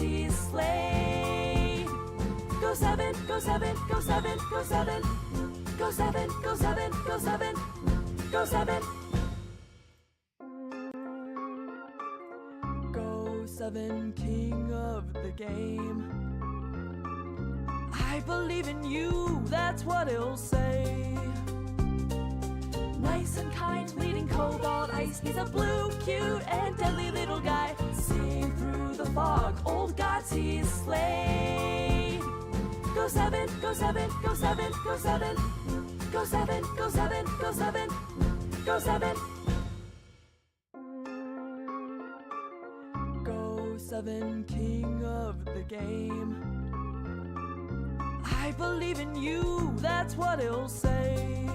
he's slain. Go7, Go7, Go7, Go7. Go7, Go7, Go7, Go7. Go7, king of the game. I believe in you, that's what he'll say. Nice and kind, leading cobalt ice. He's a blue, cute, and deadly little guy. Seeing through the fog, old gods he's slain. Go7, Go7, Go7, Go7. Go7, Go7, Go7, Go7. Go7, king of the game. I believe in you, that's what he'll say.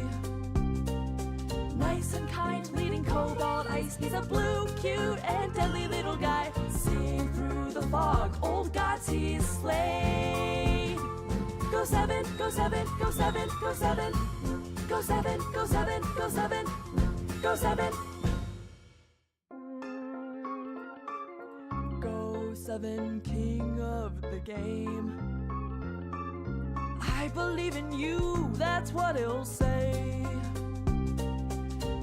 Nice and kind, leading cobalt ice. He's a blue, cute, and deadly little guy. Seeing through the fog, old gods he's slain. Go7, Go7, Go7, Go7. Go7, Go7, Go7, Go7. Go7, king of the game. I believe in you, that's what he'll say.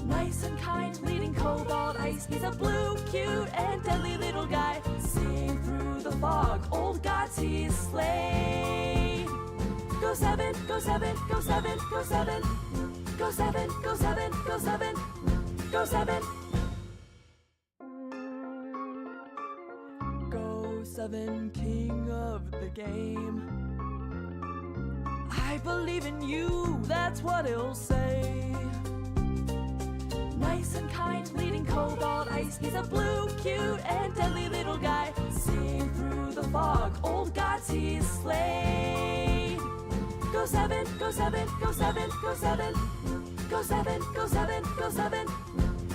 Nice and kind, leading cobalt ice. He's a blue, cute, and deadly little guy. Seeing through the fog, old gods he's slain. Go7, Go7, Go7, Go7. Go7, Go7, Go7, Go7. Go7, king of the game. I believe in you, that's what he'll say. Nice and kind, leading cobalt ice. He's a blue, cute, and deadly little guy. Seeing through the fog, old gods he's slain. Go7, Go7, Go7, Go7. Go7, Go7, Go7,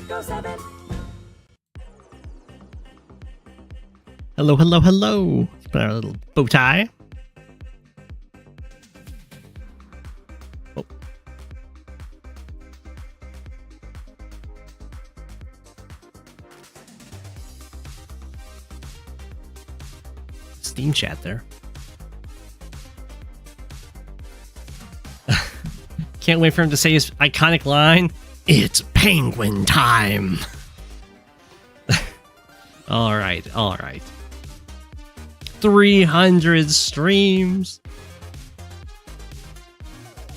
Go7. Hello, hello, hello. Let's put our little bow tie. Oh. Steam chat there. Can't wait for him to say his iconic line. It's penguin time. All right, all right. 300 streams.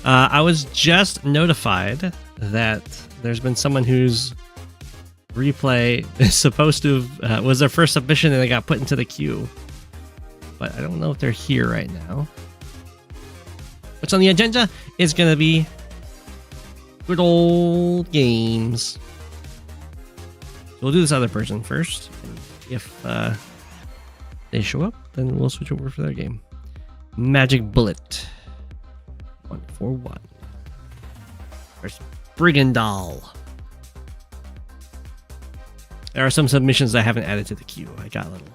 I was just notified that there's been someone whose replay is supposed to have, was their first submission and they got put into the queue. But I don't know if they're here right now. What's on the agenda is going to be good old games. So we'll do this other person first. If they show up, then we'll switch over for their game. Magic Bullet 141 versus Brigandal. There are some submissions I haven't added to the queue. I got a little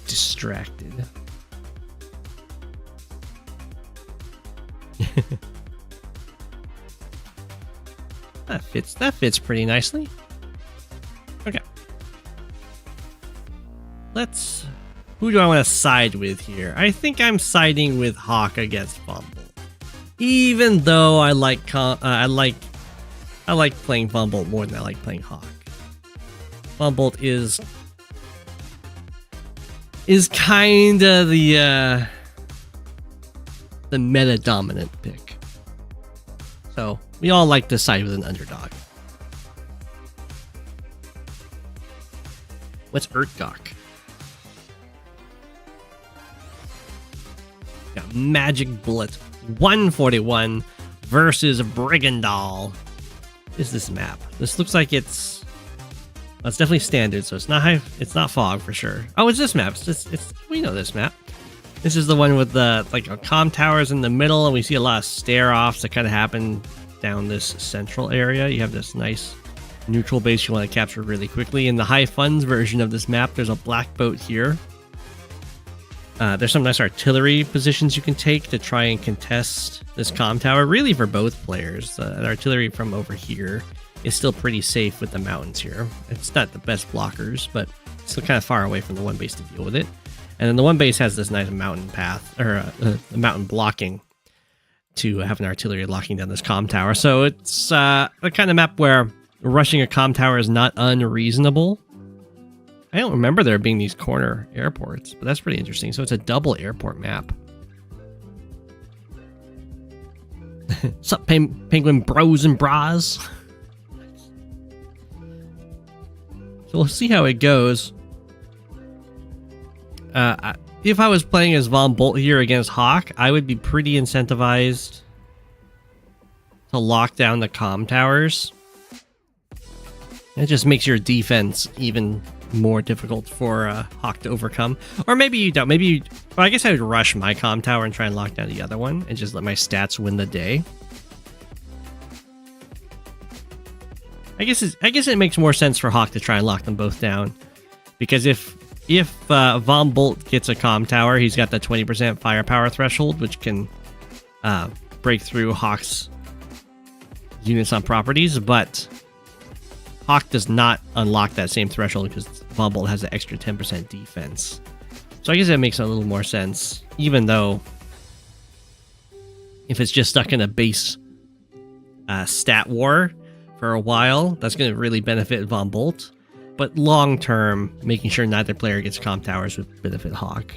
distracted. That fits pretty nicely. Okay. Who do I want to side with here? I think I'm siding with Hawke against Bumble. Even though I like playing Bumble more than I like playing Hawke. Bumble is kind of the meta dominant pick. So we all like to side with an underdog. What's Urtkok? Got Magic Bullet 141 versus Brigandal. What is this map? This looks like it's definitely standard, so it's not high, it's not fog for sure. Oh, it's this map. We know this map. This is the one with the comm towers in the middle, and we see a lot of stare-offs that kind of happen down this central area. You have this nice neutral base you want to capture really quickly. In the high funds version of this map, there's a black boat here. There's some nice artillery positions you can take to try and contest this comm tower, really for both players. The artillery from over here is still pretty safe with the mountains here. It's not the best blockers, but still kind of far away from the one base to deal with it. And then the one base has this nice mountain path, or a mountain blocking to have an artillery locking down this comm tower. So it's the kind of map where rushing a comm tower is not unreasonable. I don't remember there being these corner airports, but that's pretty interesting. So it's a double airport map. Sup, penguin bros and bras? So we'll see how it goes. If I was playing as Von Bolt here against Hawke, I would be pretty incentivized to lock down the comm towers. It just makes your defense even more difficult for Hawke to overcome. Or maybe you don't. Maybe you... Well, I guess I would rush my comm tower and try and lock down the other one and just let my stats win the day. I guess it makes more sense for Hawke to try and lock them both down. Because if Von Bolt gets a comm tower, he's got the 20% firepower threshold, which can break through Hawke's units on properties, but Hawke does not unlock that same threshold because Von Bolt has the extra 10% defense. So I guess that makes a little more sense, even though if it's just stuck in a base stat war for a while, that's going to really benefit Von Bolt. But long term, making sure neither player gets comm towers would benefit Hawke.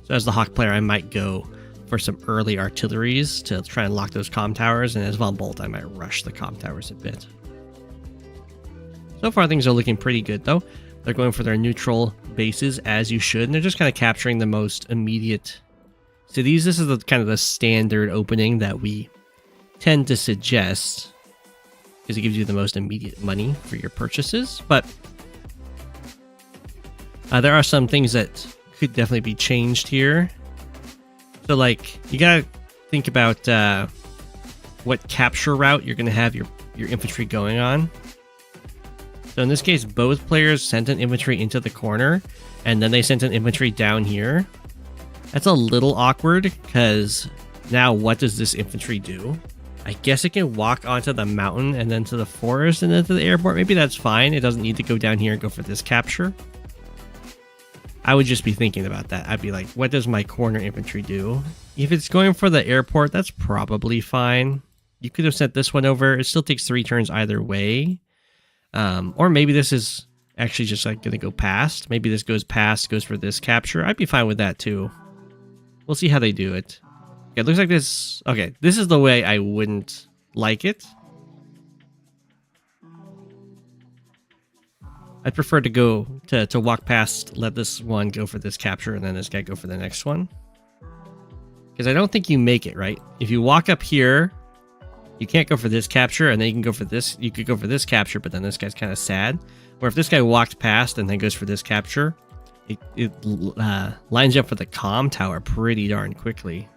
So as the Hawke player, I might go for some early artilleries to try and lock those comm towers, and as Von Bolt, I might rush the comm towers a bit. So far, things are looking pretty good, though. They're going for their neutral bases, as you should, and they're just kind of capturing the most immediate cities. This is the kind of the standard opening that we tend to suggest, because it gives you the most immediate money for your purchases. But there are some things that could definitely be changed here. So, like, you gotta think about what capture route you're gonna have your infantry going on. So in this case, both players sent an infantry into the corner, and then they sent an infantry down here. That's a little awkward, because now what does this infantry do? I guess it can walk onto the mountain and then to the forest and then to the airport. Maybe that's fine. It doesn't need to go down here and go for this capture. I would just be thinking about that. I'd be like, what does my corner infantry do? If it's going for the airport, that's probably fine. You could have sent this one over. It still takes 3 turns either way. Or maybe this is actually just like going to go past. Maybe this goes past, goes for this capture. I'd be fine with that too. We'll see how they do it. Okay, it looks like this... Okay, this is the way I wouldn't like it. I'd prefer to go to walk past, let this one go for this capture, and then this guy go for the next one. Because I don't think you make it, right? If you walk up here, you can't go for this capture, and then you can go for this. You could go for this capture, but then this guy's kind of sad. Or if this guy walked past and then goes for this capture, it lines you up for the comm tower pretty darn quickly.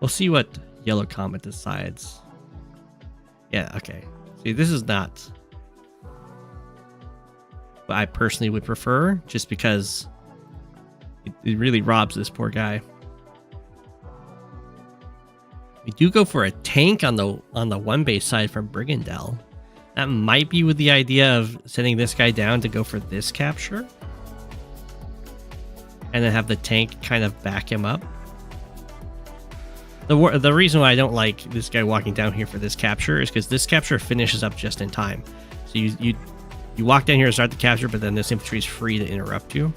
We'll see what Yellow Comet decides. Yeah, okay. See, this is not what I personally would prefer, just because it really robs this poor guy. We do go for a tank on the one base side from Brigandal. That might be with the idea of sending this guy down to go for this capture, and then have the tank kind of back him up. The reason why I don't like this guy walking down here for this capture is because this capture finishes up just in time. So you walk down here and start the capture, but then this infantry is free to interrupt you.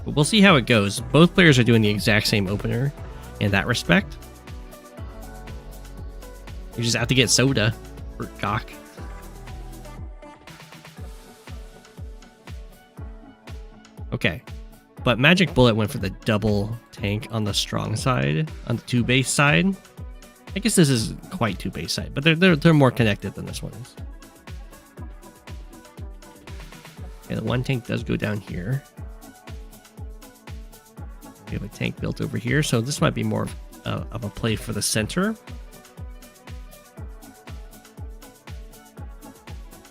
But we'll see how it goes. Both players are doing the exact same opener in that respect. You just have to get soda for Gok. Okay. But Magic Bullet went for the double tank on the strong side, on the 2 base side. I guess this is quite 2 base side, but they're more connected than this one is. Okay, the 1 tank does go down here. We have a tank built over here, so this might be more of a play for the center.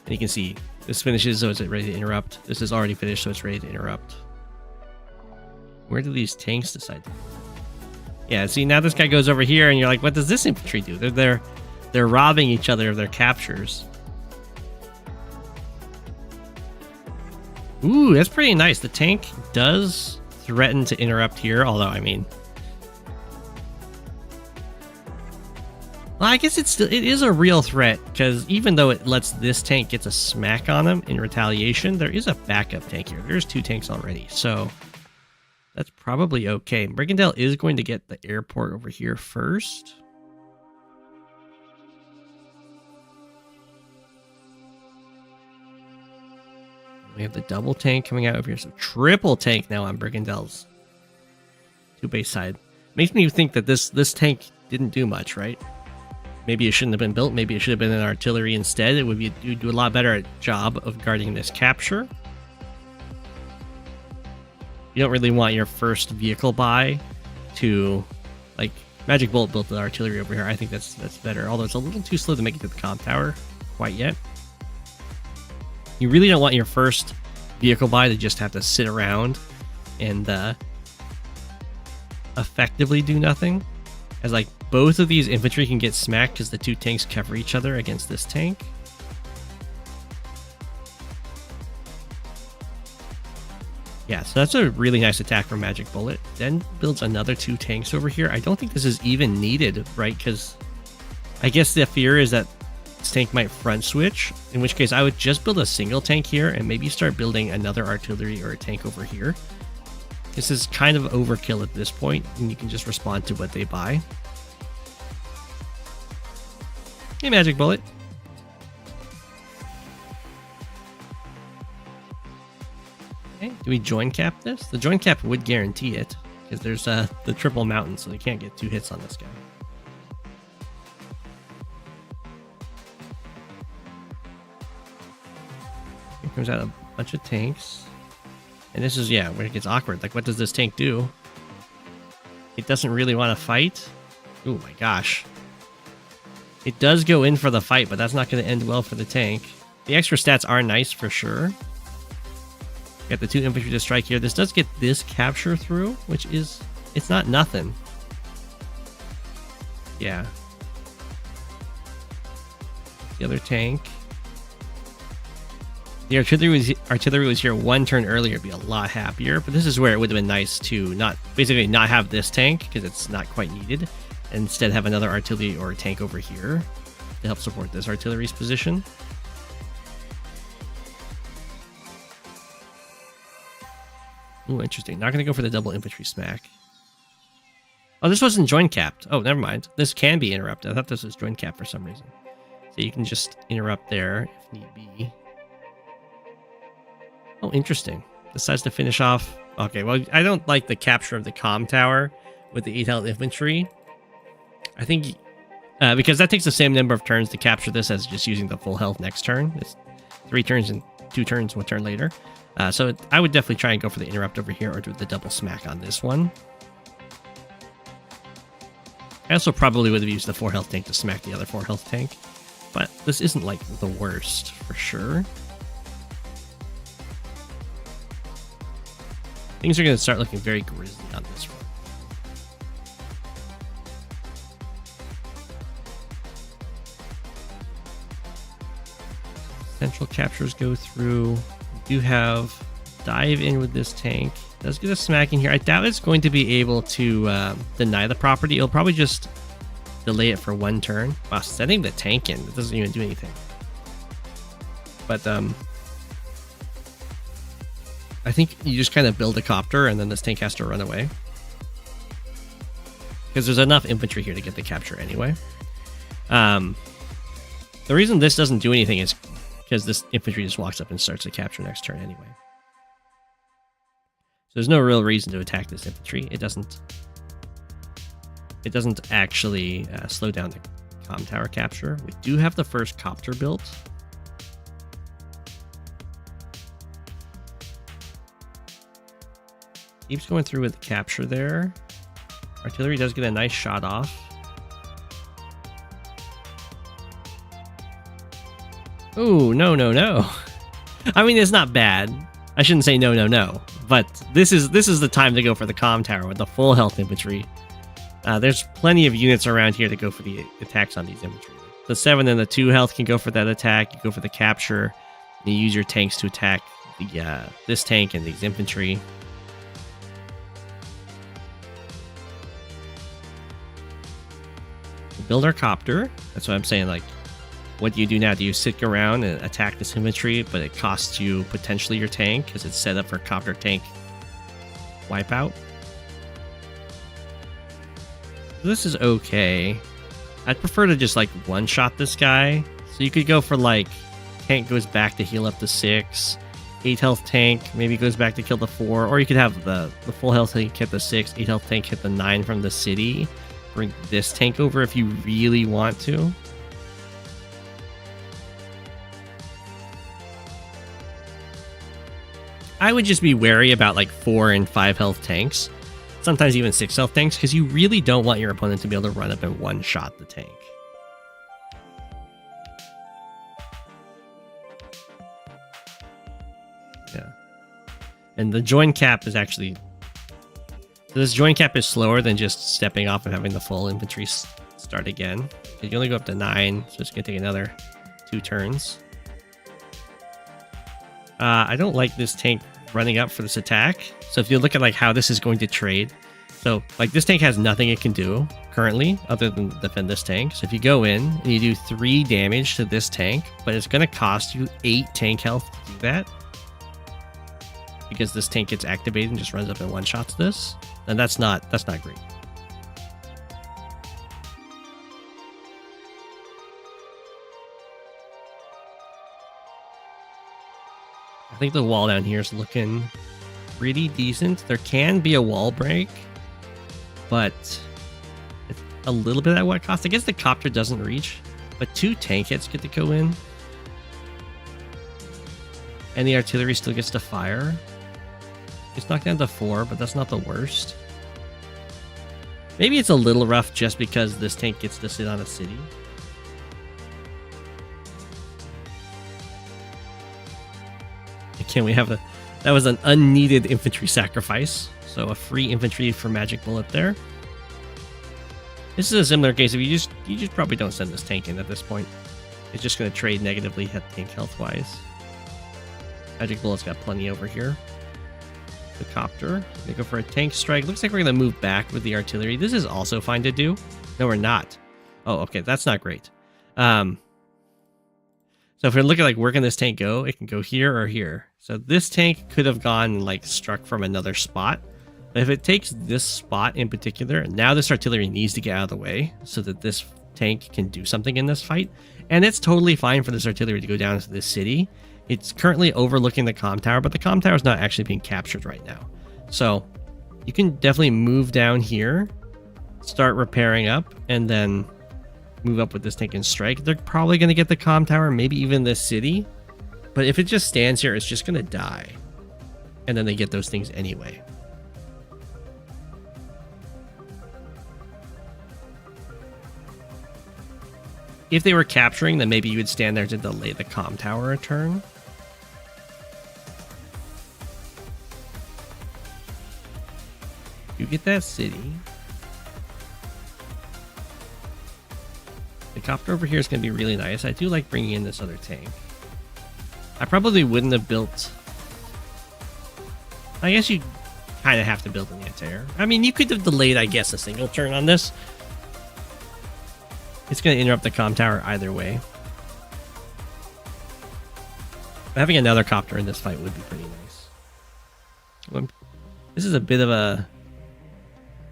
And you can see this finishes, so it's ready to interrupt. This is already finished, so it's ready to interrupt. Where do these tanks decide to go? Yeah, see, now this guy goes over here, and you're like, what does this infantry do? They're They're robbing each other of their captures. Ooh, that's pretty nice. The tank does threaten to interrupt here, although, I mean... Well, I guess it is a real threat, because even though it lets this tank get a smack on them in retaliation, there is a backup tank here. There's 2 tanks already, so that's probably okay. Brigandal is going to get the airport over here first. We have the double tank coming out over here, so triple tank now on Brigandal's 2 base side. Makes me think that this tank didn't do much, right? Maybe it shouldn't have been built. Maybe it should have been an artillery instead. It would be do a lot better job of guarding this capture. You don't really want your first vehicle buy to, like, Magic Bolt built the artillery over here. I think that's better. Although it's a little too slow to make it to the comm tower quite yet. You really don't want your first vehicle buy to just have to sit around and effectively do nothing. As, like, both of these infantry can get smacked because the 2 tanks cover each other against this tank. Yeah, so that's a really nice attack from Magic Bullet. Then builds another 2 tanks over here. I don't think this is even needed, right? Because I guess the fear is that this tank might front switch, in which case I would just build a single tank here and maybe start building another artillery or a tank over here. This is kind of overkill at this point, and you can just respond to what they buy. Hey, Magic Bullet. Okay, do we join cap this? The join cap would guarantee it, because there's the triple mountain, so they can't get 2 hits on this guy. Here comes out a bunch of tanks. And this is, yeah, where it gets awkward. Like, what does this tank do? It doesn't really want to fight. Oh my gosh. It does go in for the fight, but that's not going to end well for the tank. The extra stats are nice for sure. Got the 2 infantry to strike here. This does get this capture through, which is, it's not nothing. Yeah. The other tank. The artillery was here 1 turn earlier, be a lot happier, but this is where it would have been nice to not have this tank, because it's not quite needed, and instead have another artillery or a tank over here to help support this artillery's position. Ooh, interesting. Not going to go for the double infantry smack. Oh, this wasn't join capped. Oh, never mind. This can be interrupted. I thought this was join capped for some reason. So you can just interrupt there if need be. Oh, interesting. Decides to finish off. Okay, well, I don't like the capture of the comm tower with the 8 health infantry. I think because that takes the same number of turns to capture this as just using the full health next turn. It's 3 turns and 2 turns 1 turn later. So I would definitely try and go for the interrupt over here or do the double smack on this one. I also probably would have used the 4 health tank to smack the other 4 health tank. But this isn't like the worst for sure. Things are going to start looking very grisly on this run. Central captures go through. We do have dive in with this tank. Does get a smack in here. I doubt it's going to be able to deny the property. It'll probably just delay it for 1 turn. Wow, setting the tank in. It doesn't even do anything. But I think you just kind of build a copter and then this tank has to run away. Because there's enough infantry here to get the capture anyway. The reason this doesn't do anything is because this infantry just walks up and starts the capture next turn anyway. So there's no real reason to attack this infantry. It doesn't actually slow down the comm tower capture. We do have the first copter built. Keeps going through with the capture there. Artillery does get a nice shot off. Ooh, no, no, no. I mean, it's not bad. I shouldn't say no, no, no. But this is the time to go for the comm tower with the full health infantry. There's plenty of units around here to go for the attacks on these infantry. the 7 and the 2 health can go for that attack. You go for the capture. And you use your tanks to attack the this tank and these infantry. We'll build our copter. That's what I'm saying. Like, what do you do now? Do you sit around and attack this infantry, but it costs you potentially your tank because it's set up for copter tank wipeout? This is okay. I'd prefer to just like one-shot this guy. So you could go for like tank goes back to heal up to 6, 8 health tank maybe goes back to kill the 4, or you could have the full health tank hit the 6, 8 health tank hit the 9 from the city. Bring this tank over if you really want to. I would just be wary about like 4 and 5 health tanks, sometimes even 6 health tanks, because you really don't want your opponent to be able to run up and one-shot the tank. Yeah. And the join cap is actually... So this join cap is slower than just stepping off and having the full infantry start again. You only go up to 9, so it's going to take another 2 turns. I don't like this tank running up for this attack. So if you look at like how this is going to trade, so like this tank has nothing it can do currently other than defend this tank. So if you go in and you do 3 damage to this tank, but it's going to cost you 8 tank health to do that, because this tank gets activated and just runs up and one-shots this, then that's not great. I think the wall down here is looking pretty decent. There can be a wall break, but it's a little bit at what cost? I guess the copter doesn't reach, but 2 tank hits get to go in. And the artillery still gets to fire. It's knocked down to 4, but that's not the worst. Maybe it's a little rough just because this tank gets to sit on a city. Can we have that was an unneeded infantry sacrifice, so a free infantry for magic bullet there. This is a similar case if you just probably don't send this tank in at this point. It's just going to trade negatively tank health wise. Magic bullet's got plenty over here. The copter, they go for a tank strike. Looks like we're going to move back with the artillery. This is also fine to do. No, we're not. Oh, okay, that's not great. So if we look at like where can this tank go, it can go here or here. So this tank could have gone and like struck from another spot. But if it takes this spot in particular, now this artillery needs to get out of the way so that this tank can do something in this fight. And it's totally fine for this artillery to go down to this city. It's currently overlooking the comm tower, but the comm tower is not actually being captured right now. So you can definitely move down here, start repairing up, and then move up with this tank and strike. They're probably going to get the comm tower, maybe even this city. But if it just stands here, it's just going to die. And then they get those things anyway. If they were capturing, then maybe you would stand there to delay the comm tower a turn. You get that city. The copter over here is going to be really nice. I do like bringing in this other tank. I probably wouldn't have built... I guess you kind of have to build an anti-air. I mean, you could have delayed, I guess, a single turn on this. It's going to interrupt the comm tower either way. But having another copter in this fight would be pretty nice. This is a bit of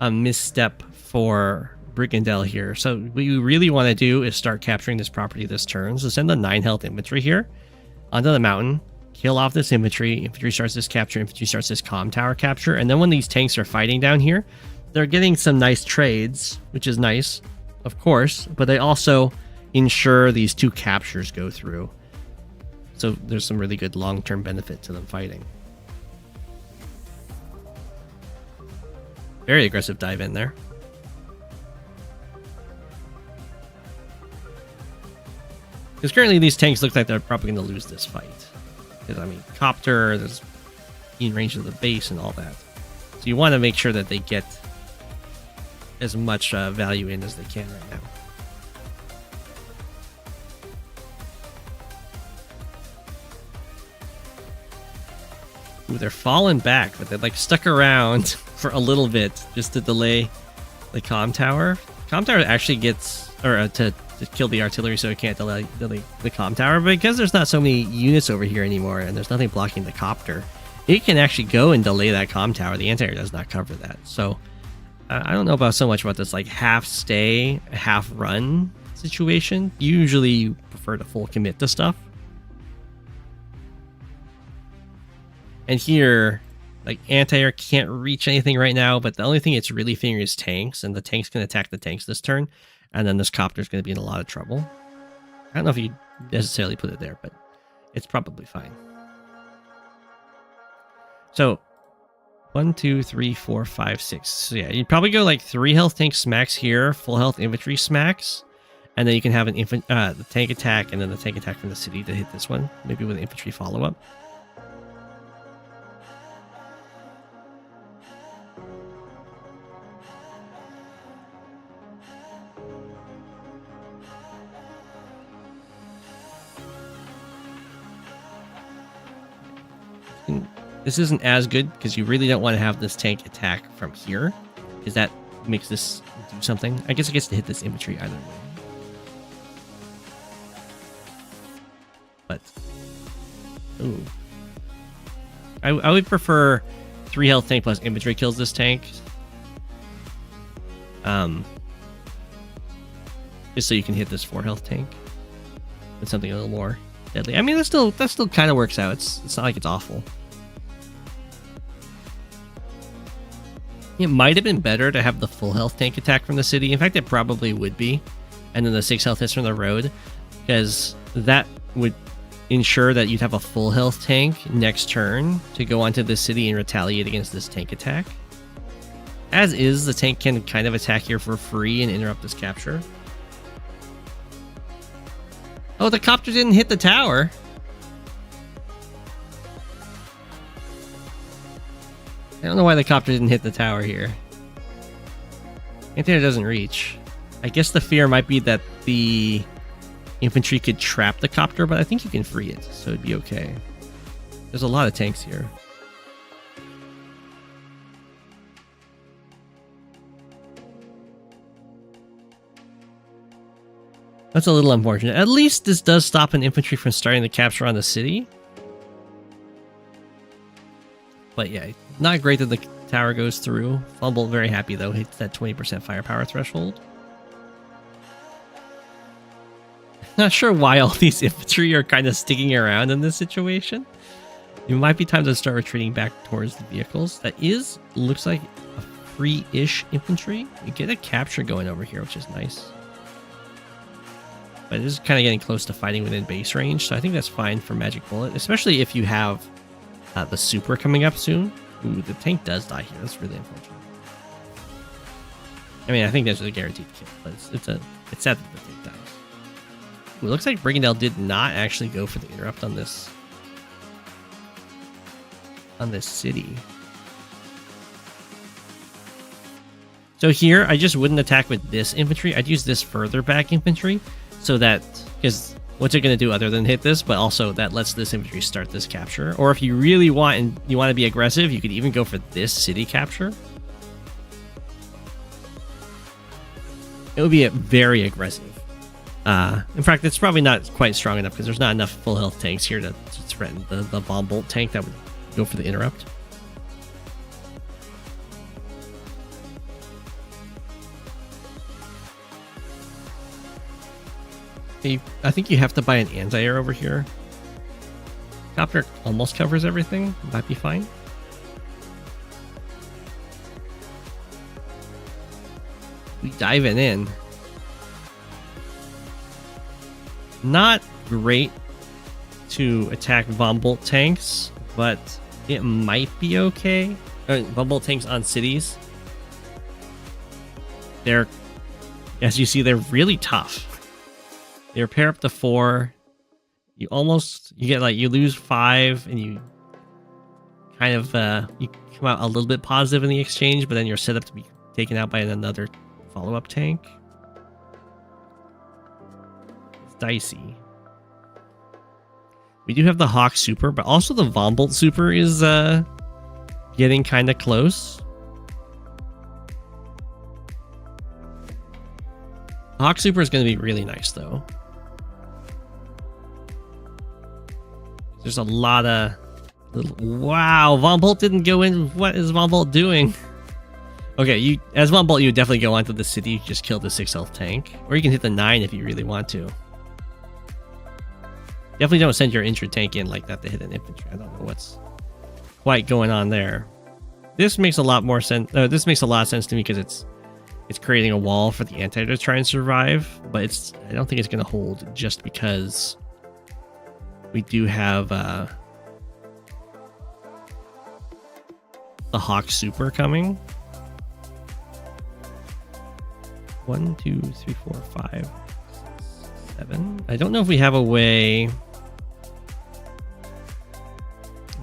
a misstep for Brigandal here. So what you really want to do is start capturing this property this turn. So send the 9 health infantry here onto the mountain, kill off this infantry. Infantry starts this capture, infantry starts this comm tower capture. And then when these tanks are fighting down here, they're getting some nice trades, which is nice, of course, but they also ensure these 2 captures go through. So there's some really good long-term benefit to them fighting. Very aggressive dive in there. Because currently these tanks look like they're probably going to lose this fight. Because, I mean, copter, there's in range of the base and all that. So you want to make sure that they get as much value in as they can right now. Ooh, they're falling back, but they're like stuck around for a little bit just to delay the comm tower. Comm tower actually gets, or to kill the artillery so it can't delay the comm tower, but because there's not so many units over here anymore and there's nothing blocking the copter, it can actually go and delay that comm tower. The anti-air does not cover that. So I don't know about so much about this like half stay, half run situation. Usually you prefer to full commit to stuff. And here, like, anti-air can't reach anything right now, but the only thing it's really fearing is tanks, and the tanks can attack the tanks this turn, and then this copter's going to be in a lot of trouble. I don't know if you necessarily put it there, but it's probably fine. So, 1, 2, 3, 4, 5, 6. So yeah, you'd probably go like 3 health tank smacks here, full health infantry smacks, and then you can have an the tank attack, and then the tank attack from the city to hit this one, maybe with an infantry follow-up. This isn't as good because you really don't want to have this tank attack from here, because that makes this do something. I guess it gets to hit this infantry either way. But, ooh. I would prefer 3 health tank plus infantry kills this tank. Just so you can hit this 4 health tank with something a little more deadly. I mean, that still kind of works out. It's not like it's awful. It might have been better to have the full health tank attack from the city. In fact, it probably would be. And then the 6 health hits from the road, because that would ensure that you'd have a full health tank next turn to go onto the city and retaliate against this tank attack. As is, the tank can kind of attack here for free and interrupt this capture. Oh, the copter didn't hit the tower. I don't know why the copter didn't hit the tower here. Anti-air doesn't reach. I guess the fear might be that the infantry could trap the copter, but I think you can free it, so it'd be okay. There's a lot of tanks here. That's a little unfortunate. At least this does stop an infantry from starting the capture on the city. But yeah, not great that the tower goes through. Fumble, very happy though, hits that 20% firepower threshold. Not sure why all these infantry are kind of sticking around in this situation. It might be time to start retreating back towards the vehicles. That looks like a free-ish infantry. You get a capture going over here, which is nice. But it is kind of getting close to fighting within base range, so I think that's fine for Magic Bullet, especially if you have the super coming up soon. Ooh, the tank does die here. That's really unfortunate. I mean, I think that's a guaranteed kill, but it's sad that the tank dies. Ooh, it looks like Brigandal did not actually go for the interrupt on this city. So here, I just wouldn't attack with this infantry. I'd use this further back infantry, so that, because what's it going to do other than hit this, but also that lets this infantry start this capture. Or if you really want and you want to be aggressive, you could even go for this city capture. It would be very aggressive. In fact, it's probably not quite strong enough because there's not enough full health tanks here to threaten the bomb bolt tank that would go for the interrupt. I think you have to buy an anti-air over here. Copter almost covers everything. Might be fine. We diving in. Not great to attack bomb bolt tanks, but it might be okay. Bomb bolt tanks on cities. They're, as you see, they're really tough. They repair up to 4. You get like, you lose 5 and you kind of, you come out a little bit positive in the exchange, but then you're set up to be taken out by another follow-up tank. It's dicey. We do have the Hawke super, but also the Vombolt super is getting kind of close. Hawke super is going to be really nice, though. There's a lot of little... Wow, Vombolt didn't go in. What is Vombolt doing? Okay, as Vombolt, you would definitely go onto the city, just kill the 6 health tank. Or you can hit the 9 if you really want to. Definitely don't send your injured tank in like that to hit an infantry. I don't know what's quite going on there. This makes a lot more sense. This makes a lot of sense to me because it's creating a wall for the anti to try and survive, but I don't think it's going to hold just because we do have the Hawke super coming. 1, 2, 3, 4, 5, 6, 7. I don't know if we have a way.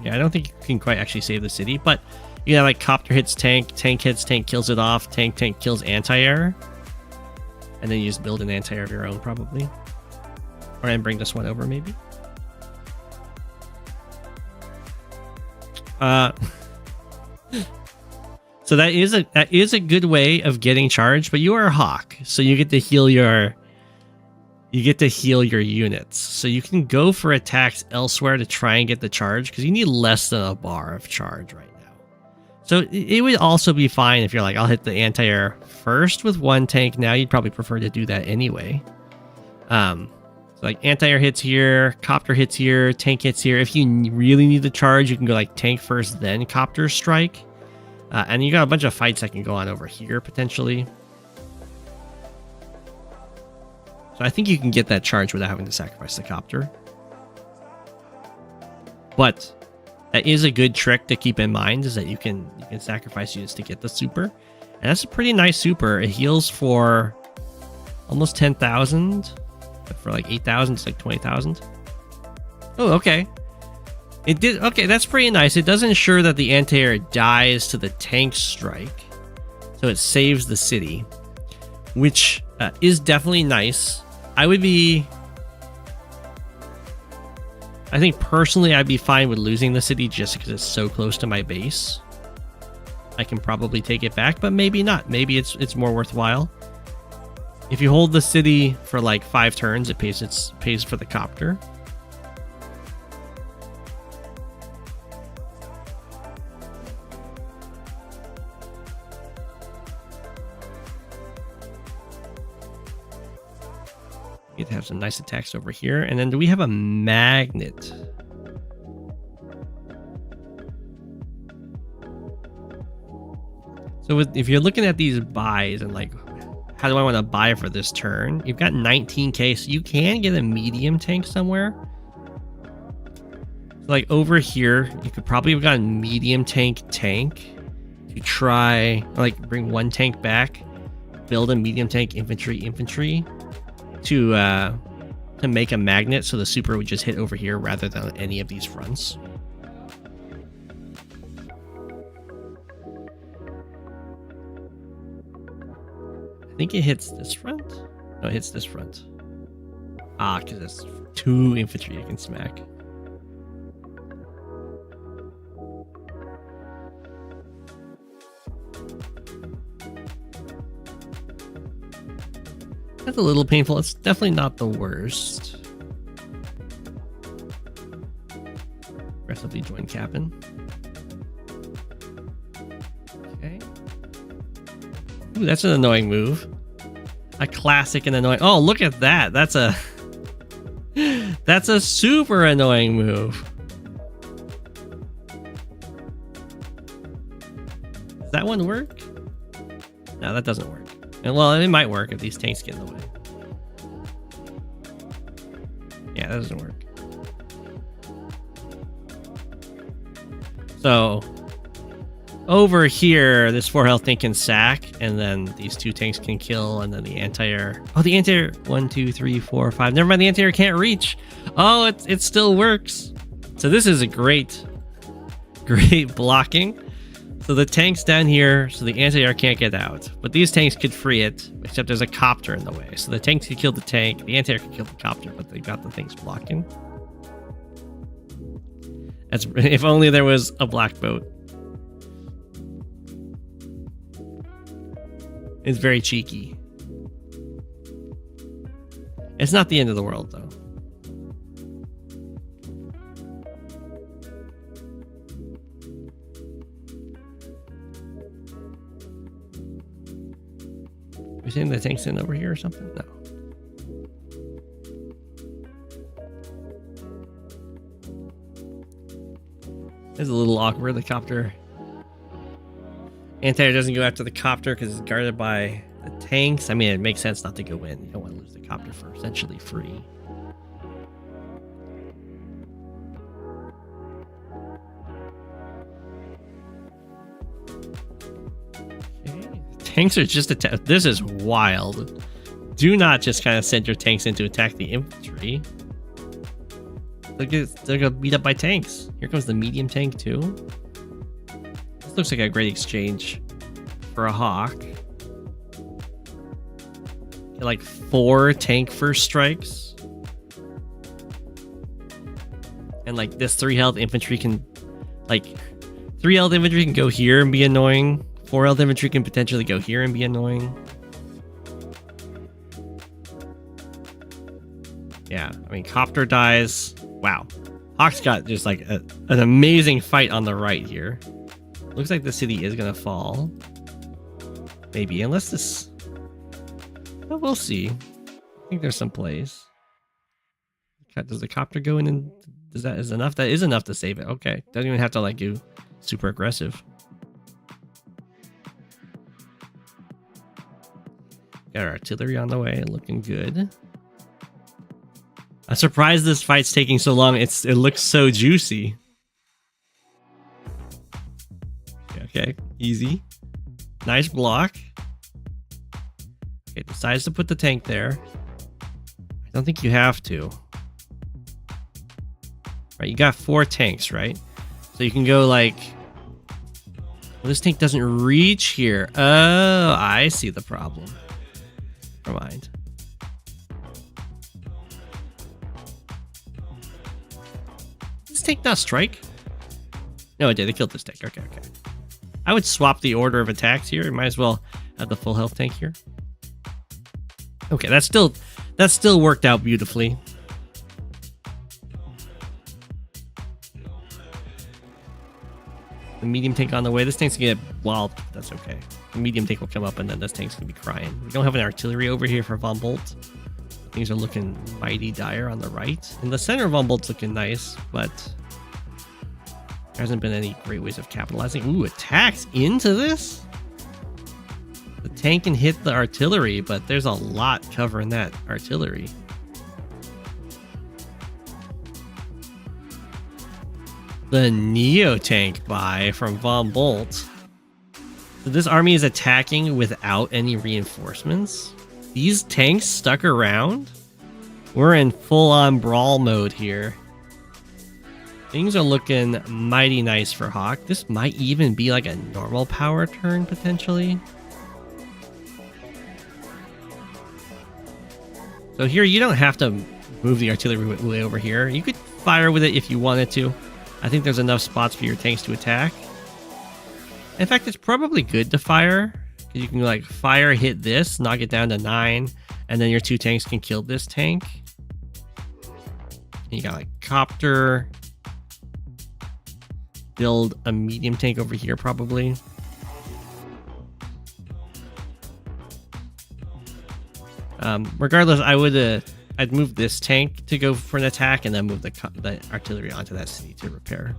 Yeah, I don't think you can quite actually save the city, but you know, like copter hits tank, tank hits tank, kills it off, tank kills anti-air, and then you just build an anti-air of your own probably, or and bring this one over maybe. So that is a good way of getting charged, but you are a Hawke, so you get to heal your units. So you can go for attacks elsewhere to try and get the charge because you need less than a bar of charge right now. So it would also be fine if you're like, I'll hit the anti-air first with one tank. Now you'd probably prefer to do that anyway. So like anti-air hits here, copter hits here, tank hits here. If you really need the charge, you can go like tank first, then copter strike. And you got a bunch of fights that can go on over here potentially. So I think you can get that charge without having to sacrifice the copter. But that is a good trick to keep in mind, is that you can sacrifice units to get the super. And that's a pretty nice super. It heals for almost 10,000. But for like 8,000, it's like 20,000. Oh, okay. It did. Okay, that's pretty nice. It does ensure that the anti-air dies to the tank strike. So it saves the city, which is definitely nice. I think personally I'd be fine with losing the city just because it's so close to my base. I can probably take it back, but maybe not. Maybe it's more worthwhile. If you hold the city for like 5 turns, it pays for the copter. We get to have some nice attacks over here. And then do we have a magnet? So if you're looking at these buys and like, how do I want to buy for this turn? You've got 19k, so you can get a medium tank somewhere. So like over here, you could probably have gotten medium tank to try, like bring one tank back, build a medium tank infantry to make a magnet, so the super would just hit over here rather than any of these fronts. I think it hits this front. No, it hits this front. Ah, because it's 2 infantry you can smack. That's a little painful. It's definitely not the worst. Aggressively join cabin. Okay. Ooh, that's an annoying move. A classic and annoying. Oh, look at that. That's a super annoying move. Does that one work? No, that doesn't work. Well, it might work if these tanks get in the way. Yeah, that doesn't work. So over here, this 4 health tank can sack, and then these 2 tanks can kill, and then the anti-air. Oh, the anti-air. 1, 2, 3, 4, 5. Never mind, the anti-air can't reach. Oh, it still works. So this is a great blocking. So the tank's down here, so the anti-air can't get out. But these tanks could free it, except there's a copter in the way. So the tanks could kill the tank, the anti-air could kill the copter, but they got the things blocking. That's if only there was a black boat. It's very cheeky. It's not the end of the world, though. You saying the tank's in over here or something? No. It's a little awkward. The copter. Anti-air doesn't go after the copter because it's guarded by the tanks. I mean, it makes sense not to go in. You don't want to lose the copter for essentially free. Okay. Tanks are just this is wild. Do not just kind of send your tanks in to attack the infantry. They're gonna beat up by tanks. Here comes the medium tank too. This looks like a great exchange for a Hawke. Get like 4 tank first strikes. And like this 3 health infantry can, like 3 health infantry can go here and be annoying. 4 health infantry can potentially go here and be annoying. Yeah, I mean, copter dies. Wow. Hawke's got just like an amazing fight on the right here. Looks like the city is going to fall. Maybe, unless this... Well, we'll see. I think there's some plays. Does the copter go in and... Is enough? That is enough to save it. Okay. Doesn't even have to like do super aggressive. Got our artillery on the way. Looking good. I'm surprised this fight's taking so long. It looks so juicy. Okay, easy. Nice block. Okay, decides to put the tank there. I don't think you have to. Right, you got 4 tanks, right? So you can go like... Well, this tank doesn't reach here. Oh, I see the problem. Never mind. Tank not strike? No, it did. They killed this tank. Okay, okay. I would swap the order of attacks here. Might as well have the full health tank here. Okay, that still worked out beautifully. The medium tank on the way. This tank's gonna get wild. That's okay. The medium tank will come up, and then this tank's gonna be crying. We don't have an artillery over here for Von Bolt. Things are looking mighty dire on the right. In the center, Von Bolt's looking nice, but there hasn't been any great ways of capitalizing. Ooh, attacks into this? The tank can hit the artillery, but there's a lot covering that artillery. The Neo tank buy from Von Bolt. So this army is attacking without any reinforcements. These tanks stuck around? We're in full-on brawl mode here. Things are looking mighty nice for Hawke. This might even be like a normal power turn, potentially. So here, you don't have to move the artillery way over here. You could fire with it if you wanted to. I think there's enough spots for your tanks to attack. In fact, it's probably good to fire. You can like fire, hit this, knock it down to 9, and then your 2 tanks can kill this tank. And you got like copter. Build a medium tank over here probably. Regardless, I'd move this tank to go for an attack, and then move the artillery onto that city to repair.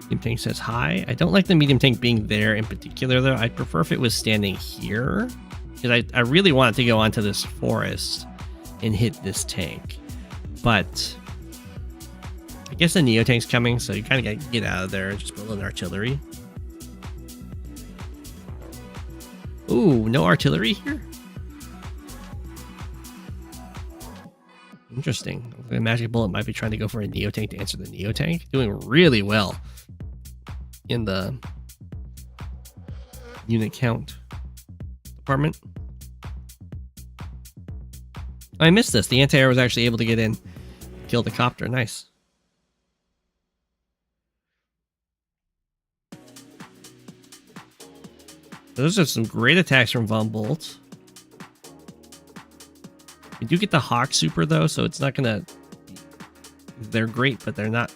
Medium tank says hi. I don't like the medium tank being there in particular, though. I'd prefer if it was standing here, because I really want it to go onto this forest and hit this tank. But I guess the Neo tank's coming, so you kind of got to get out of there and just build an artillery. Ooh, no artillery here? Interesting. The Magic Bullet might be trying to go for a Neo tank to answer the Neo tank. Doing really well in the unit count. The department. I missed this. The anti-air was actually able to get in, kill the copter. Nice. Those are some great attacks from Von Bolt. You do get the Hawke super though, so it's not gonna. They're great, but they're not.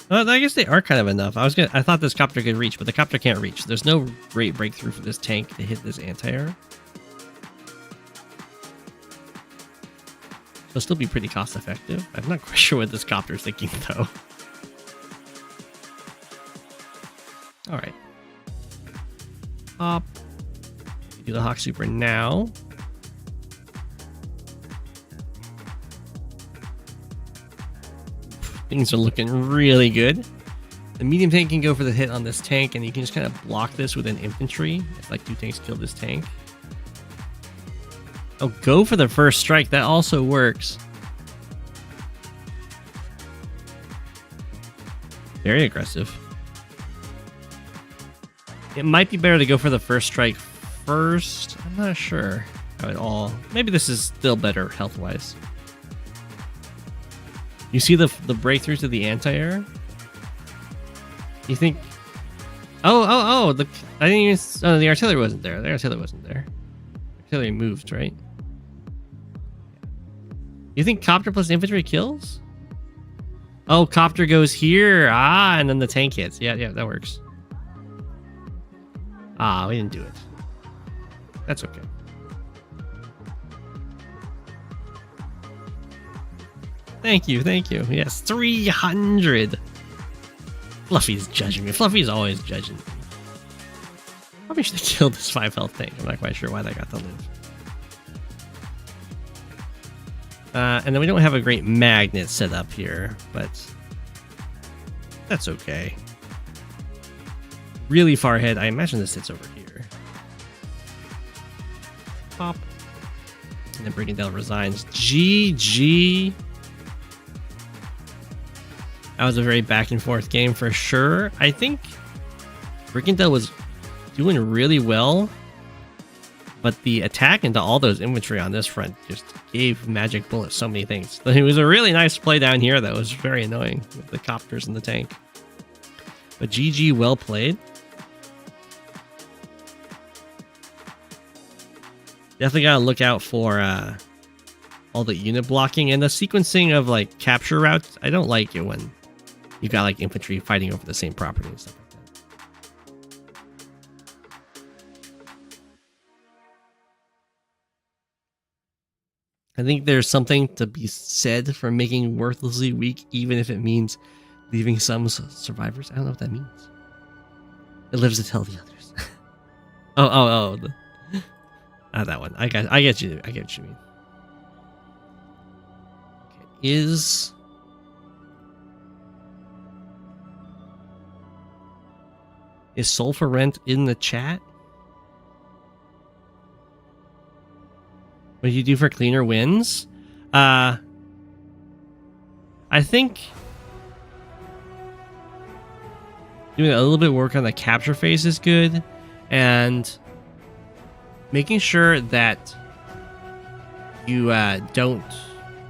Well, I guess they are kind of enough. I thought this copter could reach, but the copter can't reach. There's no great breakthrough for this tank to hit this anti-air. It'll still be pretty cost effective. I'm not quite sure what this copter is thinking though. All right. Pop. Do the Hawke super now. Things are looking really good. The medium tank can go for the hit on this tank, and you can just kind of block this with an infantry. If like 2 tanks kill this tank. Oh, go for the first strike. That also works. Very aggressive. It might be better to go for the first strike first. I'm not sure at all. Maybe this is still better health-wise. You see the breakthrough to the anti-air? You think... Oh! I didn't even... Oh, the artillery wasn't there. The artillery wasn't there. Artillery moved, right? You think copter plus infantry kills? Oh, copter goes here. Ah, and then the tank hits. Yeah, that works. Ah, we didn't do it. That's okay. Thank you. Yes, 300. Fluffy's judging me. Fluffy's always judging me. Probably should have killed this 5 health tank. I'm not quite sure why that got to live. And then we don't have a great magnet set up here, but that's okay. Really far ahead. I imagine this sits over here. Pop. And then Brigandal resigns. GG. That was a very back and forth game for sure. I think Brigandal was doing really well, but the attack into all those infantry on this front just gave Magic Bullet so many things. It was a really nice play down here that was very annoying with the copters and the tank. But GG, well played. Definitely gotta look out for all the unit blocking and the sequencing of like capture routes. I don't like it when you got like infantry fighting over the same property and stuff like that. I think there's something to be said for making worthlessly weak, even if it means leaving some survivors. I don't know what that means. It lives to tell the others. oh. That one. I get you. I get what you mean. Okay. Is Soul for Rent in the chat? What do you do for cleaner wins? I think doing a little bit of work on the capture phase is good, and making sure that you don't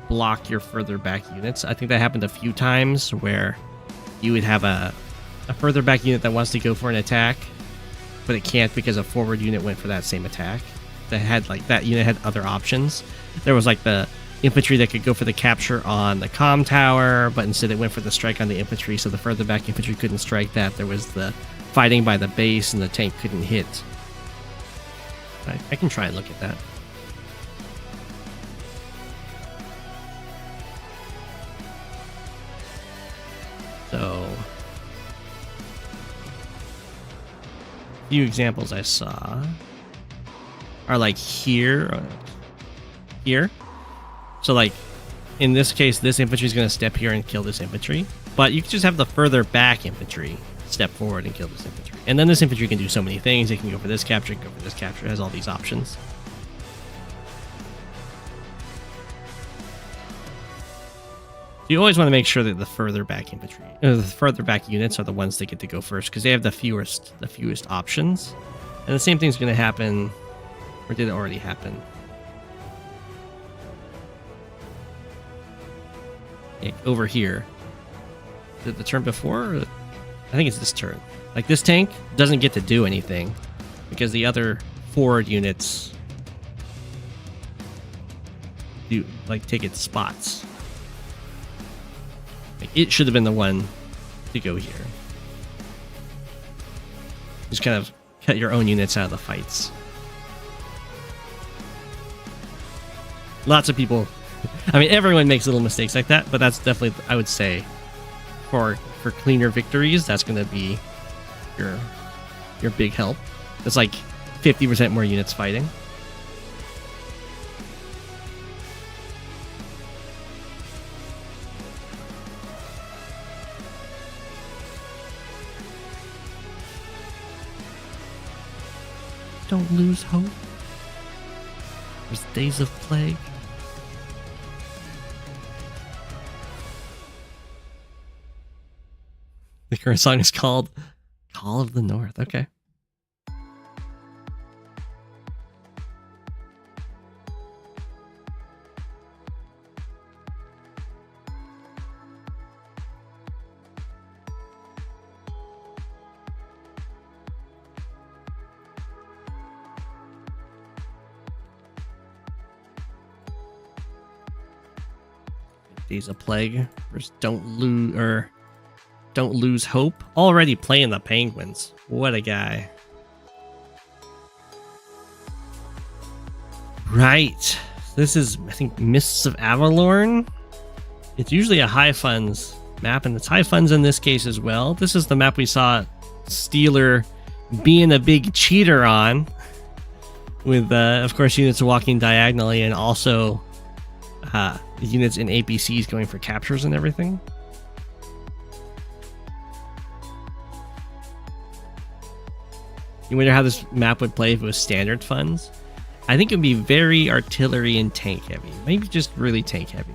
block your further back units. I think that happened a few times where you would have a further back unit that wants to go for an attack, but it can't because a forward unit went for that same attack. That unit had other options. There was like the infantry that could go for the capture on the comm tower, but instead it went for the strike on the infantry, so the further back infantry couldn't strike that. There was the fighting by the base and the tank couldn't hit. I can try and look at that. So, a few examples I saw are like here. So like, in this case, this infantry is going to step here and kill this infantry. But you can just have the further back infantry step forward and kill this infantry. And then this infantry can do so many things. It can go for this capture, go for this capture. It has all these options. You always want to make sure that the further back infantry, the further back units are the ones that get to go first, because they have the fewest options. And the same thing's going to happen Or did it already happen? Yeah, over here. Did the turn before? Or I think it's this turn. Like, this tank doesn't get to do anything because the other forward units do, like, take its spots. Like, it should have been the one to go here. Just kind of cut your own units out of the fights. Lots of people, I mean, everyone makes little mistakes like that, but that's definitely, I would say, for cleaner victories, that's going to be your big help. It's like 50% more units fighting. Don't lose hope. There's Days of Plague. The current song is called Call of the North. Okay. Days of Plague. There's Don't Lose Hope. Already playing the Penguins. What a guy. Right. This is, I think, Mists of Avelorn. It's usually a high funds map, and it's high funds in this case as well. This is the map we saw Steeler being a big cheater on, with, of course, units walking diagonally, and also units in APCs going for captures and everything. You wonder how this map would play if it was standard funds? I think it would be very artillery and tank heavy. Maybe just really tank heavy.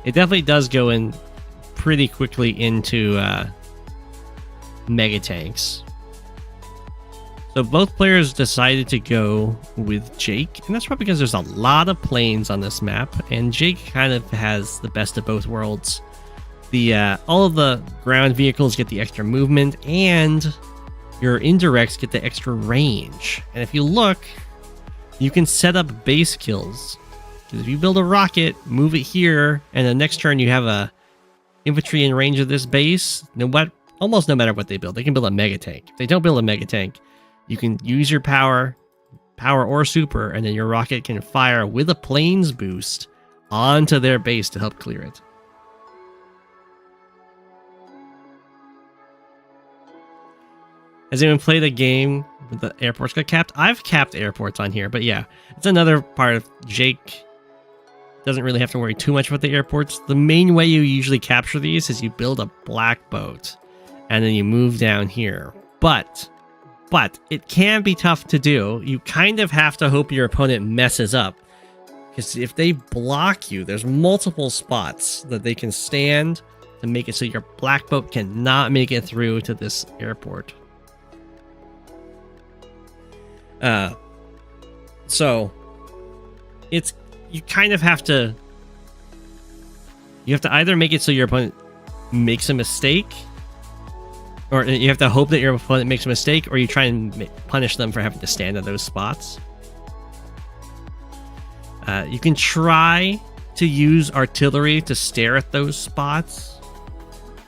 It definitely does go in pretty quickly into mega tanks. So both players decided to go with Jake, and that's probably because there's a lot of planes on this map, and Jake kind of has the best of both worlds. All of the ground vehicles get the extra movement, and your indirects get the extra range. And if you look, you can set up base kills. Because if you build a rocket, move it here, and the next turn you have a infantry in range of this base, almost no matter what they build, they can build a mega tank. If they don't build a mega tank, you can use your power or super, and then your rocket can fire with a planes boost onto their base to help clear it. Has anyone played a game with the airports got capped? I've capped airports on here, but yeah, it's another part of Jake. Doesn't really have to worry too much about the airports. The main way you usually capture these is you build a black boat, and then you move down here. But it can be tough to do. You kind of have to hope your opponent messes up, because if they block you, there's multiple spots that they can stand to make it so your black boat cannot make it through to this airport. So you kind of have to, either make it so your opponent makes a mistake, or you have to hope that your opponent makes a mistake, or you try and punish them for having to stand at those spots. You can try to use artillery to stare at those spots,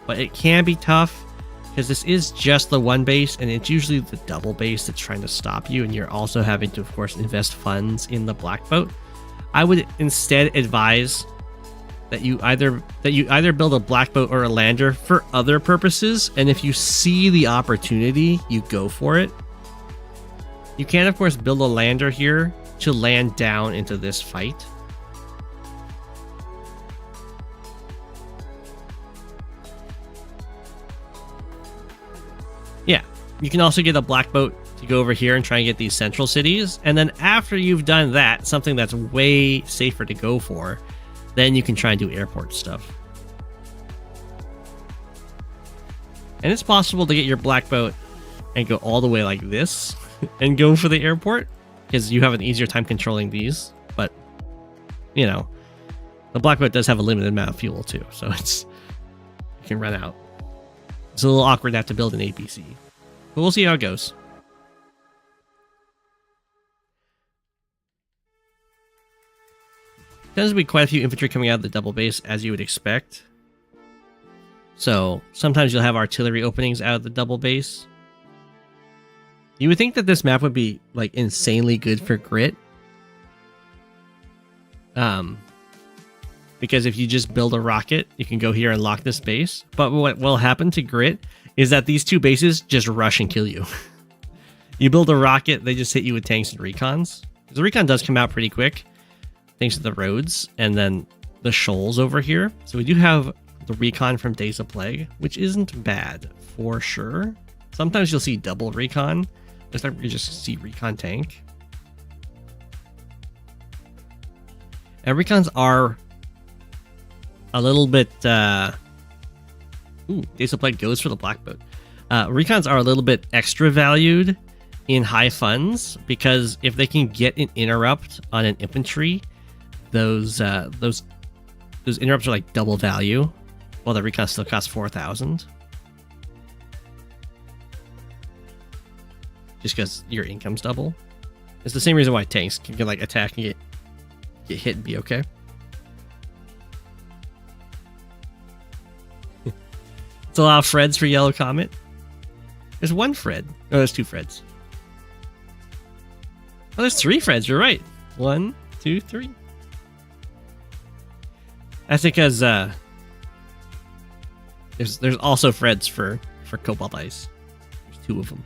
but it can be tough, because this is just the one base, and it's usually the double base that's trying to stop you, and you're also having to, of course, invest funds in the black boat. I would instead advise that you either build a black boat or a lander for other purposes, and if you see the opportunity, you go for it. You can, of course, build a lander here to land down into this fight. Yeah, you can also get a black boat to go over here and try and get these central cities. And then after you've done that, something that's way safer to go for, then you can try and do airport stuff. And it's possible to get your black boat and go all the way like this and go for the airport. because you have an easier time controlling these. But, you know, the black boat does have a limited amount of fuel too, so it can run out. It's a little awkward to have to build an APC, but we'll see how it goes. Tends to be quite a few infantry coming out of the double base, as you would expect. So sometimes you'll have artillery openings out of the double base. You would think that this map would be like insanely good for grit. Because if you just build a rocket, you can go here and lock this base. But what will happen to grit is that these two bases just rush and kill you. You build a rocket, they just hit you with tanks and recons. The recon does come out pretty quick, thanks to the roads and then the shoals over here. So we do have the recon from Days of Plague, which isn't bad for sure. Sometimes you'll see double recon. This time you just see recon tank. And recons are a little bit... Ooh, Days of Plague goes for the black boat. Recons are a little bit extra valued in high funds, because if they can get an interrupt on an infantry, those interrupts are like double value, while the recon still costs 4,000. Just because your income's double. It's the same reason why tanks can like attack and get hit and be okay. It's a lot of Freds for Yellow Comet. There's one Fred. Oh, there's two Freds. Oh, there's three Freds. You're right. 1, 2, 3. That's because there's also Freds for Cobalt Ice. There's 2 of them.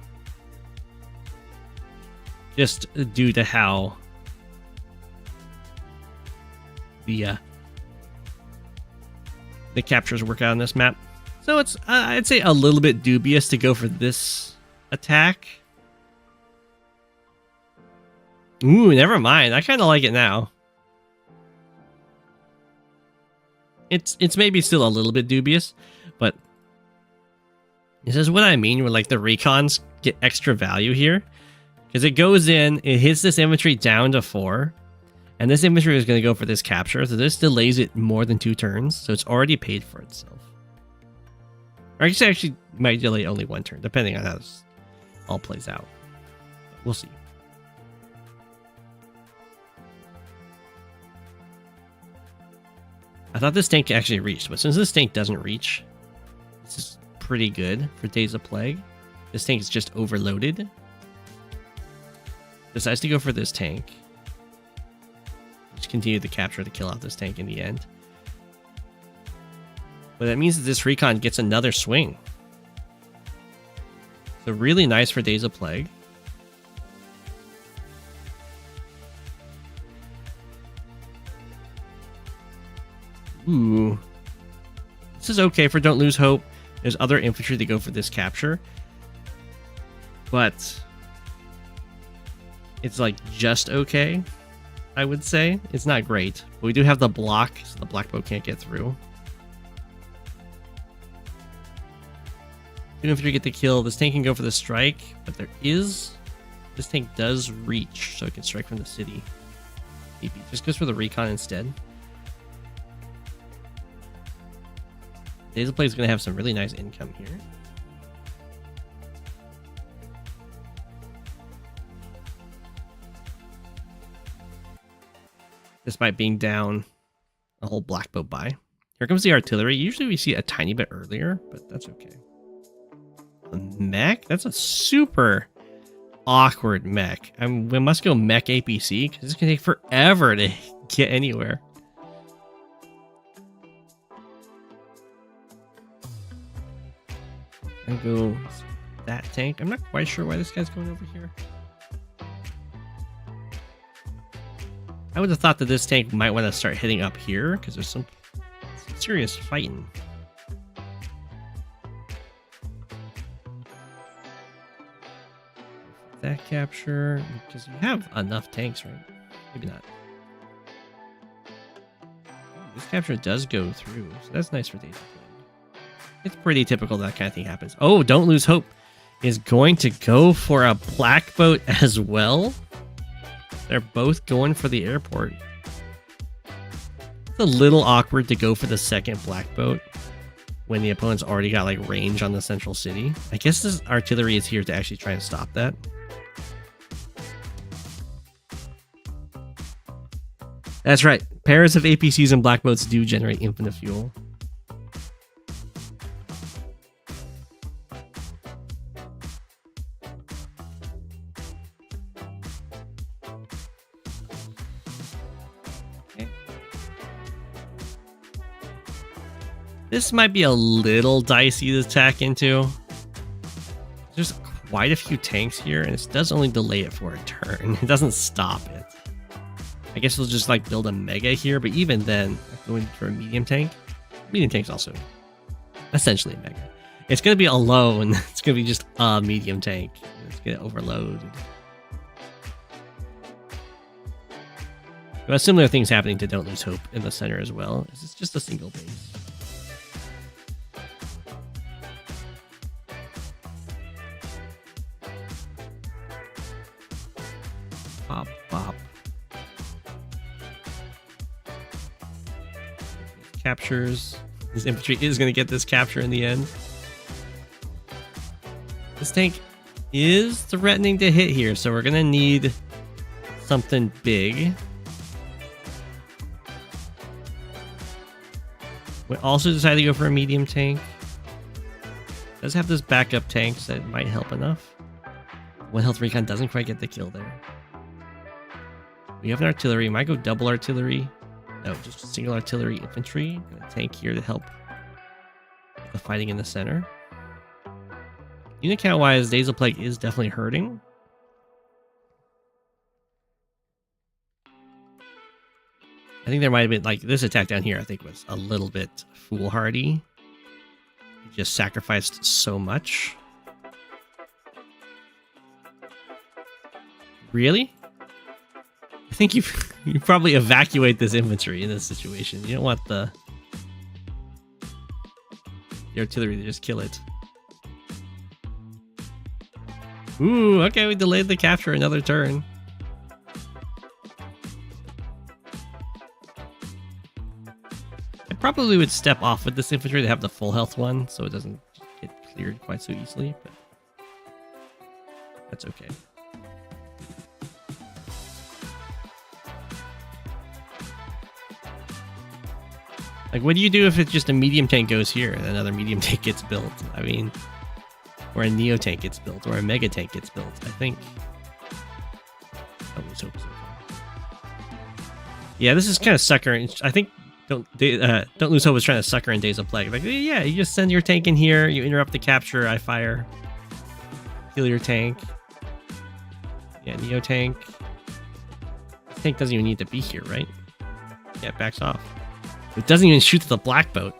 Just due to how the captures work out on this map. So it's I'd say a little bit dubious to go for this attack. Ooh, never mind. I kind of like it now. It's maybe still a little bit dubious, but this is what I mean when like the recons get extra value here. Because it goes in, it hits this infantry down to 4, and this infantry is going to go for this capture, so this delays it more than 2 turns, so it's already paid for itself. Or actually might delay only 1 turn, depending on how this all plays out. But we'll see. I thought this tank actually reached, but since this tank doesn't reach, this is pretty good for Days of Plague. This tank is just overloaded. Decides to go for this tank. Just continue the capture to kill off this tank in the end. But that means that this recon gets another swing. So really nice for Days of Plague. Ooh. This is okay for Don't Lose Hope. There's other infantry to go for this capture. But it's like just okay, I would say. It's not great. But we do have the block, so the black boat can't get through. 2 infantry get the kill. This tank can go for the strike, but this tank does reach, so it can strike from the city. Maybe just goes for the recon instead. Days of Plague is going to have some really nice income here. Despite being down a whole black boat by. Here comes the artillery. Usually we see it a tiny bit earlier, but that's okay. A mech? That's a super awkward mech. We must go mech APC because this can take forever to get anywhere. I go that tank. I'm not quite sure why this guy's going over here. I would have thought that this tank might want to start hitting up here because there's some serious fighting. That capture, because you have enough tanks, right? Maybe not. This capture does go through, so that's nice for Days of Plague. It's pretty typical that kind of thing happens. Oh, Don't Lose Hope is going to go for a black boat as well. They're both going for the airport. It's a little awkward to go for the second black boat when the opponent's already got like range on the central city. I guess this artillery is here to actually try and stop that. That's right. Pairs of APCs and black boats do generate infinite fuel. This might be a little dicey to attack into. There's quite a few tanks here, and it does only delay it for a turn. It doesn't stop it. I guess we'll just like build a mega here, but even then, going for a medium tank. Medium tank's also essentially a mega. It's going to be alone. It's going to be just a medium tank. It's going to overload. But similar things happening to Don't Lose Hope in the center as well. It's just a single base. Bop, bop. Captures. His infantry is going to get this capture in the end. This tank is threatening to hit here, so we're going to need something big. We also decided to go for a medium tank. Does have those backup tanks that might help enough. One health recon doesn't quite get the kill there. We have an artillery. Might go double artillery. No, just single artillery infantry. And a tank here to help the fighting in the center. Unit count wise, DaysOfPlague is definitely hurting. I think there might have been, like, this attack down here, I think was a little bit foolhardy. He just sacrificed so much. Really? I think you probably evacuate this infantry in this situation. You don't want the artillery to just kill it. Ooh, okay, we delayed the capture another turn. I probably would step off with this infantry to have the full health one, so it doesn't get cleared quite so easily, but that's okay. Like, what do you do if it's just a medium tank goes here and another medium tank gets built? I mean, or a neo tank gets built, or a mega tank gets built. I think. Oh, let's hope so. Yeah, this is kind of suckering. I think Don't Lose Hope was trying to sucker in DaysOfPlague. Like, yeah, you just send your tank in here, you interrupt the capture, I fire, heal your tank. Yeah, neo tank. This tank doesn't even need to be here, right? Yeah, it backs off. It doesn't even shoot the black boat.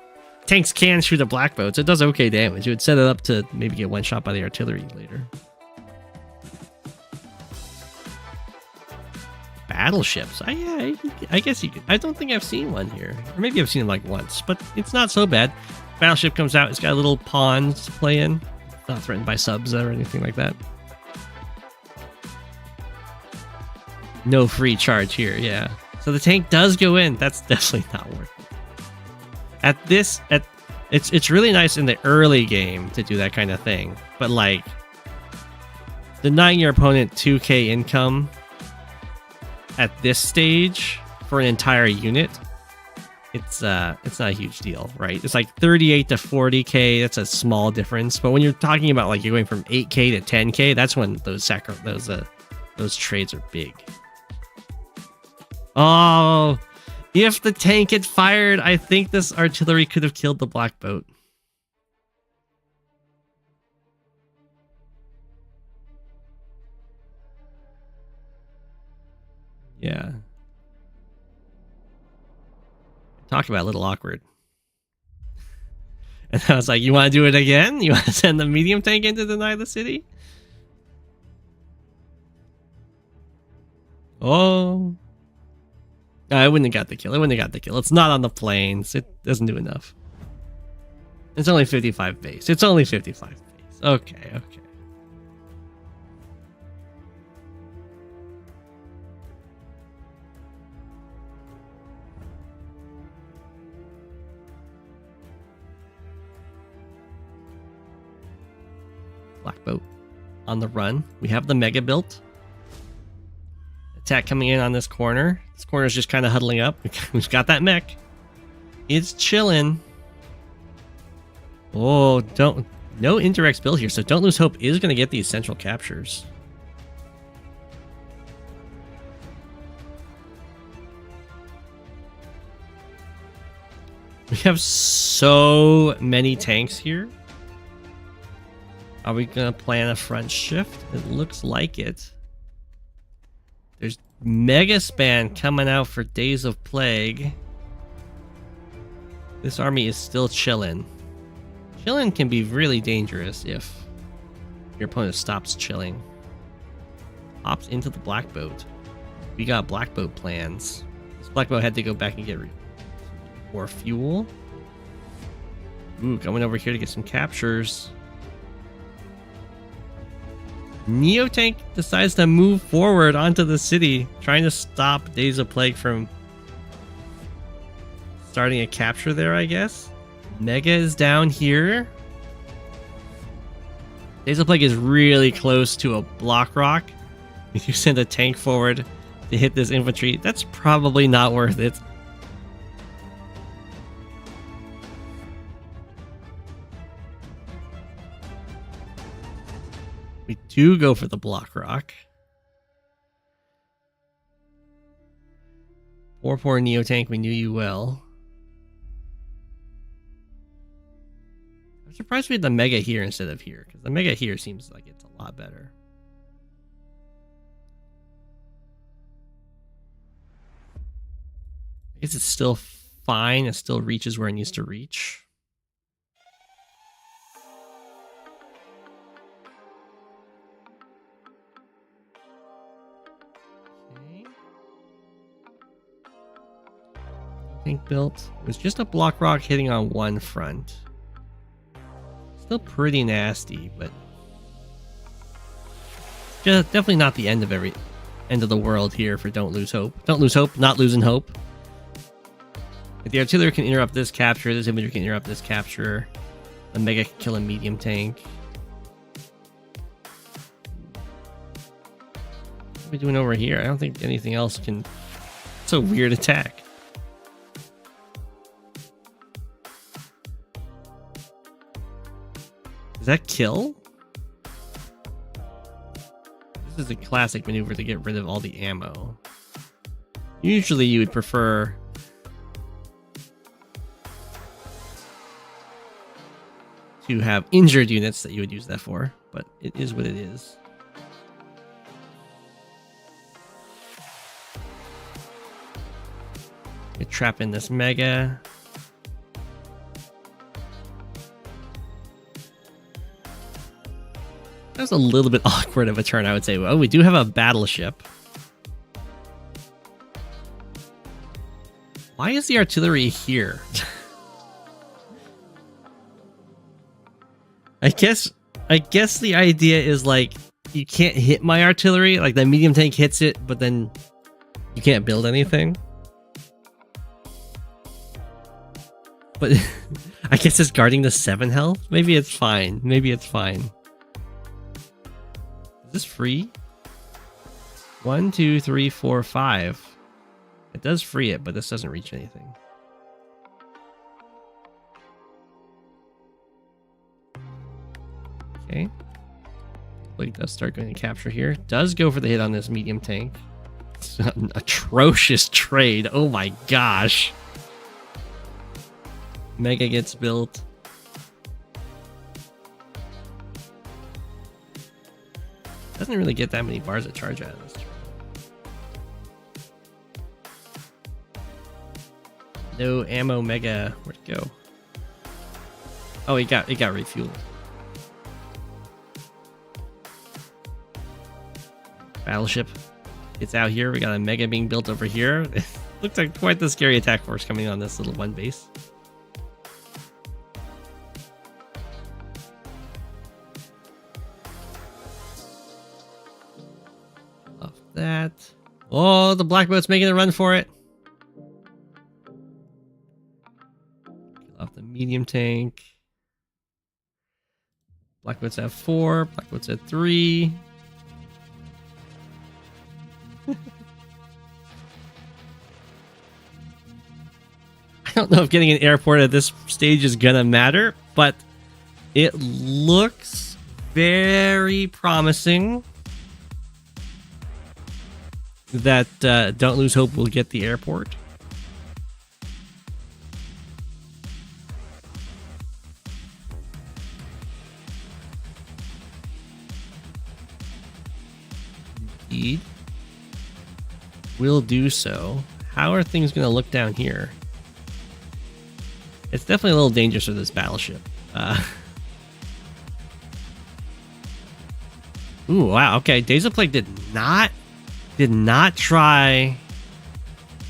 Tanks can shoot a black boat, so it does okay damage. It would set it up to maybe get one shot by the artillery later. Battleships. I guess you could. I don't think I've seen one here. Or maybe I've seen them like once, but it's not so bad. Battleship comes out. It's got a little pond to play in. It's not threatened by subs or anything like that. No free charge here, yeah. So the tank does go in. That's definitely not worth it. It's really nice in the early game to do that kind of thing, but like denying your opponent 2k income at this stage for an entire unit, it's not a huge deal, right? It's like 38 to 40k. That's a small difference, but when you're talking about like you're going from 8k to 10k, that's when those trades are big. Oh, if the tank had fired, I think this artillery could have killed the black boat. Yeah. Talk about a little awkward. And I was like, you want to do it again? You want to send the medium tank in to deny the city? Oh. I wouldn't have got the kill. It's not on the plains. It doesn't do enough. It's only 55 base. Okay. Black boat on the run. We have the mega built. Attack coming in on this corner. This corner is just kind of huddling up. We've got that mech. It's chilling. Oh, no indirect build here, so Don't Lose Hope is going to get these central captures. We have so many tanks here. Are we going to plan a front shift? It looks like it. There's Mega Span coming out for Days of Plague. This army is still chilling. Chilling can be really dangerous if your opponent stops chilling. Hops into the black boat. We got black boat plans. This black boat had to go back and get more fuel. Ooh, coming over here to get some captures. Neotank decides to move forward onto the city, trying to stop Days of Plague from starting a capture there, I guess. Mega is down here. Days of Plague is really close to a block rock. If you send a tank forward to hit this infantry, that's probably not worth it. We do go for the block rock. Poor Neotank, we knew you well. I'm surprised we had the Mega here instead of here, because the Mega here seems like it's a lot better. I guess it's still fine. It still reaches where it needs to reach. Tank built. It was just a block rock hitting on one front. Still pretty nasty, but just definitely not the end of the world here for Don't Lose Hope. Don't lose hope, not losing hope. If the artillery can interrupt this capture, this infantry can interrupt this capture. The Mega can kill a medium tank. What are we doing over here? I don't think anything else can. It's a weird attack. Does that kill? This is a classic maneuver to get rid of all the ammo. Usually you would prefer to have injured units that you would use that for, but it is what it is. You trap in this Mega. That was a little bit awkward of a turn, I would say. Oh, we do have a battleship. Why is the artillery here? I guess the idea is like you can't hit my artillery, like the medium tank hits it, but then you can't build anything. But I guess it's guarding the 7 health. Maybe it's fine. Maybe it's fine. Is this free? 1, 2, 3, 4, 5. It does free it, but this doesn't reach anything. Okay. Blake does start going to capture here. Does go for the hit on this medium tank. It's an atrocious trade. Oh my gosh. Mega gets built. Doesn't really get that many bars of charge out of this. No ammo Mega. Where'd it go? Oh, it got refueled. Battleship. It's out here. We got a Mega being built over here. It looks like quite the scary attack force coming on this little one base. That. Oh, the black boat's making a run for it. Kill off the medium tank. Blackboat's at 4. Blackboat's at 3. I don't know if getting an airport at this stage is gonna matter, but it looks very promising that Don't Lose Hope will get the airport. Indeed. Will do so. How are things going to look down here? It's definitely a little dangerous for this battleship. Ooh, wow. Okay, DaysOfPlague did not try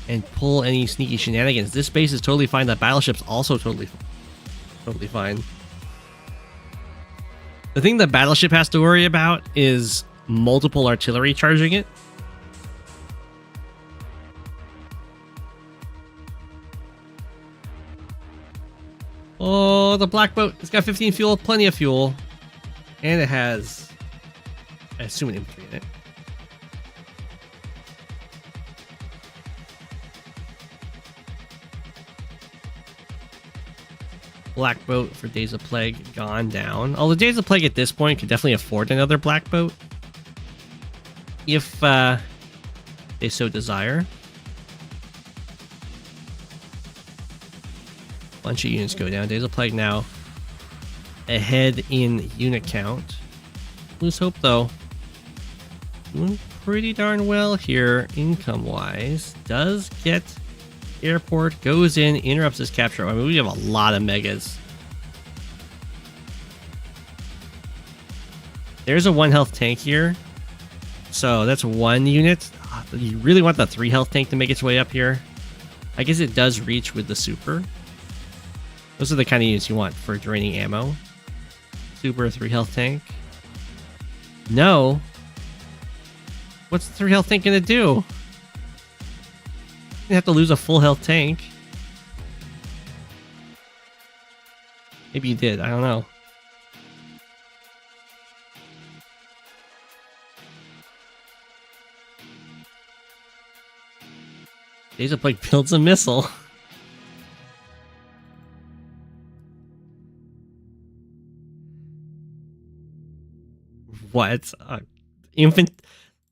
and pull any sneaky shenanigans. This base is totally fine. That battleship's also totally fine. The thing that battleship has to worry about is multiple artillery charging it. Oh, the black boat. It's got 15 fuel, plenty of fuel. And it has, I assume, an infantry in it. Black boat for DaysOfPlague gone down. Although DaysOfPlague at this point could definitely afford another black boat if they so desire. Bunch of units go down. DaysOfPlague now ahead in unit count. Lose Hope though, doing pretty darn well here income wise. Does get airport, goes in, interrupts this capture. I mean, we have a lot of megas. There's a 1 health tank here, so that's 1 unit. You really want the 3 health tank to make its way up here. I guess it does reach with the super. Those are the kind of units you want for draining ammo. Super, 3 health tank. No. What's the 3 health tank gonna do? You have to lose a full health tank. Maybe you did. I don't know. DaysOfPlague builds a missile. What?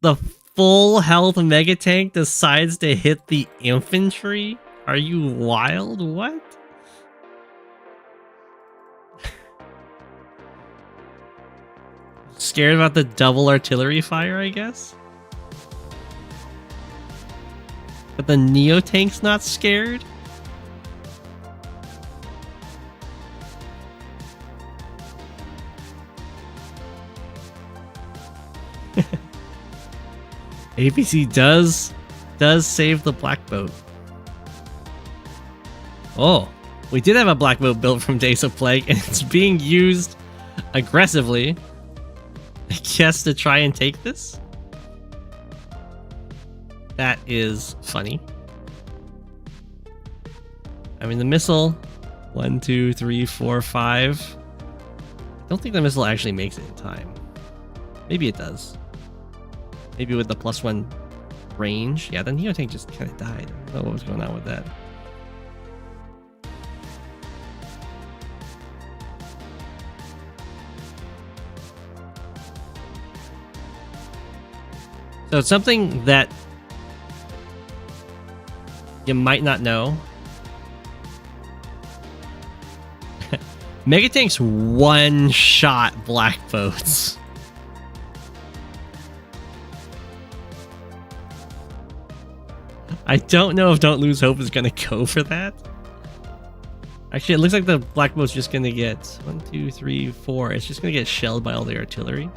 The full health mega tank decides to hit the infantry? Are you wild? What? Scared about the double artillery fire, I guess? But the Neo tank's not scared? APC does save the black boat. Oh, we did have a black boat built from DaysOfPlague, and it's being used aggressively, I guess, to try and take this. That is funny. I mean, the missile, 1, 2, 3, 4, 5. I don't think the missile actually makes it in time. Maybe it does. Maybe with the +1 range. Yeah, the Neo tank just kind of died. I don't know what was going on with that. So it's something that you might not know. Megatanks one-shot black boats. I don't know if Don't Lose Hope is going to go for that. Actually, it looks like the black boat's just going to get 1, 2, 3, 4. It's just going to get shelled by all the artillery.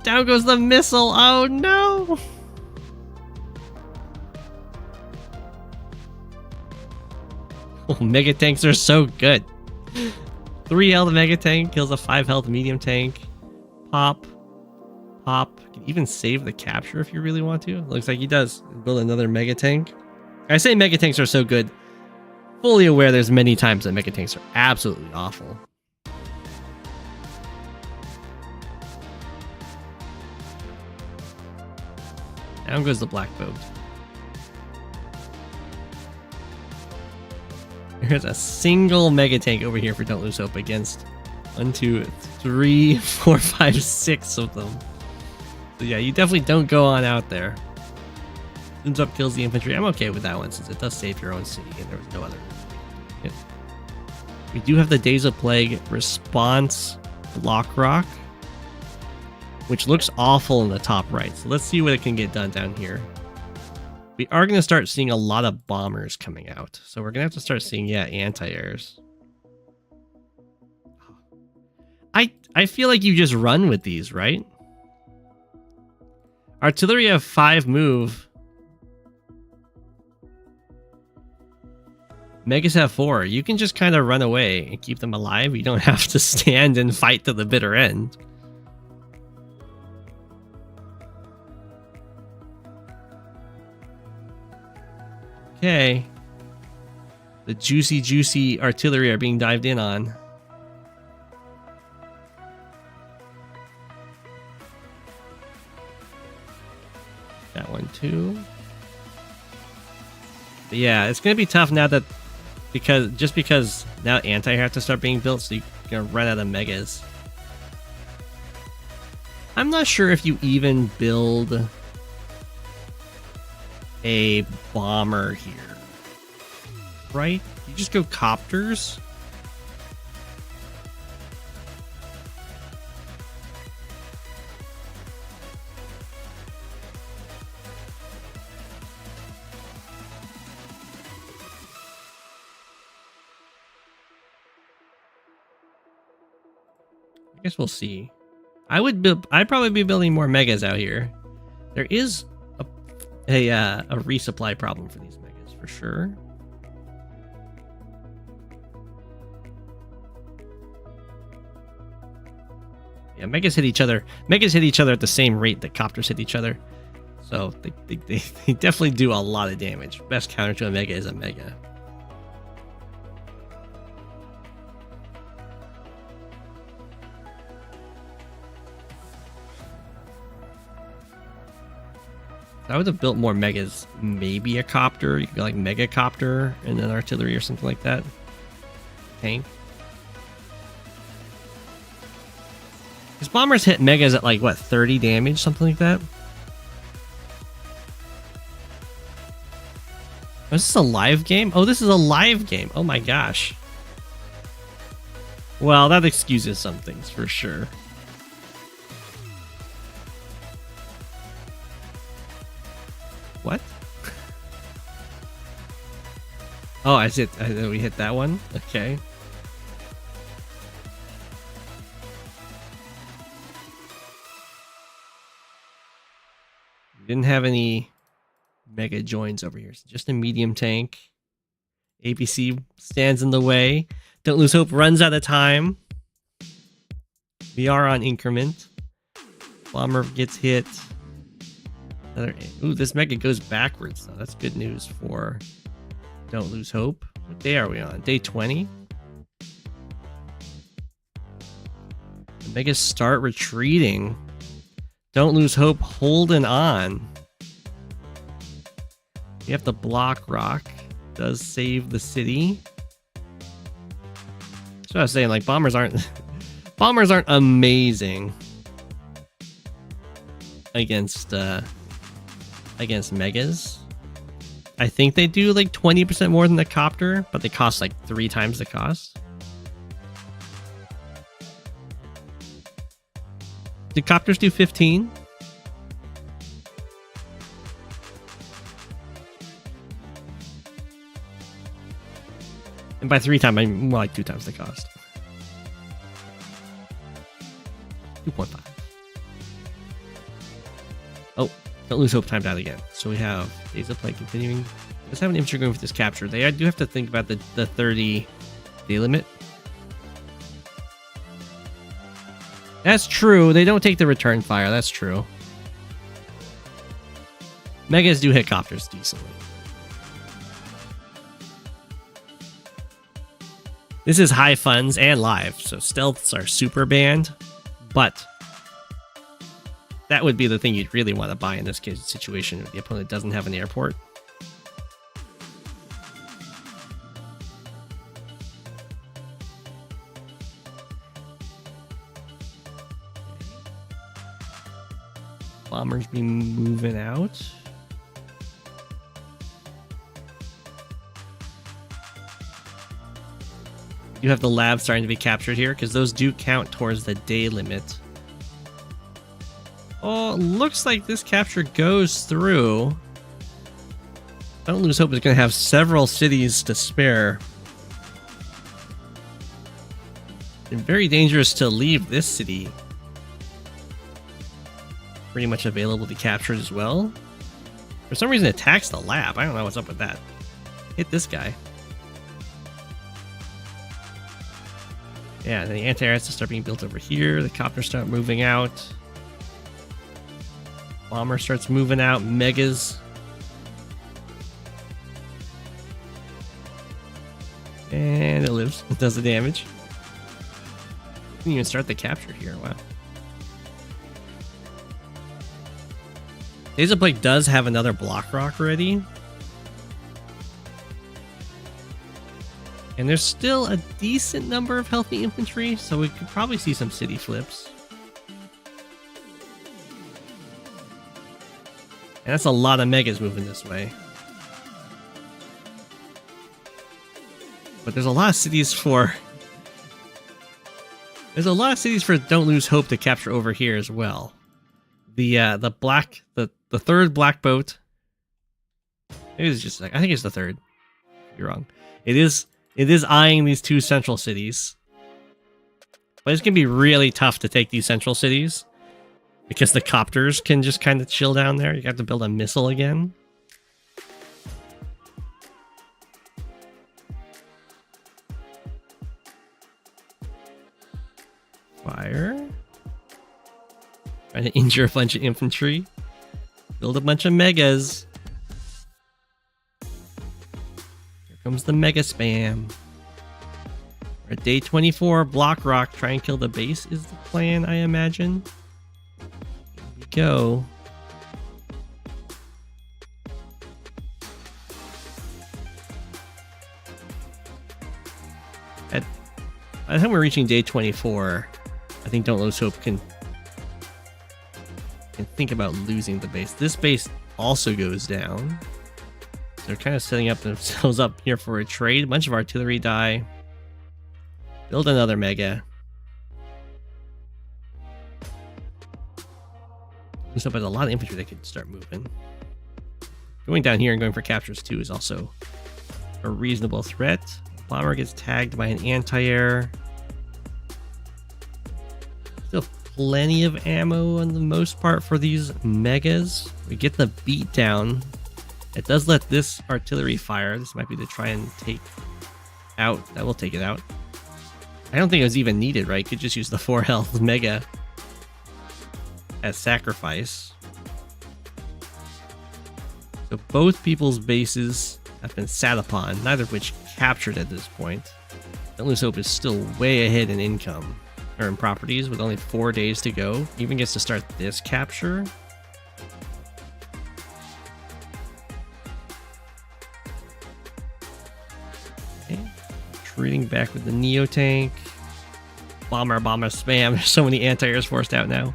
Down goes the missile. Oh no! Oh, mega tanks are so good. 3 health mega tank kills a 5 health medium tank. Pop. Pop. You can even save the capture if you really want to. Looks like he does. Build another mega tank. I say mega tanks are so good. Fully aware there's many times that mega tanks are absolutely awful. Down goes the black boat. There's a single mega tank over here for Don't Lose Hope against 1, 2, 3, 4, 5, 6 of them. So yeah, you definitely don't go on out there. Zooms up, kills the infantry. I'm okay with that one since it does save your own city and there was no other. Yeah. We do have the Days of Plague response block rock, which looks awful in the top right. So let's see what it can get done down here. We are going to start seeing a lot of bombers coming out. So we're going to have to start seeing, yeah, anti-airs. I feel like you just run with these, right? Artillery have 5 move. Megas have 4. You can just kind of run away and keep them alive. You don't have to stand and fight to the bitter end. Okay. The juicy artillery are being dived in on. That one too. But yeah, it's gonna be tough now that because now anti have to start being built, so you're gonna run out of megas. I'm not sure if you even build a bomber here, right? You just go copters. I guess we'll see. I'd probably be building more megas out here. There is a resupply problem for these megas for sure. Yeah, megas hit each other. Megas hit each other at the same rate that copters hit each other. So they definitely do a lot of damage. Best counter to a mega is a mega. I would have built more megas, maybe a copter. You could go like mega copter and then artillery or something like that. Tank. Because bombers hit megas at like what, 30 damage, something like that. Oh, is this a live game? Oh, this is a live game. Oh my gosh. Well, that excuses some things for sure. What? Oh, I know we hit that one. Okay. We didn't have any mega joins over here. So just a medium tank. ABC stands in the way. Don't Lose Hope runs out of time. We are on increment. Bomber gets hit. Ooh, this mega goes backwards though. That's good news for Don't Lose Hope. What day are we on? Day 20? The megas start retreating. Don't Lose Hope holding on. We have the block rock. Does save the city. So I was saying, like, bombers aren't amazing against megas. I think they do like 20% more than the copter, but they cost like 3 times the cost. Do copters do 15? And by 3 times, I mean more like 2 times the cost. 2.5. Oh, Don't Lose Hope timed out again. So we have Days of Plague continuing. Let's have an infantry going for this capture. They do have to think about the 30 day limit. That's true. They don't take the return fire. That's true. Megas do hit copters decently. This is high funds and live, so stealths are super banned, but that would be the thing you'd really want to buy in this case situation if the opponent doesn't have an airport. Bombers be moving out. You have the lab starting to be captured here because those do count towards the day limit. Oh, looks like this capture goes through. DontLoseHope is going to have several cities to spare. It's very dangerous to leave this city pretty much available to capture as well. For some reason it attacks the lab. I don't know what's up with that. Hit this guy. Yeah, the anti-air has to start being built over here. The copters start moving out. Bomber starts moving out. Megas. And it lives. It does the damage. Didn't even start the capture here. Wow. DaysOfPlague does have another block rock ready. And there's still a decent number of healthy infantry, so we could probably see some city flips. And that's a lot of megas moving this way. But there's a lot of cities for... There's a lot of cities for DontLoseHope to capture over here as well. The third black boat. It is just like, I think it's the third. You're wrong. It is eyeing these two central cities. But it's gonna be really tough to take these central cities because the copters can just kind of chill down there. You have to build a missile again. Fire. Trying to injure a bunch of infantry. Build a bunch of megas. Here comes the mega spam. We're at day 24. Block rock. Try and kill the base is the plan, I imagine. Here we go. By the time we're reaching day 24, I think DontLoseHope can think about losing the base. This base also goes down. They're kind of setting up themselves up here for a trade. A bunch of artillery die. Build another mega. So there's a lot of infantry that could start moving. Going down here and going for captures too is also a reasonable threat. Bomber gets tagged by an anti-air. Still plenty of ammo on the most part for these megas. We get the beat down. It does let this artillery fire. This might be to try and take out. That will take it out. I don't think it was even needed, right? Could just use the 4 health mega as sacrifice. So both people's bases have been sat upon, neither of which captured at this point. DontLoseHope is still way ahead in income, or in properties, with only 4 days to go. Even gets to start this capture. Okay. Retreating back with the Neo tank. Bomber spam. There's so many anti-airs forced out now.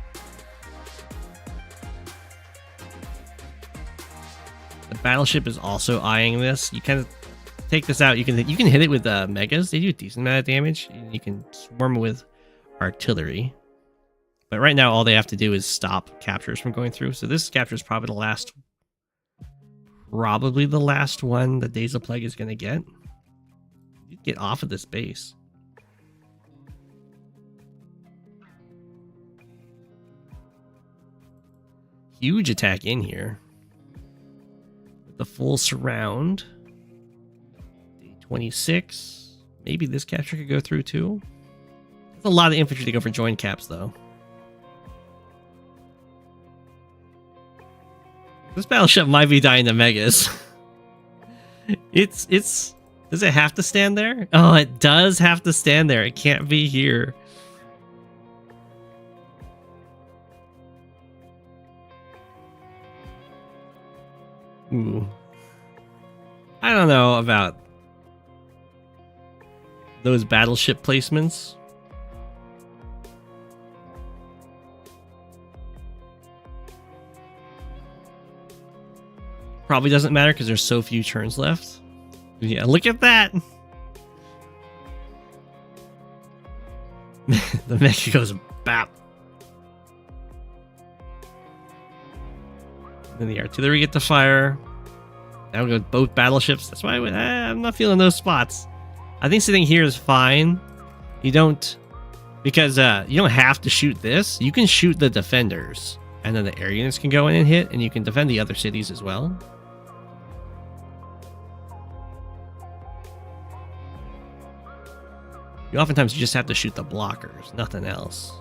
The battleship is also eyeing this. You kind of take this out. You can hit it with megas. They do a decent amount of damage. You can swarm with artillery. But right now, all they have to do is stop captures from going through. So this capture is probably the last one that DaysOfPlague is going to get. You get off of this base. Huge attack in here. With the full surround. Day 26. Maybe this capture could go through too. That's a lot of infantry to go for joint caps though. This battleship might be dying to megas. It's does it have to stand there? Oh, it does have to stand there. It can't be here. Ooh. I don't know about those battleship placements. Probably doesn't matter because there's so few turns left. Yeah, look at that! The mecha goes bap. Then the artillery get to fire. Now we go with both battleships. That's why I'm not feeling those spots. I think sitting here is fine. You don't, because you don't have to shoot this. You can shoot the defenders, and then the air units can go in and hit, and you can defend the other cities as well. Oftentimes you just have to shoot the blockers, nothing else.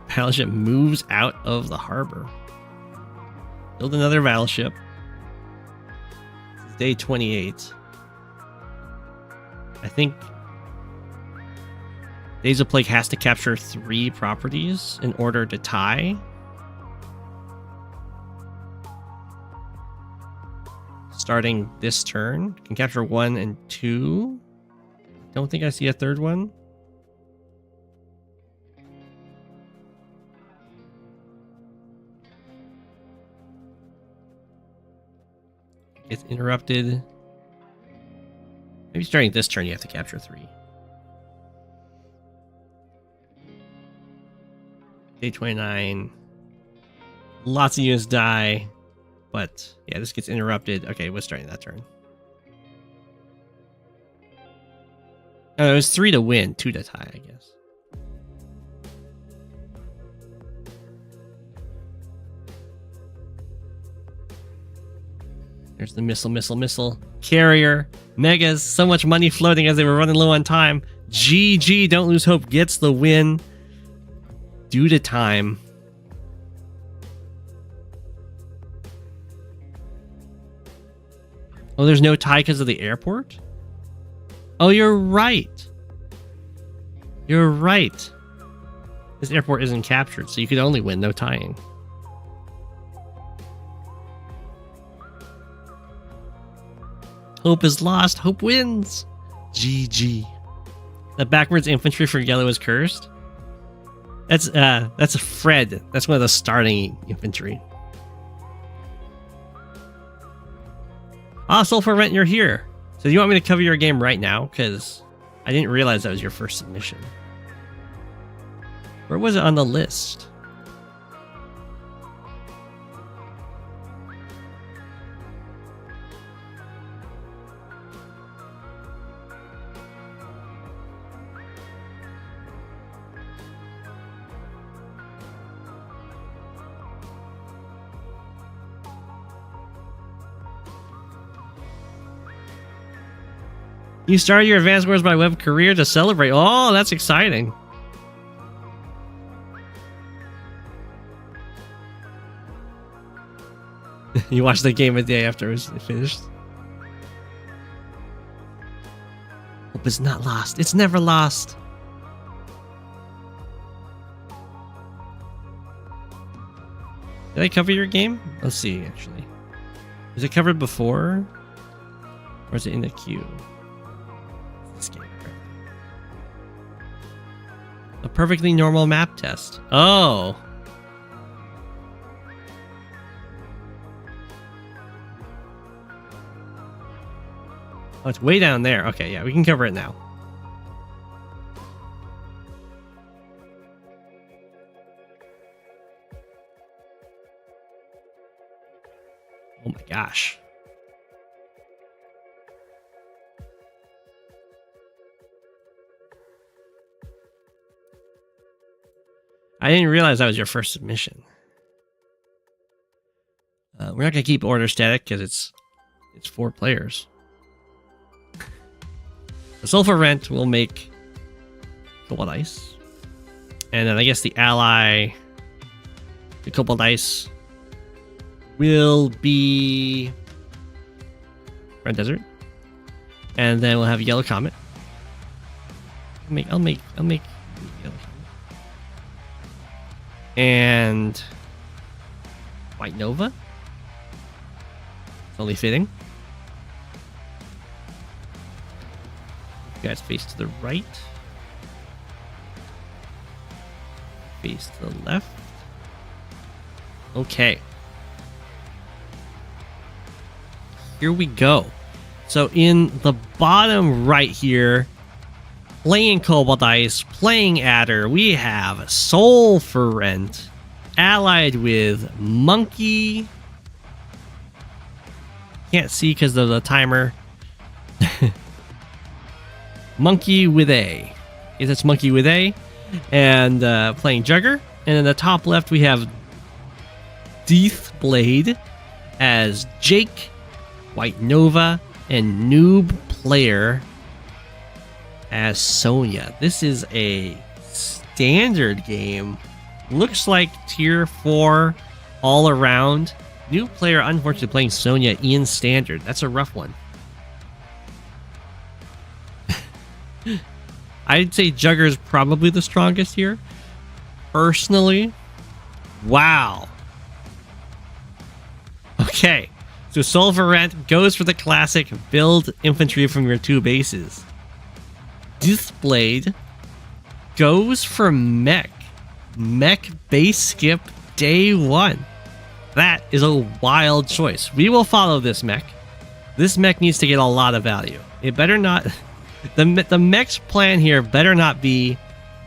Battleship moves out of the harbor. Build another battleship. This is day 28. I think Days of Plague has to capture 3 properties in order to tie. Starting this turn, can capture 1 and 2. Don't think I see a third one. It's interrupted. Maybe starting this turn you have to capture 3. Day 29. Lots of units die. But yeah, this gets interrupted. Okay, we're starting that turn. Oh, it was 3 to win, 2 to tie, I guess. There's the missile. Carrier. Megas. So much money floating as they were running low on time. GG. Don't Lose Hope gets the win. Due to time. Oh, there's no tie because of the airport? Oh, you're right. You're right. This airport isn't captured, so you could only win, no tying. Hope is lost. Hope wins. GG. The backwards infantry for yellow is cursed. That's a Fred. That's one of the starting infantry. Ah, Sulfur Rent, you're here. So you want me to cover your game right now? Because I didn't realize that was your first submission. Where was it on the list? You started your Advanced Wars by Web career to celebrate. Oh, that's exciting. You watched the game a day after it was finished. Hope is not lost. It's never lost. Did I cover your game? Let's see, actually. Is it covered before? Or is it in the queue? This game. A perfectly normal map test. Oh. Oh, it's way down there. Okay, yeah, we can cover it now. Oh my gosh. I didn't realize that was your first submission. We're not going to keep order static because it's 4 players. The Sulfur Rent will make Cobalt Ice. And then I guess the ally, the Cobalt Ice, will be Red Desert. And then we'll have Yellow Comet. I'll make Yellow Comet. And White Nova. It's only fitting. You guys face to the right. Face to the left. Okay. Here we go. So in the bottom right here, playing Cobalt Ice, playing Adder, we have Soul for Rent, allied with Monkey. Can't see because of the timer. Monkey with A. Yes, it's Monkey with A. And playing Jugger. And in the top left, we have Deathblade as Jake, White Nova, and Noob Player as Sonya. This is a standard game. Looks like tier 4 all around. New player, unfortunately, playing Sonya in standard. That's a rough one. I'd say Jugger is probably the strongest here. Personally. Wow. Okay. So Soul for Rent goes for the classic build infantry from your 2 bases. Deathblade goes for mech. Mech base skip day 1. That is a wild choice. We will follow this mech. This mech needs to get a lot of value. It better not... The mech's plan here better not be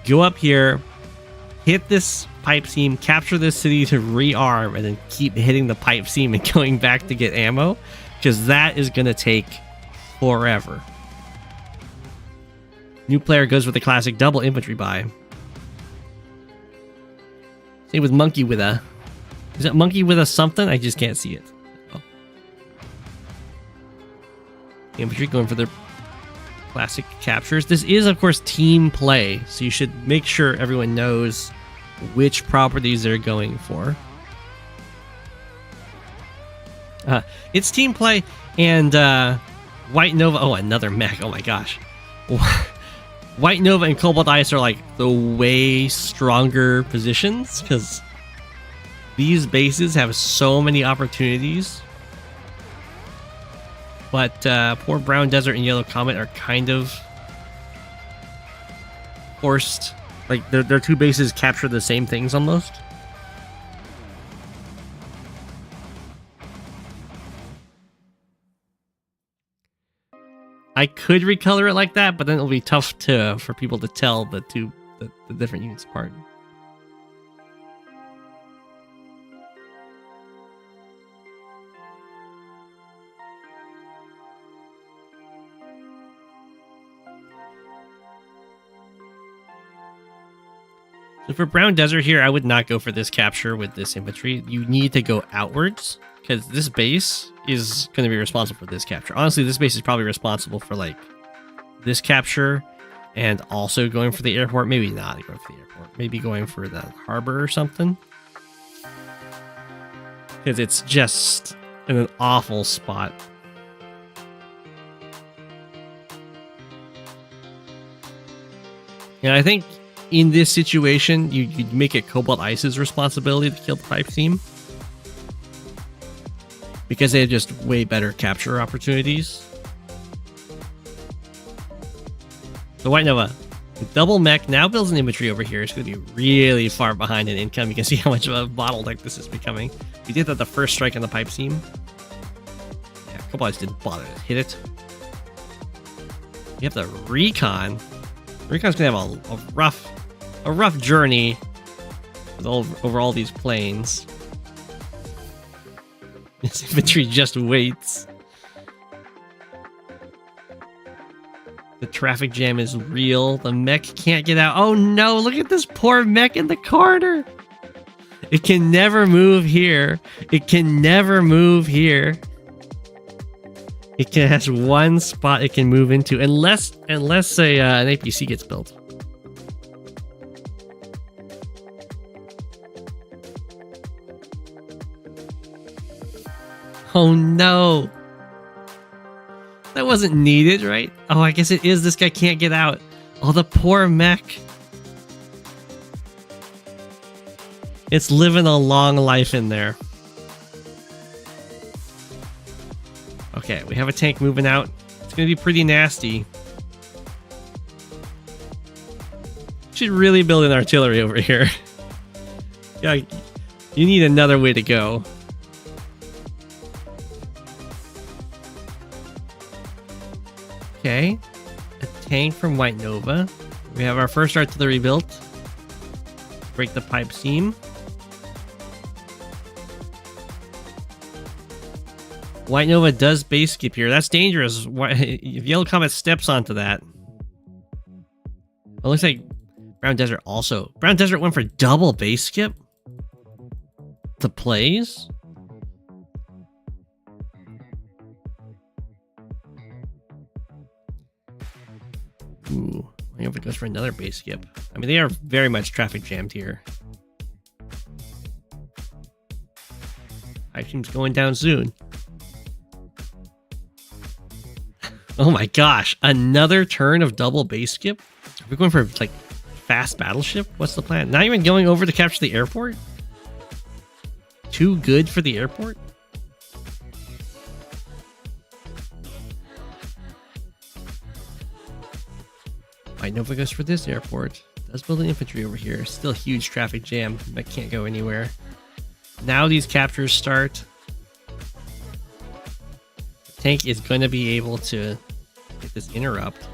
go up here, hit this pipe seam, capture this city to rearm, and then keep hitting the pipe seam and going back to get ammo, because that is going to take forever. New player goes with the classic double infantry buy. Same with Monkey with a... Is it Monkey with a something? I just can't see it. Oh. Infantry going for their classic captures. This is, of course, team play, so you should make sure everyone knows which properties they're going for. It's team play, and White Nova... Oh, another mech. Oh my gosh. White Nova and Cobalt Ice are like the way stronger positions, because these bases have so many opportunities. But poor Brown Desert and Yellow Comet are kind of forced. Like, their 2 bases capture the same things almost. I could recolor it like that, but then it'll be tough for people to tell the different units apart. So for Brown Desert here, I would not go for this capture with this infantry. You need to go outwards, because this base is going to be responsible for this capture. Honestly, this base is probably responsible for, like, this capture and also going for the airport. Maybe not going for the airport. Maybe going for the harbor or something. Because it's just in an awful spot. And I think in this situation, you'd make it Cobalt Ice's responsibility to kill the pipe seam, because they have just way better capture opportunities. So White Nova, with double mech, now builds an infantry over here. It's going to be really far behind in income. You can see how much of a bottleneck this is becoming. We did that the first strike on the pipe seam. Yeah, Cobalt Ice didn't bother to hit it. You have the Recon. Recon's going to have a rough journey with over all these planes. This infantry just waits. The traffic jam is real. The mech can't get out. Oh no, look at this poor mech in the corner. It can never move here. It can never move here. It has one spot it can move into, unless an APC gets built. Oh no. That wasn't needed, right? Oh, I guess it is. This guy can't get out. Oh, the poor mech. It's living a long life in there. Okay, we have a tank moving out. It's going to be pretty nasty. Should really build an artillery over here. Yeah, you need another way to go. Okay, a tank from White Nova. We have our first artillery built. Break the pipe seam. White Nova does base skip here. That's dangerous. If Yellow Comet steps onto that. It looks like Brown Desert also. Brown Desert went for double base skip to plays. Ooh, I hope it goes for another base skip. I mean, they are very much traffic jammed here. Hype team's going down soon. Oh my gosh, another turn of double base skip? Are we going for like fast battleship? What's the plan? Not even going over to capture the airport? Too good for the airport? White Nova goes for this airport. Does build an infantry over here. Still a huge traffic jam that can't go anywhere. Now these captures start. The tank is going to be able to get this interrupt.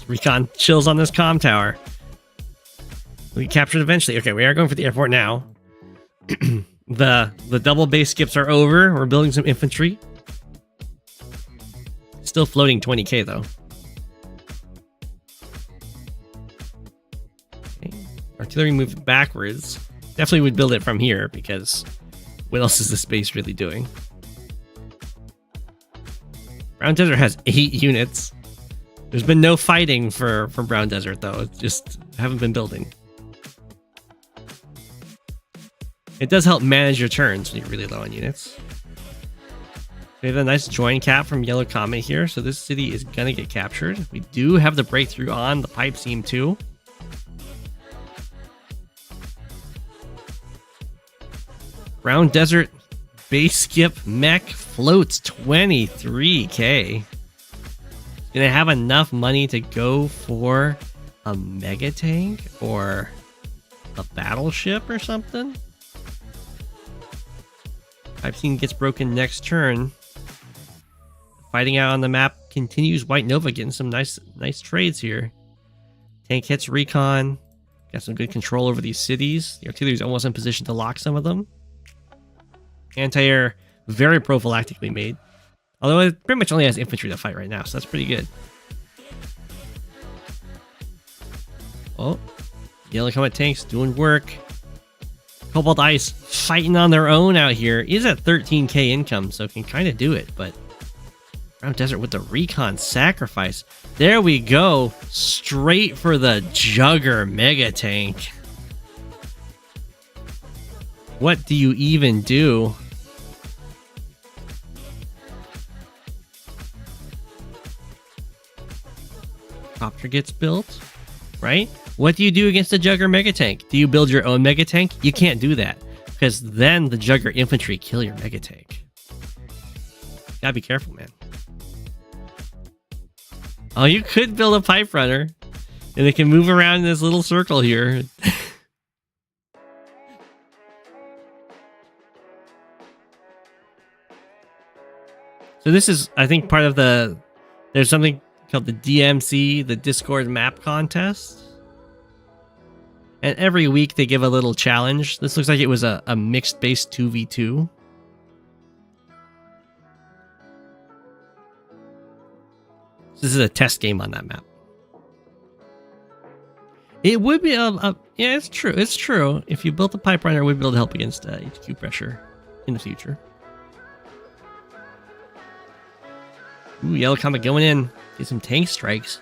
Recon chills on this comm tower. We captured eventually. Okay, we are going for the airport now. The double base skips are over. We're building some infantry. Still floating 20k though. Okay. Artillery moved backwards. Definitely would build it from here because what else is this base really doing? Brown Desert has 8 units. There's been no fighting for Brown Desert though. It's just haven't been building. It does help manage your turns when you're really low on units. We have a nice join cap from Yellow Comet here, so this city is gonna get captured. We do have the breakthrough on the pipe seam too. Brown Desert base skip mech floats 23k. Gonna have enough money to go for a mega tank or a battleship or something. Pipe seam gets broken next turn. Fighting out on the map continues. White Nova getting some nice trades here. Tank hits recon. Got some good control over these cities. The artillery is almost in position to lock some of them. Anti-air very prophylactically made. Although it pretty much only has infantry to fight right now, so that's pretty good. Oh, Yellow Comet tanks doing work. Cobalt Ice fighting on their own out here. Is at 13k income, so can kind of do it, but Brown Desert with the recon sacrifice. There we go. Straight for the Jugger mega tank. What do you even do? Copter gets built, right? What do you do against the Jugger mega tank? Do you build your own mega tank? You can't do that because then the Jugger infantry kill your mega tank. Gotta be careful, man. Oh, you could build a pipe runner and it can move around in this little circle here. So this is, I think, part of the, there's something called the DMC, the Discord map contest. And every week they give a little challenge. This looks like it was a mixed base 2v2. This is a test game on that map. It would be yeah, it's true. It's true. If you built a pipe runner, it would be able to help against HQ pressure in the future. Ooh, Yellow Comet going in. Get some tank strikes.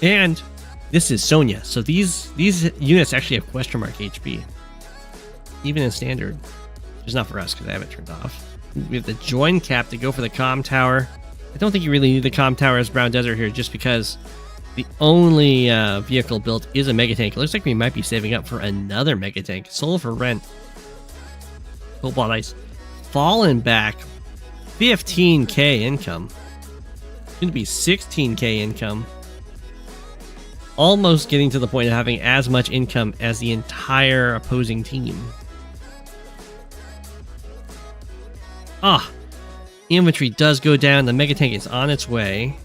And this is Sonya. So these units actually have question mark HP. Even in standard. It's not for us because I have it turned off. We have the join cap to go for the comm tower. I don't think you really need the comm tower as Brown Desert here just because The only vehicle built is a mega tank. It looks like we might be saving up for another mega tank. Sold for rent. Cobalt Ice. Fallen back. 15k income. It's going to be 16k income. Almost getting to the point of having as much income as the entire opposing team. Ah! Infantry does go down. The mega tank is on its way.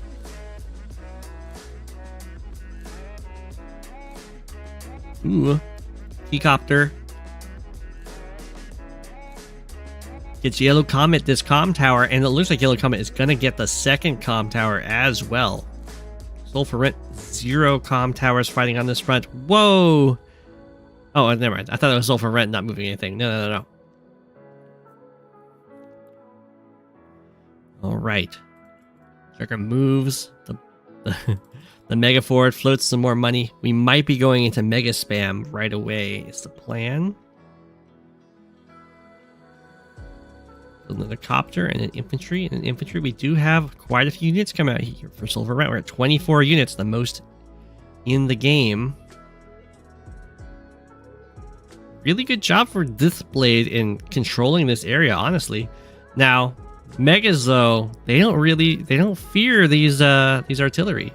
Ooh. Helicopter. Gets Yellow Comet this comm tower, and it looks like Yellow Comet is going to get the second comm tower as well. Sold for rent. 0 comm towers fighting on this front. Whoa! Oh, never mind. I thought it was sold for rent, not moving anything. No. Alright. Jugger moves. The Mega Forward floats some more money. We might be going into Mega Spam right away, is the plan. Another Copter and an Infantry. And an Infantry, we do have quite a few units come out here for Silver Rent. We're at 24 units, the most in the game. Really good job for this blade in controlling this area, honestly. Now, Megas, though, they don't fear these artillery.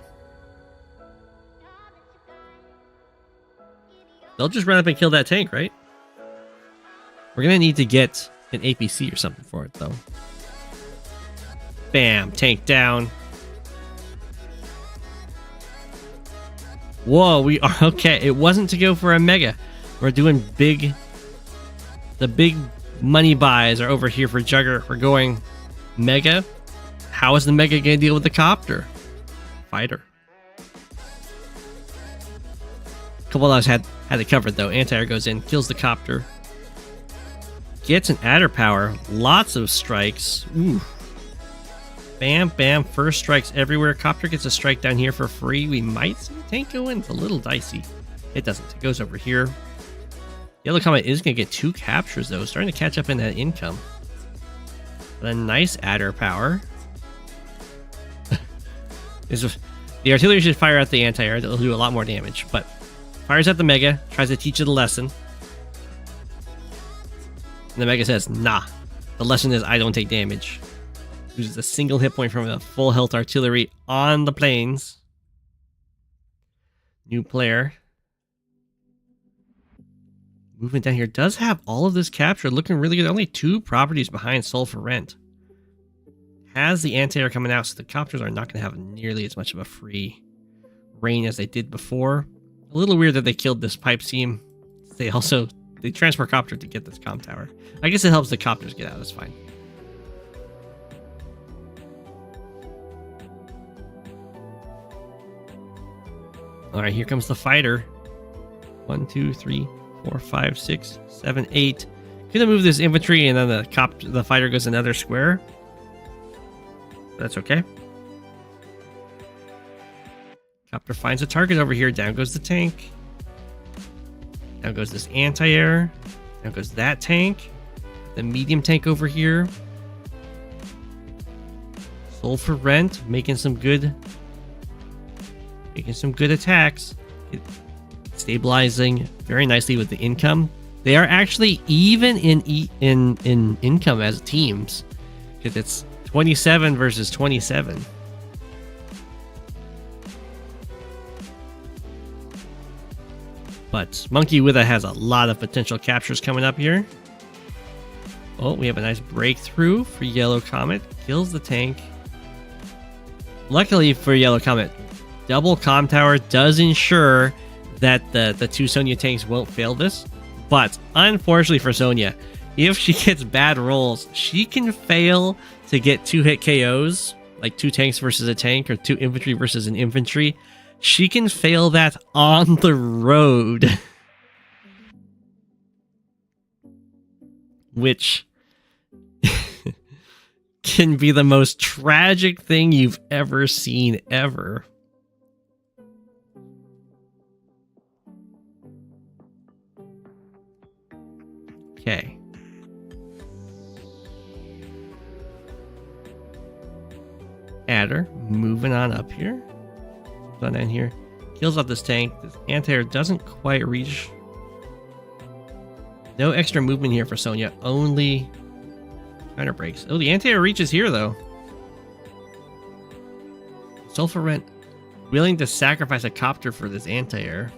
They'll just run up and kill that tank, right? We're gonna need to get an APC or something for it, though. Bam, tank down. Whoa, we are okay. It wasn't to go for a mega. We're doing big. The big money buys are over here for Jugger. We're going mega. How is the mega gonna deal with the copter? Fighter. Couple of us had it covered though. Anti-air goes in, kills the copter. Gets an adder power. Lots of strikes. Ooh. Bam, bam. First strikes everywhere. Copter gets a strike down here for free. We might see the tank go in. It's a little dicey. It doesn't. It goes over here. Yellow Comet is going to get 2 captures though. Starting to catch up in that income. But a nice adder power. The artillery should fire at the anti-air. That'll do a lot more damage. But fires at the mega. Tries to teach it a lesson. And the mega says, nah. The lesson is I don't take damage. Loses a single hit point from a full health artillery on the plains. New player. Movement down here does have all of this captured. Looking really good. Only 2 properties behind Sold for Rent. Has the anti-air coming out, so the copters are not going to have nearly as much of a free reign as they did before. A little weird that they killed this pipe seam. They transfer copter to get this comm tower. I guess it helps the copters get out. That's fine. All right, here comes the fighter. 1, 2, 3, 4, 5, 6, 7, 8. Gonna move this infantry, and then the fighter goes another square. That's okay. Copter finds a target over here. Down goes the tank. Down goes this anti-air. Down goes that tank. The medium tank over here. Sold for rent, making some good attacks. Stabilizing very nicely with the income. They are actually even in income as teams, because it's 27 versus 27. But Monkey Witha has a lot of potential captures coming up here. Oh, we have a nice breakthrough for Yellow Comet. Kills the tank. Luckily for Yellow Comet, double comm tower does ensure that the 2 Sonya tanks won't fail this. But unfortunately for Sonya, if she gets bad rolls, she can fail to get 2-hit KOs, like 2 tanks versus a tank or 2 infantry versus an infantry. She can fail that on the road. Which can be the most tragic thing you've ever seen, ever. Okay. Adder, moving on up here. going on here. Kills off this tank. This anti-air doesn't quite reach. No extra movement here for Sonya. Only counter breaks. Oh, the anti-air reaches here though. Sulfur Rent willing to sacrifice a copter for this anti-air.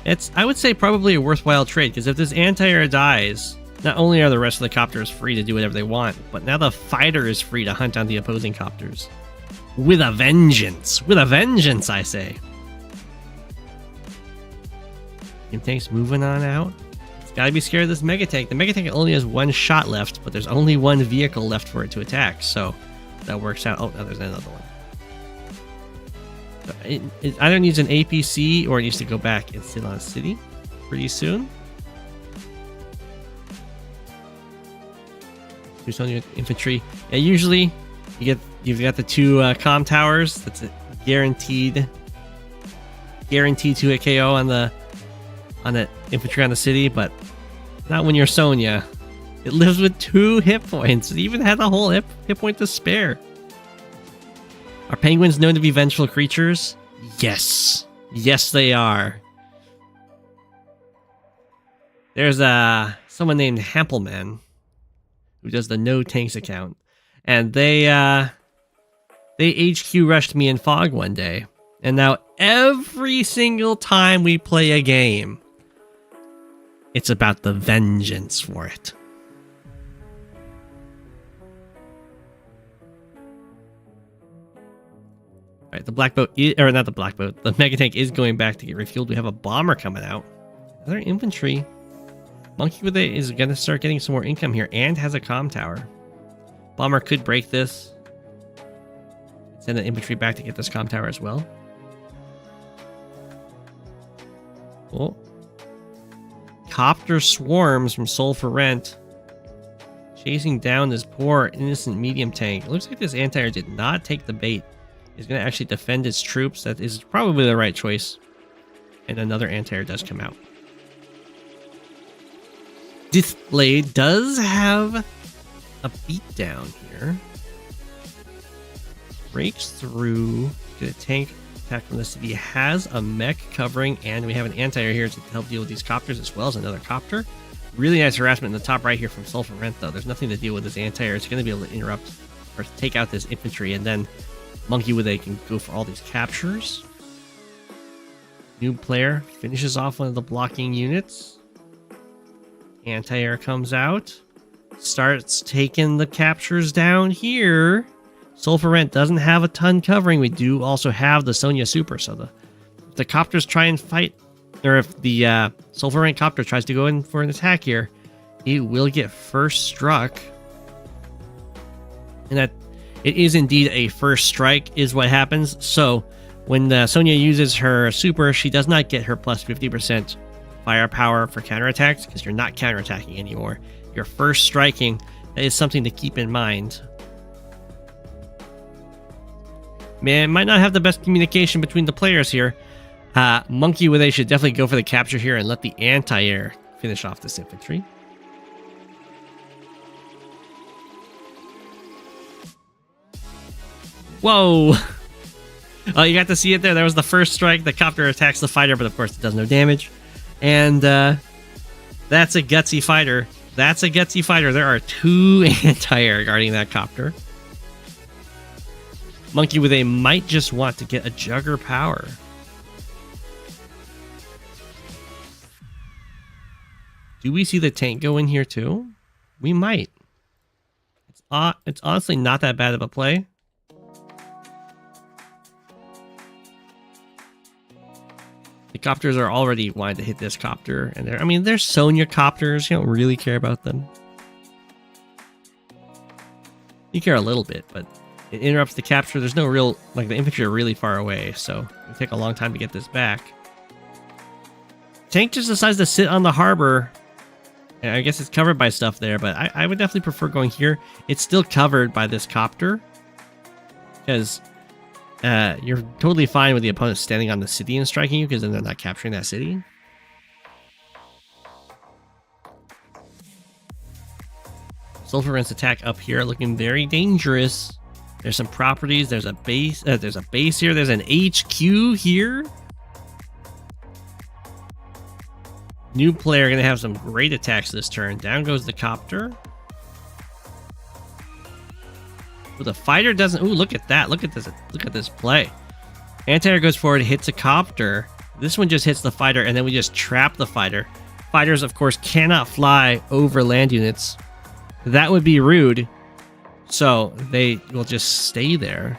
It's, I would say, probably a worthwhile trade, because if this anti-air dies, not only are the rest of the copters free to do whatever they want, but now the fighter is free to hunt down the opposing copters. With a vengeance! With a vengeance, I say! Team Tank's moving on out. It's gotta be scared of this Mega Tank. The Mega Tank only has one shot left, but there's only one vehicle left for it to attack, so that works out. Oh, no, there's another one. So it either needs an APC or it needs to go back and sit on a city pretty soon. Here's on your infantry. Yeah, usually you've got the two comm towers. That's a guaranteed 2-hit KO on the infantry on the city, but not when you're Sonya. It lives with 2 hit points. It even had a whole hit point to spare. Are penguins known to be vengeful creatures? Yes. Yes, they are. There's someone named Hampelman who does the No Tanks account, and they HQ rushed me in Fog one day, and now every single time we play a game, it's about the vengeance for it. Alright, the black boat, or not the black boat, the mega tank is going back to get refueled. We have a bomber coming out. Another infantry. Monkey with it is going to start getting some more income here and has a comm tower. Bomber could break this. Send the infantry back to get this comm tower as well. Oh. Copter swarms from Soul for Rent. Chasing down this poor innocent medium tank. It looks like this anti-air did not take the bait. He's going to actually defend its troops. That is probably the right choice. And another anti-air does come out. Display does have a beatdown here. Breaks through. Get a tank attack from the city. Has a mech covering, and we have an anti-air here to help deal with these copters as well as another copter. Really nice harassment in the top right here from Sulfur Rent, though. There's nothing to deal with this anti-air. It's going to be able to interrupt or take out this infantry, and then Monkey with A can go for all these captures. New player finishes off one of the blocking units. Anti-air comes out. Starts taking the captures down here. Sulfur Rent doesn't have a ton covering. We do also have the Sonya Super, so if the copters try and fight, or if the Sulfur Rent copter tries to go in for an attack here, it will get first struck. And that it is indeed a first strike is what happens. So when Sonya uses her super, she does not get her plus 50% firepower for counterattacks because you're not counterattacking anymore. You're first striking. That is something to keep in mind. Man, might not have the best communication between the players here. Monkey with A should definitely go for the capture here and let the anti-air finish off this infantry. Whoa! Oh, you got to see it there. That was the first strike. The copter attacks the fighter, but of course it does no damage. And that's a gutsy fighter. That's a gutsy fighter. There are 2 anti-air guarding that copter. Monkey with A might just want to get a jugger power. Do we see the tank go in here too? We might. It's honestly not that bad of a play. The copters are already wanting to hit this copter, and they're Sonya copters. You don't really care about them. You care a little bit, but it interrupts the capture. There's no real, like, the infantry are really far away, so it'll take a long time to get this back. Tank just decides to sit on the harbor. And I guess it's covered by stuff there, but I would definitely prefer going here. It's still covered by this copter, because you're totally fine with the opponent standing on the city and striking you, because then they're not capturing that city. Sulfur Rent's attack up here looking very dangerous. There's some properties. There's a base. There's a base here. There's an HQ here. New player going to have some great attacks this turn. Down goes the copter. Well, the fighter doesn't... Ooh, look at that. Look at this. Look at this play. Anti-air goes forward, hits a copter. This one just hits the fighter, and then we just trap the fighter. Fighters, of course, cannot fly over land units. That would be rude. So they will just stay there.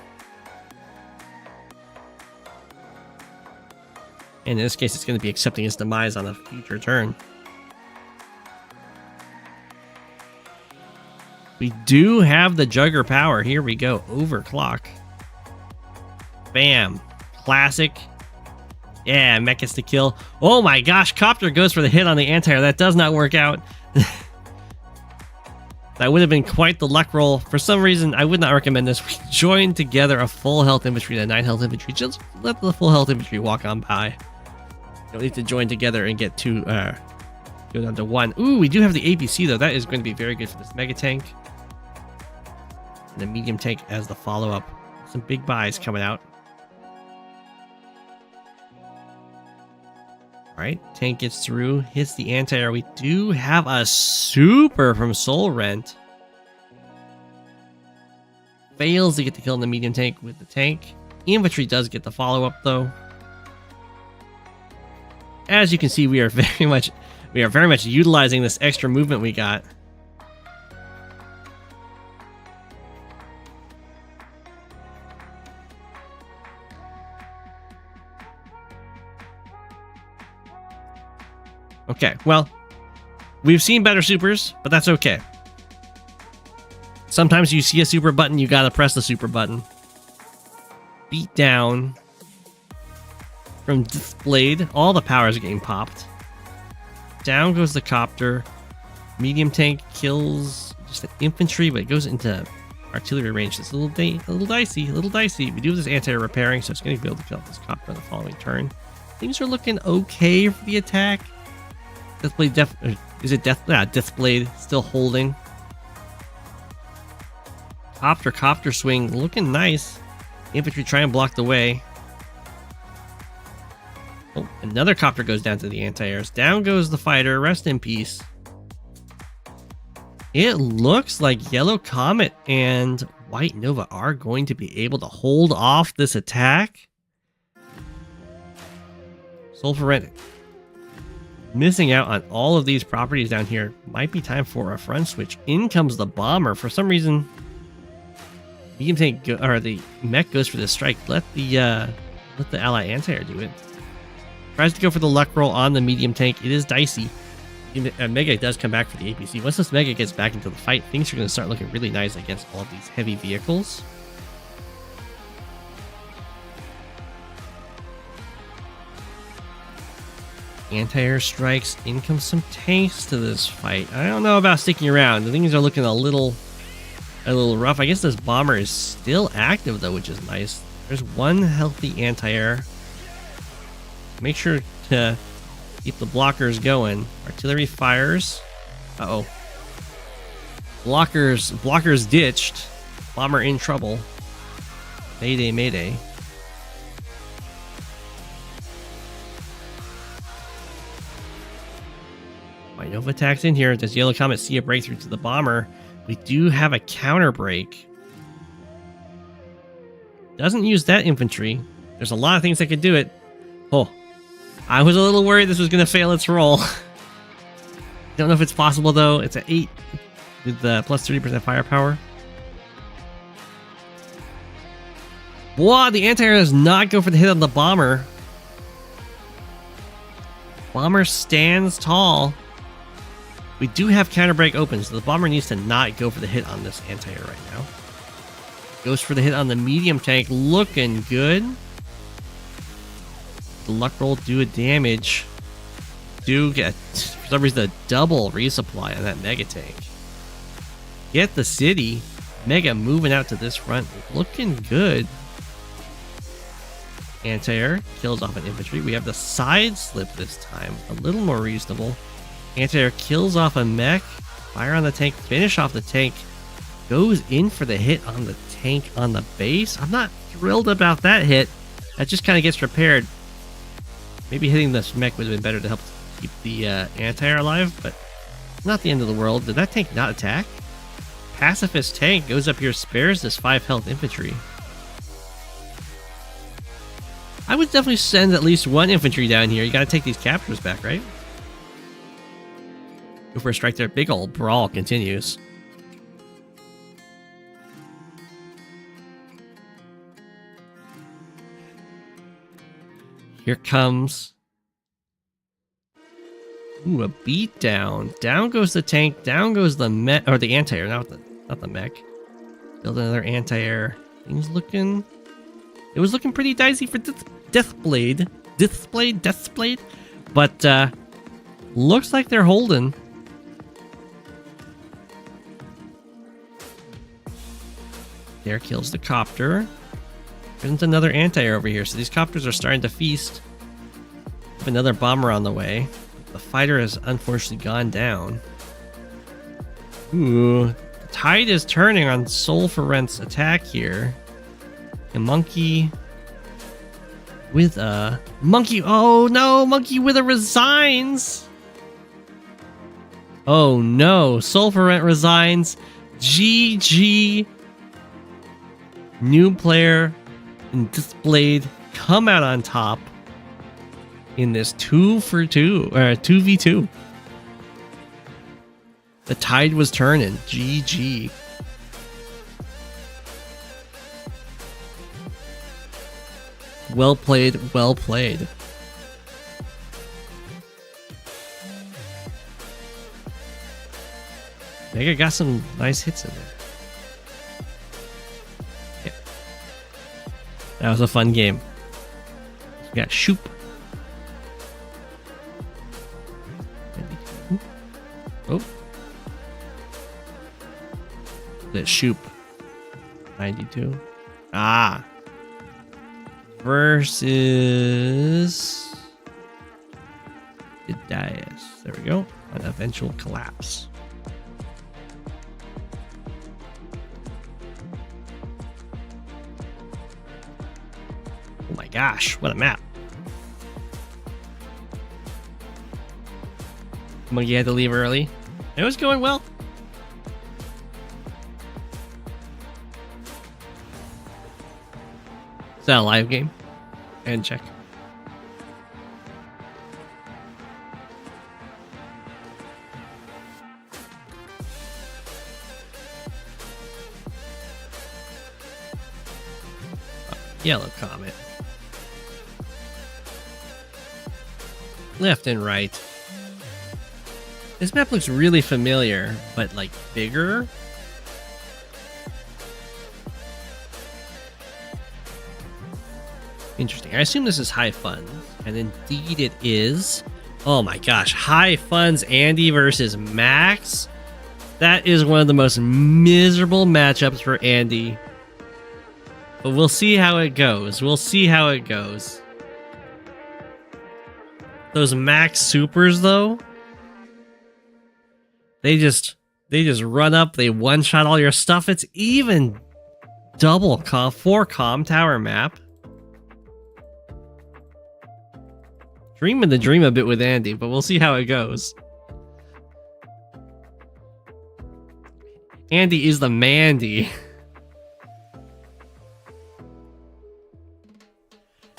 And in this case, it's going to be accepting his demise on a future turn. We do have the Jugger power. Here we go. Overclock. Bam. Classic. Yeah, mech gets the kill. Oh my gosh, Copter goes for the hit on the anti-air. That does not work out. That would have been quite the luck roll. For some reason, I would not recommend this. We joined together a full health infantry and a 9 health infantry. Just let the full health infantry walk on by. You don't need to join together and get two, go down to 1. Ooh, we do have the APC though. That is going to be very good for this mega tank. And the medium tank as the follow-up. Some big buys coming out. Alright, tank gets through, hits the anti-air. We do have a super from Soul Rent. Fails to get the kill in the medium tank with the tank. Infantry does get the follow-up though. As you can see, we are very much utilizing this extra movement we got. Okay, well, we've seen better supers, but that's okay. Sometimes you see a super button, you gotta press the super button. Beat down. From Blade, all the powers are getting popped. Down goes the copter. Medium tank kills just the infantry, but it goes into artillery range. It's a little dicey. We do have this anti-air repairing, so it's going to be able to kill this copter on the following turn. Things are looking okay for the attack. Deathblade, is it Death? Yeah, Deathblade still holding. Copter swing looking nice. Infantry try and block the way. Oh, another copter goes down to the anti-airs. Down goes the fighter. Rest in peace. It looks like Yellow Comet and White Nova are going to be able to hold off this attack. Sulfur Rent missing out on all of these properties down here. Might be time for a front switch. In comes the bomber. For some reason, medium tank or the mech goes for the strike. Let the ally anti-air do it. Tries to go for the luck roll on the medium tank. It is dicey. Mega does come back for the APC. Once this Mega gets back into the fight, things are going to start looking really nice against all of these heavy vehicles. Anti-air strikes. In comes some tanks to this fight. I don't know about sticking around. The things are looking a little rough. I guess this bomber is still active though, which is nice. There's one healthy anti-air. Make sure to keep the blockers going. Artillery fires. Uh-oh. Blockers ditched. Bomber in trouble. Mayday, mayday. White Nova attacks in here. Does Yellow Comet see a breakthrough to the bomber? We do have a counter break. Doesn't use that infantry. There's a lot of things that could do it. Oh. I was a little worried this was going to fail its roll. Don't know if it's possible though. It's an 8 with the plus 30% firepower. Wow, the anti-air does not go for the hit on the bomber. Bomber stands tall. We do have counter break open, so the bomber needs to not go for the hit on this anti-air right now. Goes for the hit on the medium tank, looking good. The luck roll do a damage. Do get, for some reason, a double resupply on that mega tank. Get the city. Mega moving out to this front. Looking good. Anti-air kills off an infantry. We have the side slip this time. A little more reasonable. Anti-air kills off a mech. Fire on the tank. Finish off the tank. Goes in for the hit on the tank on the base. I'm not thrilled about that hit. That just kind of gets repaired. Maybe hitting this mech would have been better to help keep the anti-air alive, but not the end of the world. Did that tank not attack? Pacifist tank goes up here, spares this 5 health infantry. I would definitely send at least 1 infantry down here. You gotta take these captures back, right? Go for a strike there. Big old brawl continues. Here comes... Ooh, a beatdown. Down goes the tank. Down goes the mech, or the anti-air, not the mech. Build another anti-air. Things looking... It was looking pretty dicey for Deathblade. Deathblade? But, looks like they're holding. There kills the copter. There's another anti-air over here, so these copters are starting to feast. Have another bomber on the way. The fighter has unfortunately gone down. Ooh, the tide is turning on Soul for Rent's attack here. A monkey with a monkey. Oh no, monkey with a resigns. Oh no, Soul for Rent resigns. GG. New player and Displayed come out on top in this 2v2 or 2v2. The tide was turning. GG. Well played, well played. Mega got some nice hits in there. Yeah. That was a fun game. We got Shoop. Oh. That Shoop. 92. Ah. Versus dededias. There we go. An eventual collapse. Oh my gosh, what a map. Monkey had to leave early. It was going well. Is that a live game? And check. Yellow comet. Left and right. This map looks really familiar, but like bigger. Interesting. I assume this is High Funds, and indeed it is. Oh my gosh, High Funds Andy versus Max. That is one of the most miserable matchups for Andy. But we'll see how it goes. We'll see how it goes. Those Max supers though, they just run up, they one-shot all your stuff. It's even double 4 tower map. Dreaming the dream a bit with Andy, but we'll see how it goes. Andy is the Mandy.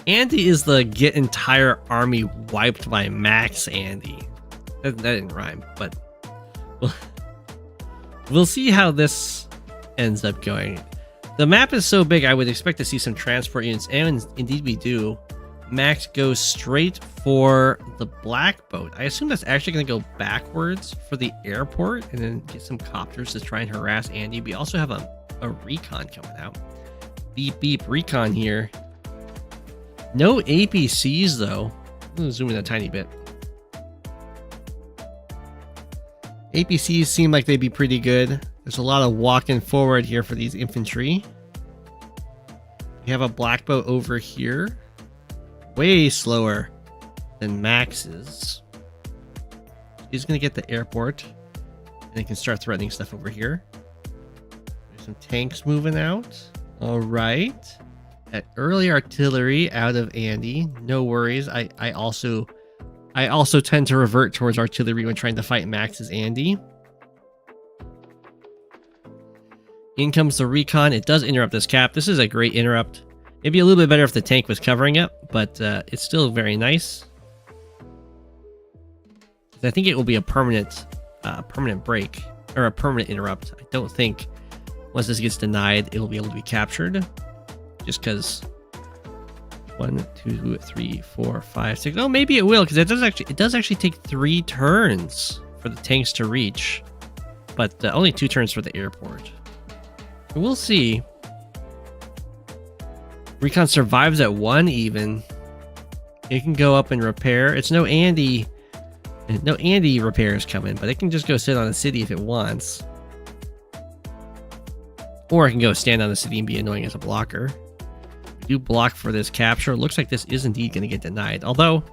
Andy is the get entire army wiped by Max Andy. That didn't rhyme, but we'll see how this ends up going. The map is so big, I would expect to see some transport units, and indeed we do. Max goes straight for the black boat. I assume that's actually going to go backwards for the airport and then get some copters to try and harass Andy. We also have a recon coming out. Beep beep recon here. No APCs though. I'm going to zoom in a tiny bit. APCs seem like they'd be pretty good. There's a lot of walking forward here for these infantry. We have a black boat over here. Way slower than Max's. He's going to get the airport. And he can start threatening stuff over here. Some tanks moving out. All right. That early artillery out of Andy. No worries. I also tend to revert towards artillery when trying to fight Max's Andy. In comes the recon. It does interrupt this cap. This is a great interrupt. It'd be a little bit better if the tank was covering it, but it's still very nice. I think it will be a permanent break or a permanent interrupt. I don't think once this gets denied, it'll be able to be captured. Just because 1, 2, 3, 4, 5, 6. Oh, maybe it will, because it does actually take 3 turns for the tanks to reach, but only 2 turns for the airport. We'll see. Recon survives at 1 even. It can go up and repair. It's no Andy repairs coming, but it can just go sit on a city if it wants. Or it can go stand on the city and be annoying as a blocker. We do block for this capture. Looks like this is indeed going to get denied. Although,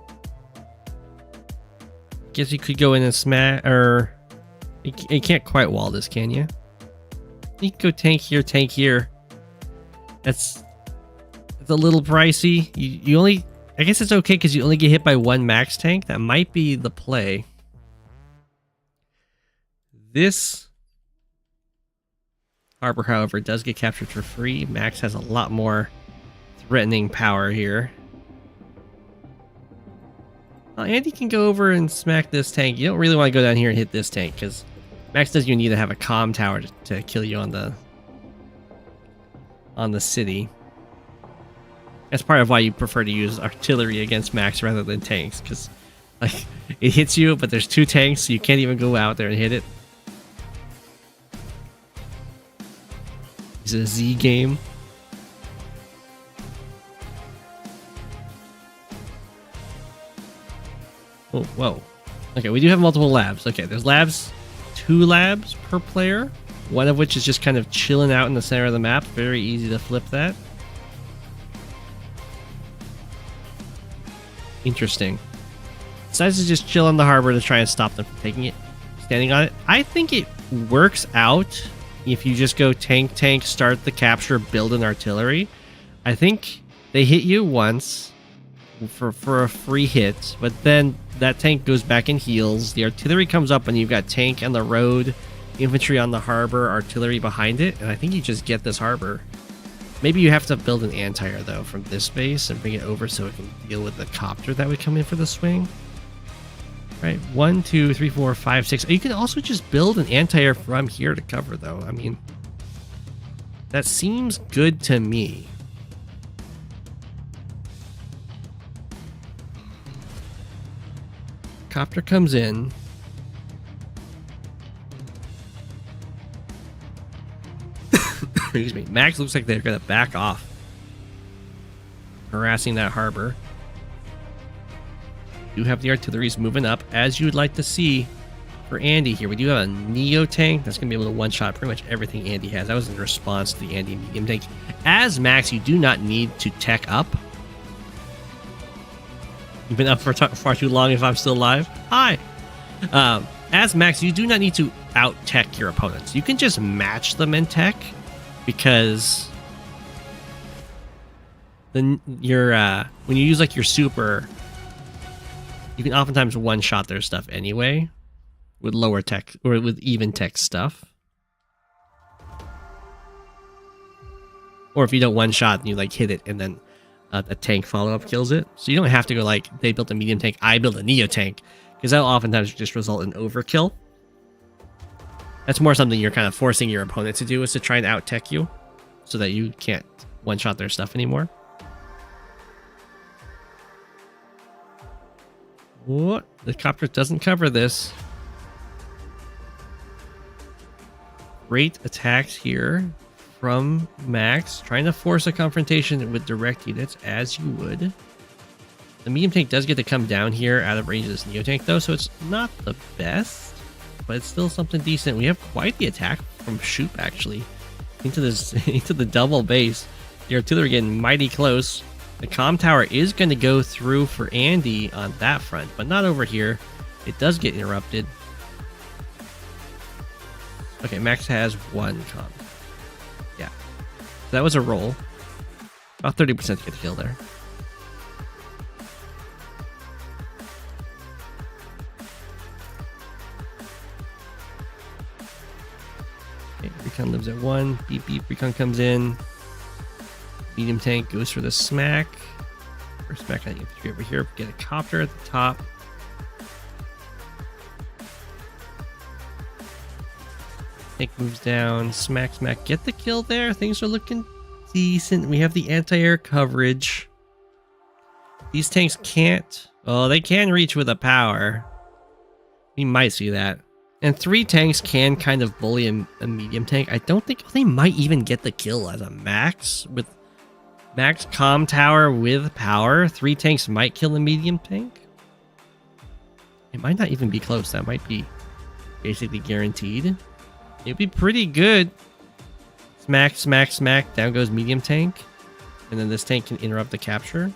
I guess you could go in and smash, or you can't quite wall this, can you? You can go tank here. It's a little pricey. You only, I guess it's okay because you only get hit by 1 max tank. That might be the play. This harbor, however, does get captured for free. Max has a lot more threatening power here. Well, Andy can go over and smack this tank. You don't really want to go down here and hit this tank because Max does, you need to have a comm tower to kill you on the city. That's part of why you prefer to use artillery against Max rather than tanks, because like it hits you, but there's 2 tanks, so you can't even go out there and hit it. It's a Z game. Oh, whoa. Okay, we do have multiple labs. Okay, there's labs. 2 labs per player, one of which is just kind of chilling out in the center of the map. Very easy to flip that. Interesting. Decides to just chill on the harbor to try and stop them from taking it, standing on it. I think it works out if you just go tank, start the capture, build an artillery. I think they hit you once for a free hit, but then that tank goes back and heals. The artillery comes up and you've got tank on the road, infantry on the harbor, artillery behind it, and I think you just get this harbor. Maybe you have to build an anti-air though from this base and bring it over so it can deal with the copter that would come in for the swing. Right, 1, 2, 3, 4, 5, 6. You can also just build an anti-air from here to cover though. I mean, that seems good to me. Copter comes in. Excuse me. Max looks like they're going to back off, harassing that harbor. We do have the artilleries moving up, as you would like to see for Andy here. We do have a Neo tank that's going to be able to one-shot pretty much everything Andy has. That was in response to the Andy medium tank. As Max, you do not need to tech up. You've been up for far too long if I'm still alive. Hi! As Max, you do not need to out-tech your opponents. You can just match them in tech, because then when you use like your super, you can oftentimes one-shot their stuff anyway with lower tech or with even tech stuff. Or if you don't one-shot and you like hit it and then a tank follow-up kills it. So you don't have to go like, they built a medium tank, I built a Neo tank, because that'll oftentimes just result in overkill. That's more something you're kind of forcing your opponent to do, is to try and out-tech you so that you can't one-shot their stuff anymore. What? The copter doesn't cover this. Great attacks here from Max, trying to force a confrontation with direct units, as you would. The medium tank does get to come down here out of range of this Neo tank, though, so it's not the best, but it's still something decent. We have quite the attack from Shoop, actually, into the double base. The artillery getting mighty close. The comm tower is going to go through for Andy on that front, but not over here. It does get interrupted. Okay, Max has 1 comm. That was a roll. About 30% to get the kill there. Okay, Recon lives at 1. Beep beep. Recon comes in. Medium tank goes for the smack. Or smack on the infantry over here. Get a copter at the top. Tank moves down. Smack, smack. Get the kill there. Things are looking decent. We have the anti-air coverage. These tanks can't... Oh, they can reach with a power. We might see that. And 3 tanks can kind of bully a medium tank. I don't think they might even get the kill as a max. With max comm tower with power, 3 tanks might kill a medium tank. It might not even be close. That might be basically guaranteed. It'd be pretty good. Smack, smack, smack. Down goes medium tank. And then this tank can interrupt the capture.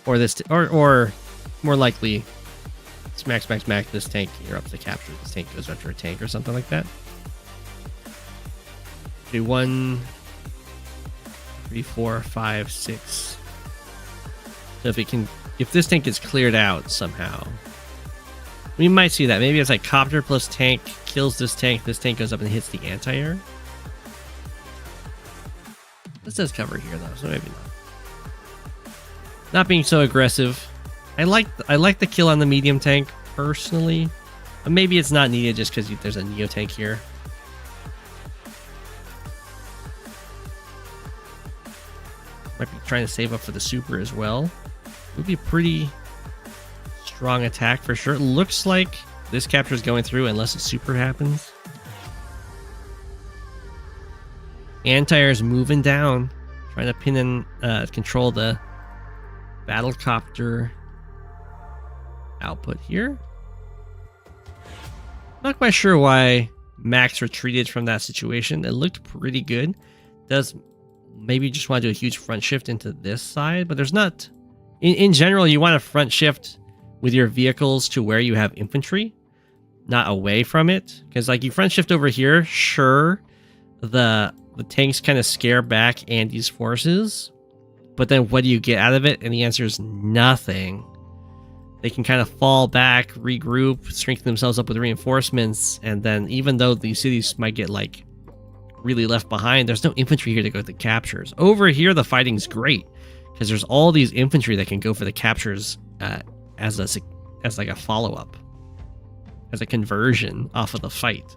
Or this, or more likely, smack, smack, smack. This tank interrupts the capture. This tank goes after a tank or something like that. Do 1, 3, 4, 5, 6. So if this tank gets cleared out somehow, we might see that. Maybe it's like copter plus tank kills this tank. This tank goes up and hits the anti-air. This does cover here though, so maybe not. Not being so aggressive. I like the kill on the medium tank personally, but maybe it's not needed just because there's a neo tank here. Might be trying to save up for the super as well. It would be a pretty strong attack for sure. It looks like this capture is going through unless a super happens. Anti-air's moving down, trying to pin and control the battlecopter output here. Not quite sure why Max retreated from that situation. It looked pretty good. Does maybe just want to do a huge front shift into this side, but there's not... In general, you want to front shift with your vehicles to where you have infantry, not away from it. Because like you front shift over here, sure, the tanks kind of scare back Andy's forces, but then what do you get out of it? And the answer is nothing. They can kind of fall back, regroup, strengthen themselves up with reinforcements, and then even though these cities might get like really left behind, there's no infantry here to go to the captures. Over here, the fighting's great because there's all these infantry that can go for the captures as like a follow-up, as a conversion off of the fight.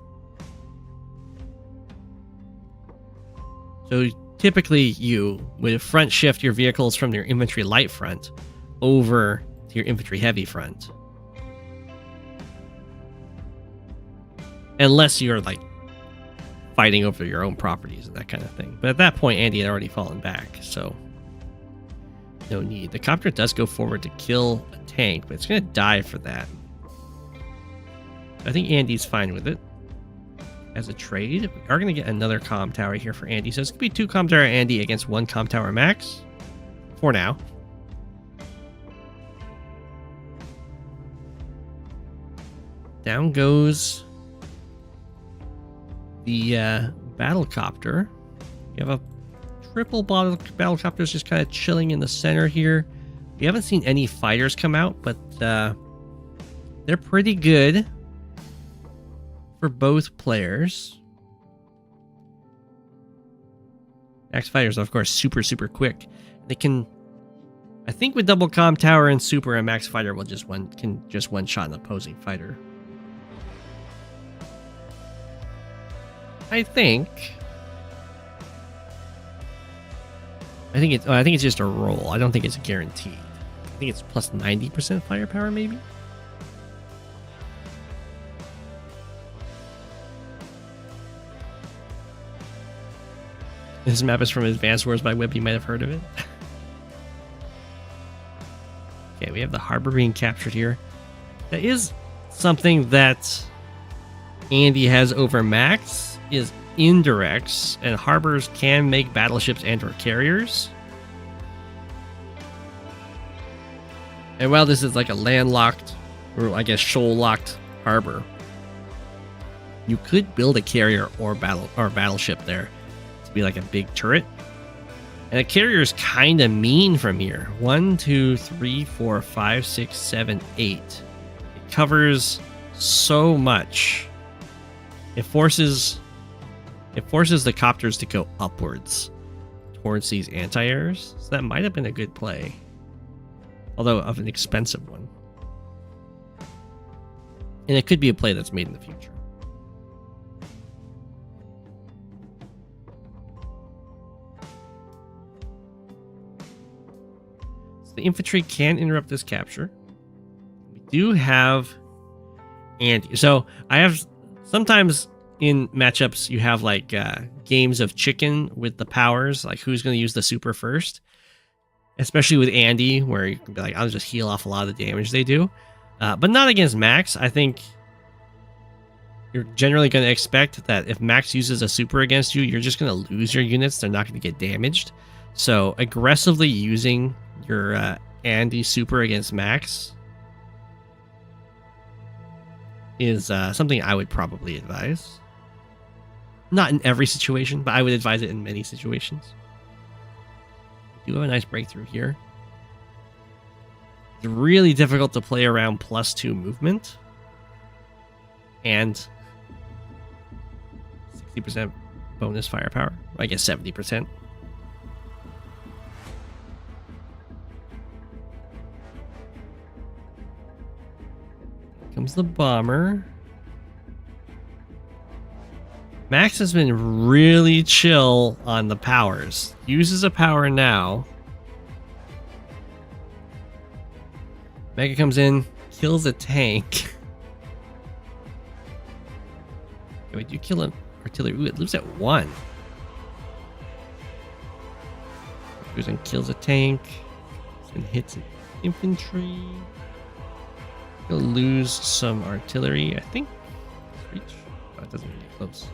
So typically you would front shift your vehicles from your infantry light front over to your infantry heavy front. Unless you're like fighting over your own properties and that kind of thing. But at that point, Andy had already fallen back, so no need. The copter does go forward to kill a tank, but it's going to die for that. I think Andy's fine with it. As a trade, we are going to get another comm tower here for Andy. So it's going to be 2 comm tower Andy against 1 comm tower Max. For now. Down goes the battlecopter. You have a triple battlecopters just kind of chilling in the center here. We haven't seen any fighters come out, but they're pretty good for both players. Max fighters are, of course, super quick. They can, I think, with double comm tower and super, a max fighter will just one shot an opposing fighter. I think it's just a roll. I don't think it's guaranteed. I think it's plus 90% firepower, maybe. This map is from Advanced Wars by Web. You might have heard of it. Okay, we have the harbor being captured here. That is something that Andy has over Max, is indirects, and harbors can make battleships and or carriers. And while this is like a landlocked, or I guess shoal-locked harbor, you could build a carrier or battleship there to be like a big turret. And a carrier is kind of mean from here. 1, 2, 3, 4, 5, 6, 7, 8. It covers so much. It forces the copters to go upwards towards these anti-airs. So that might have been a good play. Although of an expensive one. And it could be a play that's made in the future. So the infantry can interrupt this capture. We do have Andy. So I have sometimes in matchups you have like games of chicken with the powers, like who's going to use the super first. Especially with Andy, where you can be like, I'll just heal off a lot of the damage they do. But not against Max. I think you're generally going to expect that if Max uses a super against you, you're just going to lose your units. They're not going to get damaged. So aggressively using your Andy super against Max is something I would probably advise. Not in every situation, but I would advise it in many situations. We do have a nice breakthrough here. It's really difficult to play around +2 movement. And 60% bonus firepower. I guess 70%. Here comes the bomber. Max has been really chill on the powers. Uses a power now. Mega comes in, kills a tank. Wait, you kill an artillery. Ooh, it lives at 1. Goes and kills a tank. And hits an infantry. He'll lose some artillery, I think. Reach. Oh, it doesn't really get close.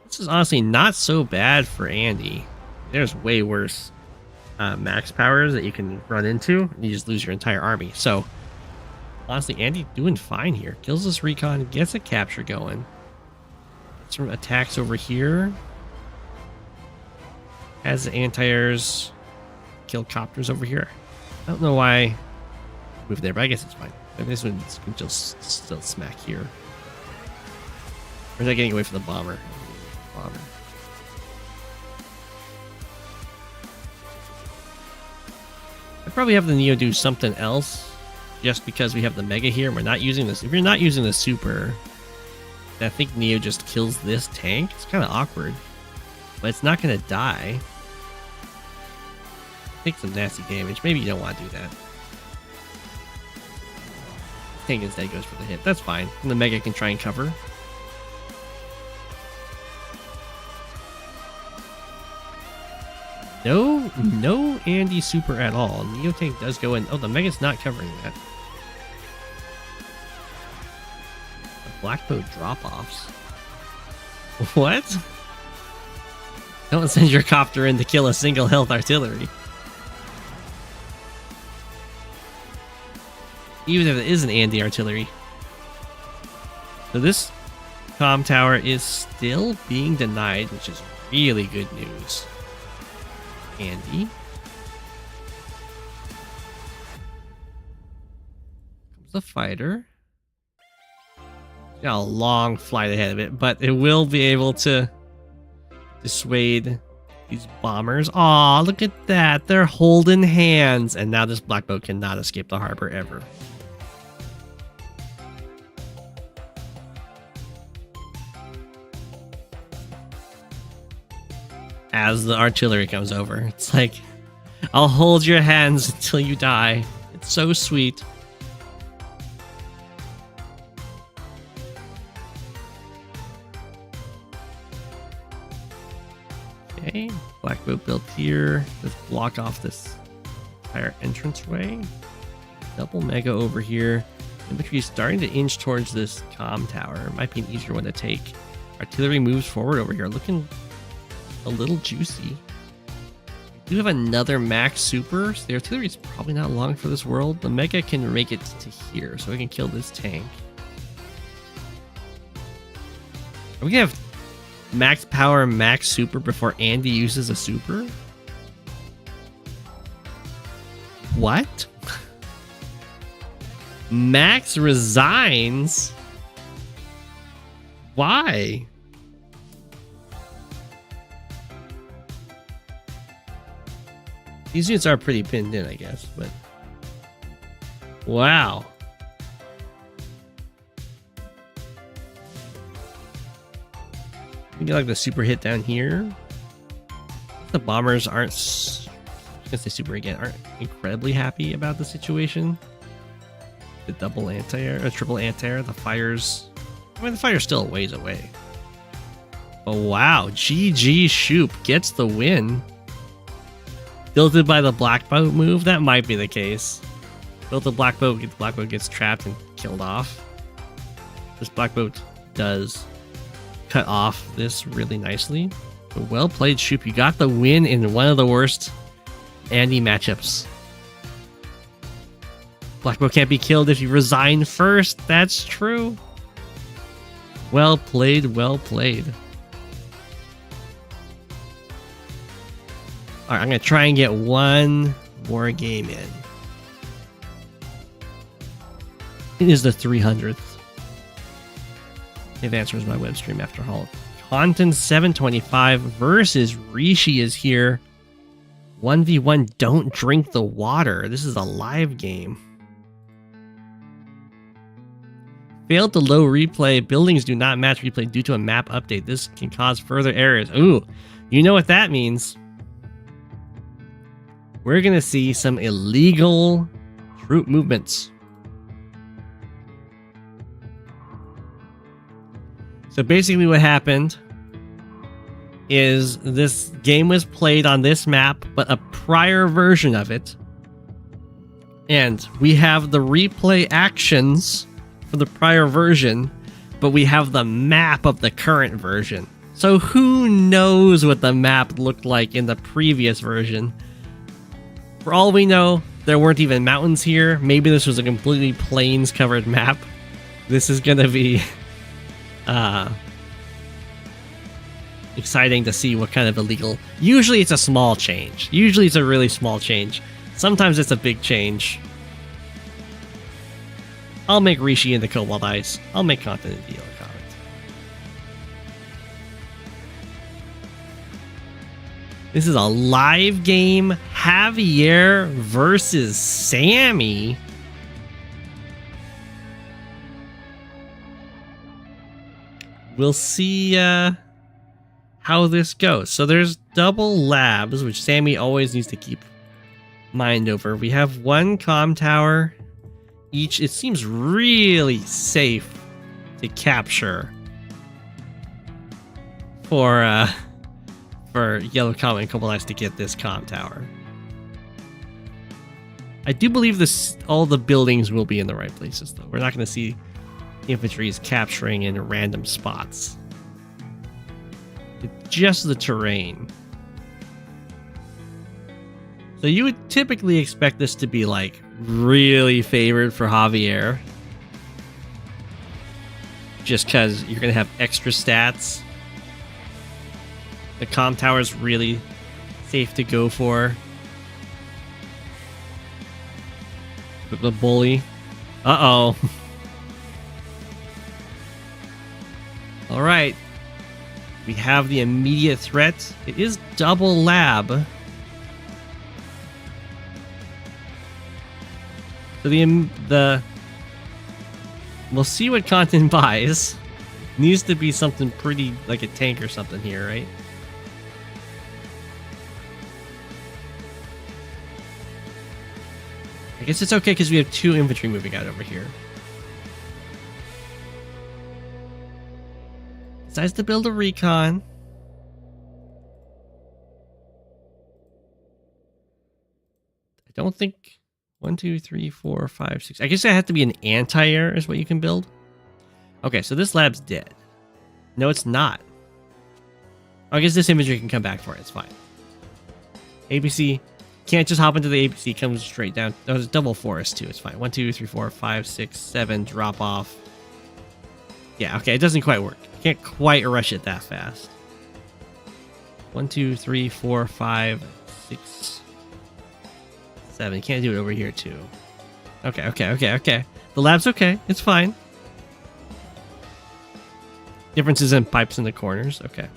This is honestly not so bad for Andy. There's way worse max powers that you can run into, and you just lose your entire army. So, honestly, Andy doing fine here. Kills this recon, gets a capture going. Gets some attacks over here. Has the anti-airs kill copters over here. I don't know why I moved there, but I guess it's fine. Maybe this one can just still smack here. Or is that getting away from the bomber? Bomber. I'd probably have the Neo do something else just because we have the Mega here and we're not using this. If you're not using the super, I think Neo just kills this tank. It's kind of awkward, but it's not going to die. Take some nasty damage. Maybe you don't want to do that. Tank instead goes for the hit. That's fine. And the Mega can try and cover. No Andy super at all. Neo tank does go in. Oh, the Mega's not covering that. Black bow drop-offs. What? Don't send your copter in to kill a single health artillery. Even if it is an Andy artillery. So this comm tower is still being denied, which is really good news. Andy. Comes the fighter. Got a long flight ahead of it, but it will be able to dissuade these bombers. Aw, look at that. They're holding hands. And now this black boat cannot escape the harbor ever. As the artillery comes over, it's like, I'll hold your hands until you die. It's so sweet. Okay, black boat built here. Let's block off this entire entranceway. Double Mega over here. Infantry is starting to inch towards this comm tower. Might be an easier one to take. Artillery moves forward over here, looking a little juicy. We do have another max super, so the artillery is probably not long for this world. The Mega can make it to here, so we can kill this tank. We have Max power, max super before Andy uses a super? What? Max resigns? Why? These units are pretty pinned in, I guess, but... Wow. You get like the super hit down here. The bombers aren't... I guess they super again aren't incredibly happy about the situation. The double anti-air, or triple anti-air, the fires... I mean, the fire's still a ways away. Oh, wow. GG Shoop gets the win. Tilted by the black boat move? That might be the case. Built the black boat gets trapped and killed off. This black boat does cut off this really nicely. But well played, Shoop. You got the win in one of the worst Andy matchups. Black boat can't be killed if you resign first. That's true. Well played, well played. Alright, I'm going to try and get one more game in. It is the 300th. If answers my web stream after Hawke. Content 725 versus Rishi is here. 1v1, don't drink the water. This is a live game. Failed to low replay. Buildings do not match replay due to a map update. This can cause further errors. Ooh, you know what that means. We're going to see some illegal troop movements. So basically what happened is this game was played on this map, but a prior version of it. And we have the replay actions for the prior version, but we have the map of the current version. So who knows what the map looked like in the previous version? For all we know, there weren't even mountains here. Maybe this was a completely plains covered map. This is gonna be exciting to see what kind of illegal... Usually it's a small change. Usually it's a really small change. Sometimes it's a big change. I'll make Rishi into Cobalt Ice. I'll make content into Yellow Comet. This is a live game. Javier versus Sami. We'll see how this goes. So there's double labs, which Sami always needs to keep mind over. We have one comm tower each. It seems really safe to capture for Yellow Comet and Cobalt Ice to get this comm tower. I do believe this all the buildings will be in the right places, though. We're not going to see infantry is capturing in random spots. It's just the terrain. So you would typically expect this to be like really favored for Javier. Just because you're going to have extra stats. The comm tower is really safe to go for. But the bully. Uh-oh. Alright. We have the immediate threat. It is double lab. So we'll see what content buys. Needs to be something pretty like a tank or something here, right? I guess it's okay because we have two infantry moving out over here. Decides to build a recon. I don't think 1, 2, 3, 4, 5, 6. I guess it had to be an anti-air is what you can build. Okay, so this lab's dead. No, it's not. I guess this infantry can come back for it. It's fine. ABC can't just hop into the ABC. Comes straight down. No, it's double forest too. It's fine. 1, 2, 3, 4, 5, 6, 7. Drop off. Yeah, okay. It doesn't quite work. Can't quite rush it that fast. 1, 2, 3, 4, 5, 6, 7. Can't do it over here too. Okay. The lab's okay. It's fine. Differences in pipes in the corners. Okay.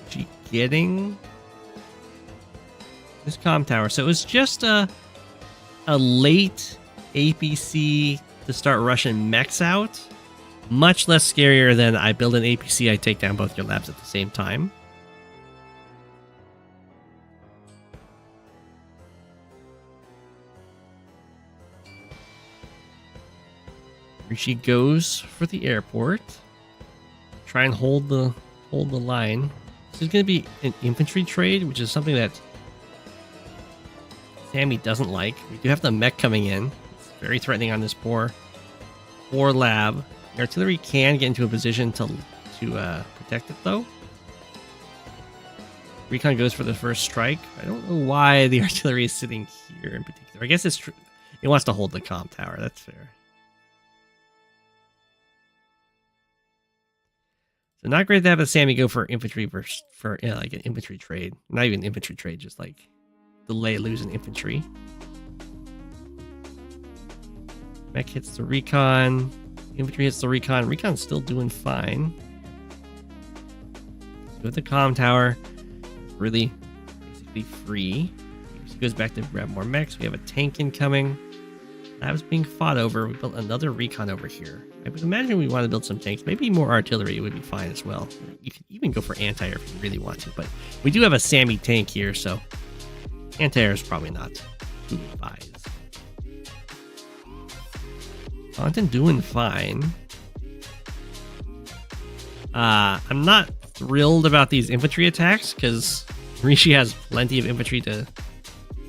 She getting this comm tower. So it was just a late APC to start rushing mechs out. Much less scarier than I build an APC, I take down both your labs at the same time. Rishi goes for the airport. Try and hold the line. This is going to be an infantry trade, which is something that Sami doesn't like. We do have the mech coming in. It's very threatening on this poor lab. The artillery can get into a position to protect it, though. Recon goes for the first strike. I don't know why the artillery is sitting here in particular. I guess it's true. It wants to hold the comm tower. That's fair. So not great to have a Sami go for infantry for like an infantry trade. Not even infantry trade, just like delay losing infantry. Mech hits the recon. Infantry hits the recon. Recon's still doing fine. With the comm tower, really basically free. He goes back to grab more mechs. We have a tank incoming. That was being fought over. We built another recon over here. I would imagine we want to build some tanks. Maybe more artillery would be fine as well. You could even go for anti-air if you really want to. But we do have a Sami tank here, so anti-air is probably not too advised. Content doing fine. I'm not thrilled about these infantry attacks because Rishi has plenty of infantry to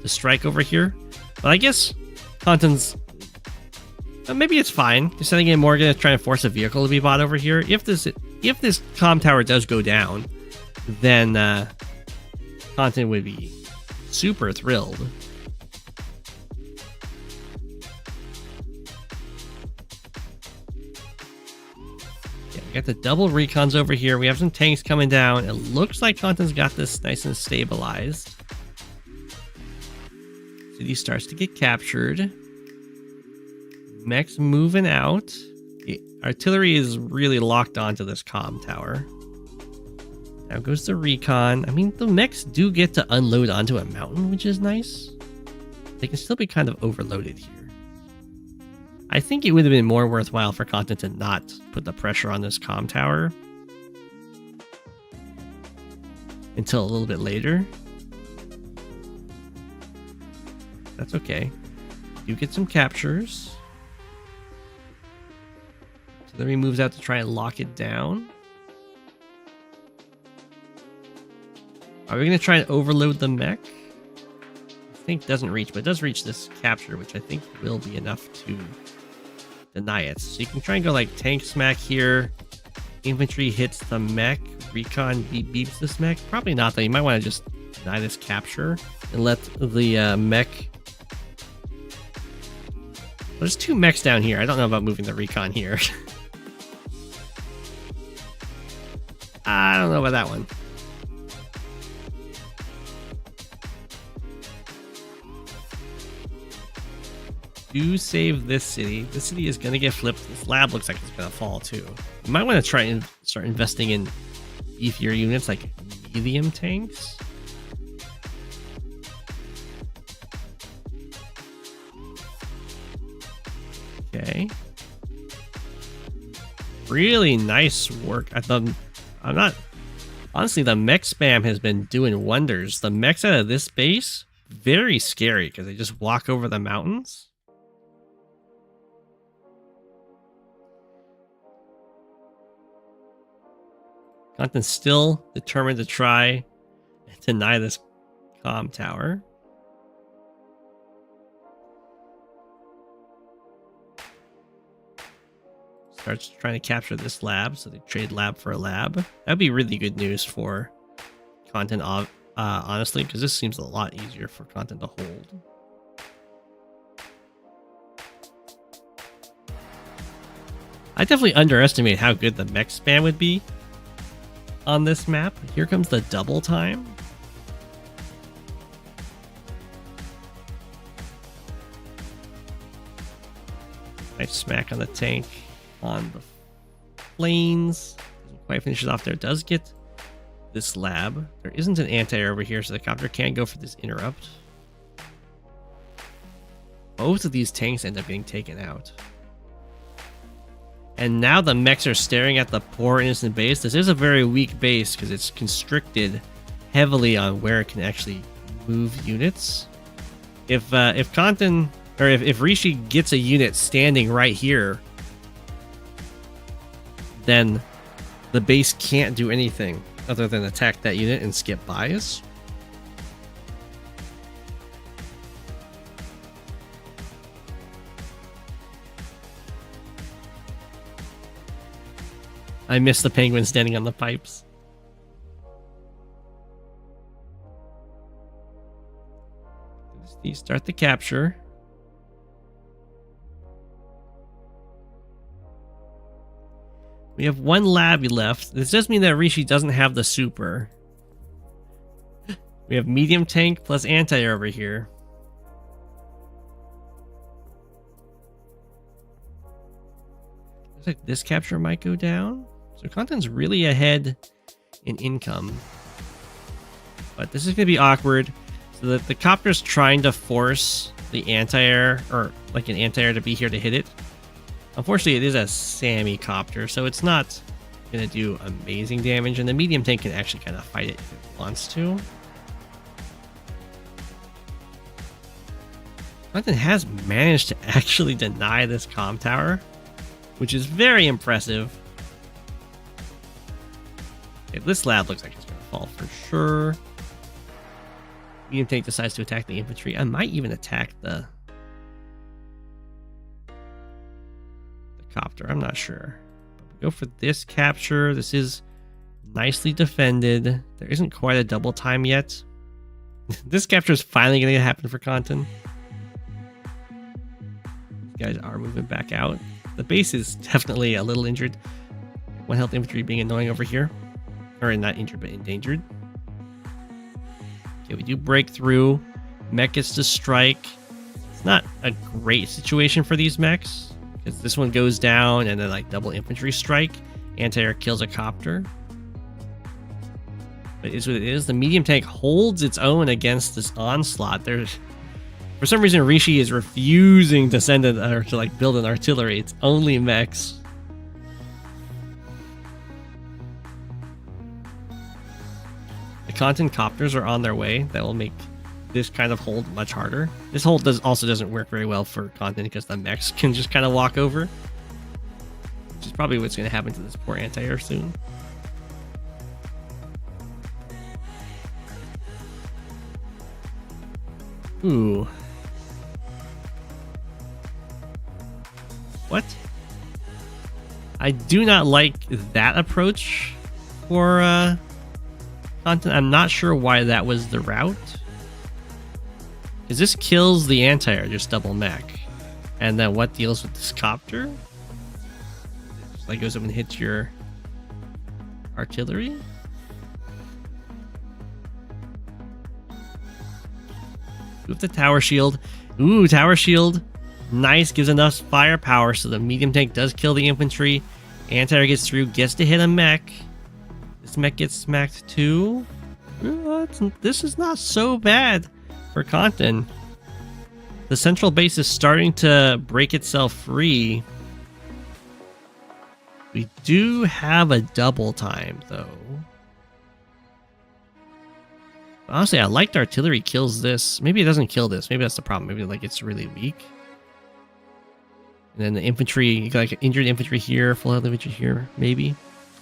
strike over here. But I guess Content's maybe it's fine. Just sending in Morgan to try and force a vehicle to be bought over here. If this comm tower does go down, then Content would be super thrilled. Yeah, we got the double recons over here. We have some tanks coming down. It looks like Content's got this nice and stabilized. City starts to get captured. Mech's moving out. The artillery is really locked onto this comm tower. Now goes the recon. I mean, the mechs do get to unload onto a mountain, which is nice. They can still be kind of overloaded here. I think it would have been more worthwhile for Content to not put the pressure on this comm tower until a little bit later. That's okay. You get some captures. Artillery moves out to try and lock it down. Are we going to try and overload the mech? I think it doesn't reach, but it does reach this capture, which I think will be enough to deny it. So you can try and go like tank smack here. Infantry hits the mech. Recon beeps this mech. Probably not, though. You might want to just deny this capture and let the mech... There's two mechs down here. I don't know about moving the recon here. I don't know about that one. Do save this city. This city is going to get flipped. This lab looks like it's going to fall too. You might want to try and start investing in beefier units like medium tanks. Okay. Really nice work. Honestly, the mech spam has been doing wonders. The mechs out of this base, very scary because they just walk over the mountains. Content's still determined to try and deny this comm tower. Starts trying to capture this lab, so they trade lab for a lab. That'd be really good news for Content, honestly, because this seems a lot easier for Content to hold. I definitely underestimate how good the mech spam would be on this map. Here comes the double time. Nice smack on the tank on the planes. Doesn't quite finish it off there. Does get this lab. There isn't an anti-air over here, so the copter can go for this interrupt. Both of these tanks end up getting taken out. And now the mechs are staring at the poor innocent base. This is a very weak base because it's constricted heavily on where it can actually move units. If Content or if Rishi gets a unit standing right here, then the base can't do anything other than attack that unit and skip buys. I miss the penguin standing on the pipes. Start the capture. We have one lab left. This does mean that Rishi doesn't have the super. We have medium tank plus anti-air over here. Looks like this capture might go down. So Content's really ahead in income. But this is going to be awkward. So that the copter's trying to force the anti-air, or like an anti-air to be here to hit it. Unfortunately, it is a Sami copter, so it's not going to do amazing damage, and the medium tank can actually kind of fight it if it wants to. Content has managed to actually deny this comm tower, which is very impressive. Okay, this lab looks like it's going to fall for sure. Medium tank decides to attack the infantry. I might even attack the copter. I'm not sure. But we go for this capture. This is nicely defended. There isn't quite a double time yet. This capture is finally going to happen for Content. These guys are moving back out. The base is definitely a little injured. One health infantry being annoying over here. Or not injured, but endangered. Okay, we do break through. Mech gets to strike. It's not a great situation for these mechs. Because this one goes down and then like double infantry strike. Anti-air kills a copter. But it is what it is. The medium tank holds its own against this onslaught. There's, for some reason, Rishi is refusing to send it or to like build an artillery. It's only mechs. The Content copters are on their way. That will make this kind of hold much harder. This hold also doesn't work very well for Content because the mechs can just kind of walk over. Which is probably what's going to happen to this poor anti-air soon. Ooh. What? I do not like that approach for Content. I'm not sure why that was the route. Because this kills the anti-air, just double mech. And then what deals with this copter? Just like goes up and hits your artillery. Move the tower shield. Ooh, tower shield. Nice, gives enough firepower so the medium tank does kill the infantry. Anti-air gets through, gets to hit a mech. This mech gets smacked too. This is not so bad for Content. The central base is starting to break itself free. We do have a double time though. Honestly, I liked artillery kills this. Maybe it doesn't kill this. Maybe that's the problem. Maybe like it's really weak. And then the infantry, you got like injured infantry here, full health infantry here. Maybe.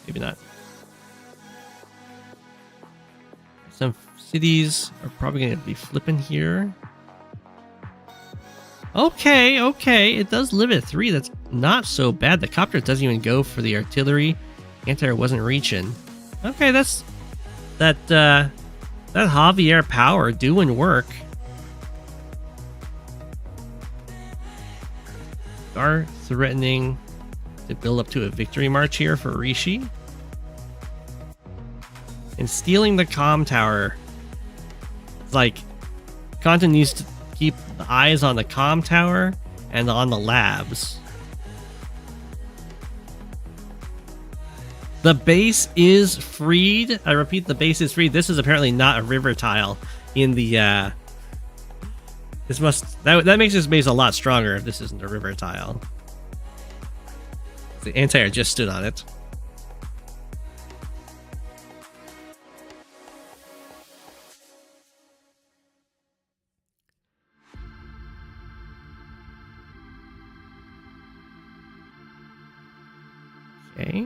Maybe not. Some cities are probably going to be flipping here. Okay, okay. It does live at 3. That's not so bad. The copter doesn't even go for the artillery. Anti-air wasn't reaching. Okay, that's... That Javier power doing work. Are threatening to build up to a victory march here for Rishi. And stealing the comm tower. It's like, Content needs to keep the eyes on the comm tower and on the labs. The base is freed. I repeat, the base is freed. This is apparently not a river tile in the this must that makes this base a lot stronger if this isn't a river tile. The anti-air just stood on it. Okay.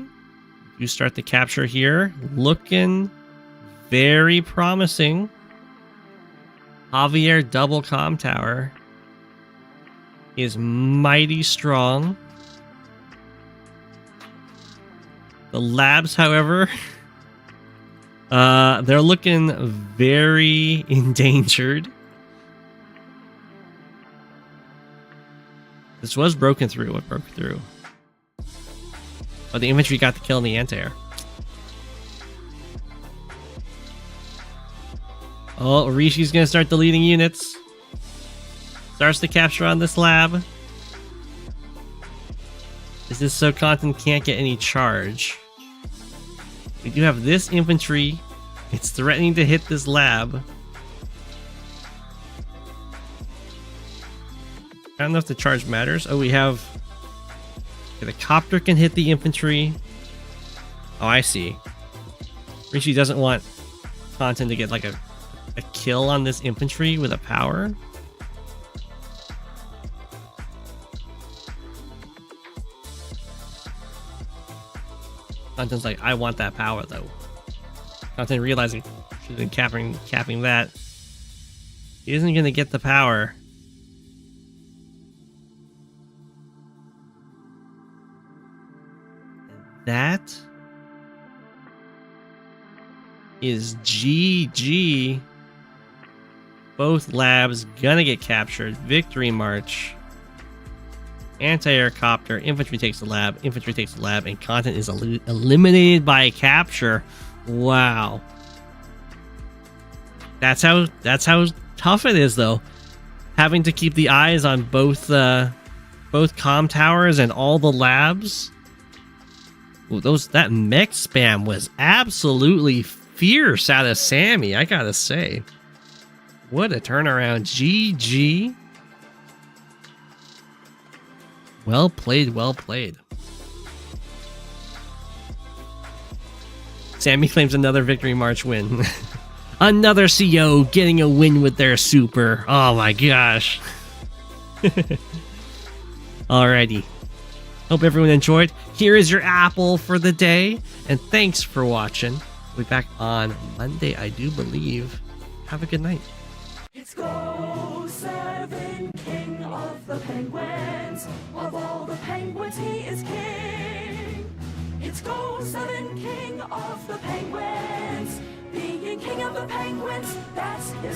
You start the capture here. Looking very promising. Javier double comm tower is mighty strong. The labs, however, they're looking very endangered. This was broken through. What broke through? Oh, the infantry got the kill in the anti-air. Oh, Rishi's gonna start deleting units. Starts the capture on this lab. Is this so Content can't get any charge? We do have this infantry. It's threatening to hit this lab. I don't know if the charge matters. Oh, we have... Okay, the copter can hit the infantry. Oh, I see. Rishi doesn't want Content to get like a kill on this infantry with a power. Content's like, I want that power though. Content realizing she's been capping that. He isn't gonna get the power. That is GG. Both labs gonna get captured. Victory march. Anti-air copter. Infantry takes the lab. Infantry takes the lab, and Content is eliminated by capture. Wow. That's how tough it is, though. Having to keep the eyes on both comm towers and all the labs. Ooh, that mech spam was absolutely fierce out of Sami, I gotta say. What a turnaround. GG. Well played, well played. Sami claims another victory march win. Another CO getting a win with their super. Oh my gosh. Alrighty. Hope everyone enjoyed. Here is your apple for the day. And thanks for watching. We'll be back on Monday, I do believe. Have a good night. It's Go7, king of the penguins. Of all the penguins, he is king. It's Go7, king of the penguins. Being king of the penguins, that's his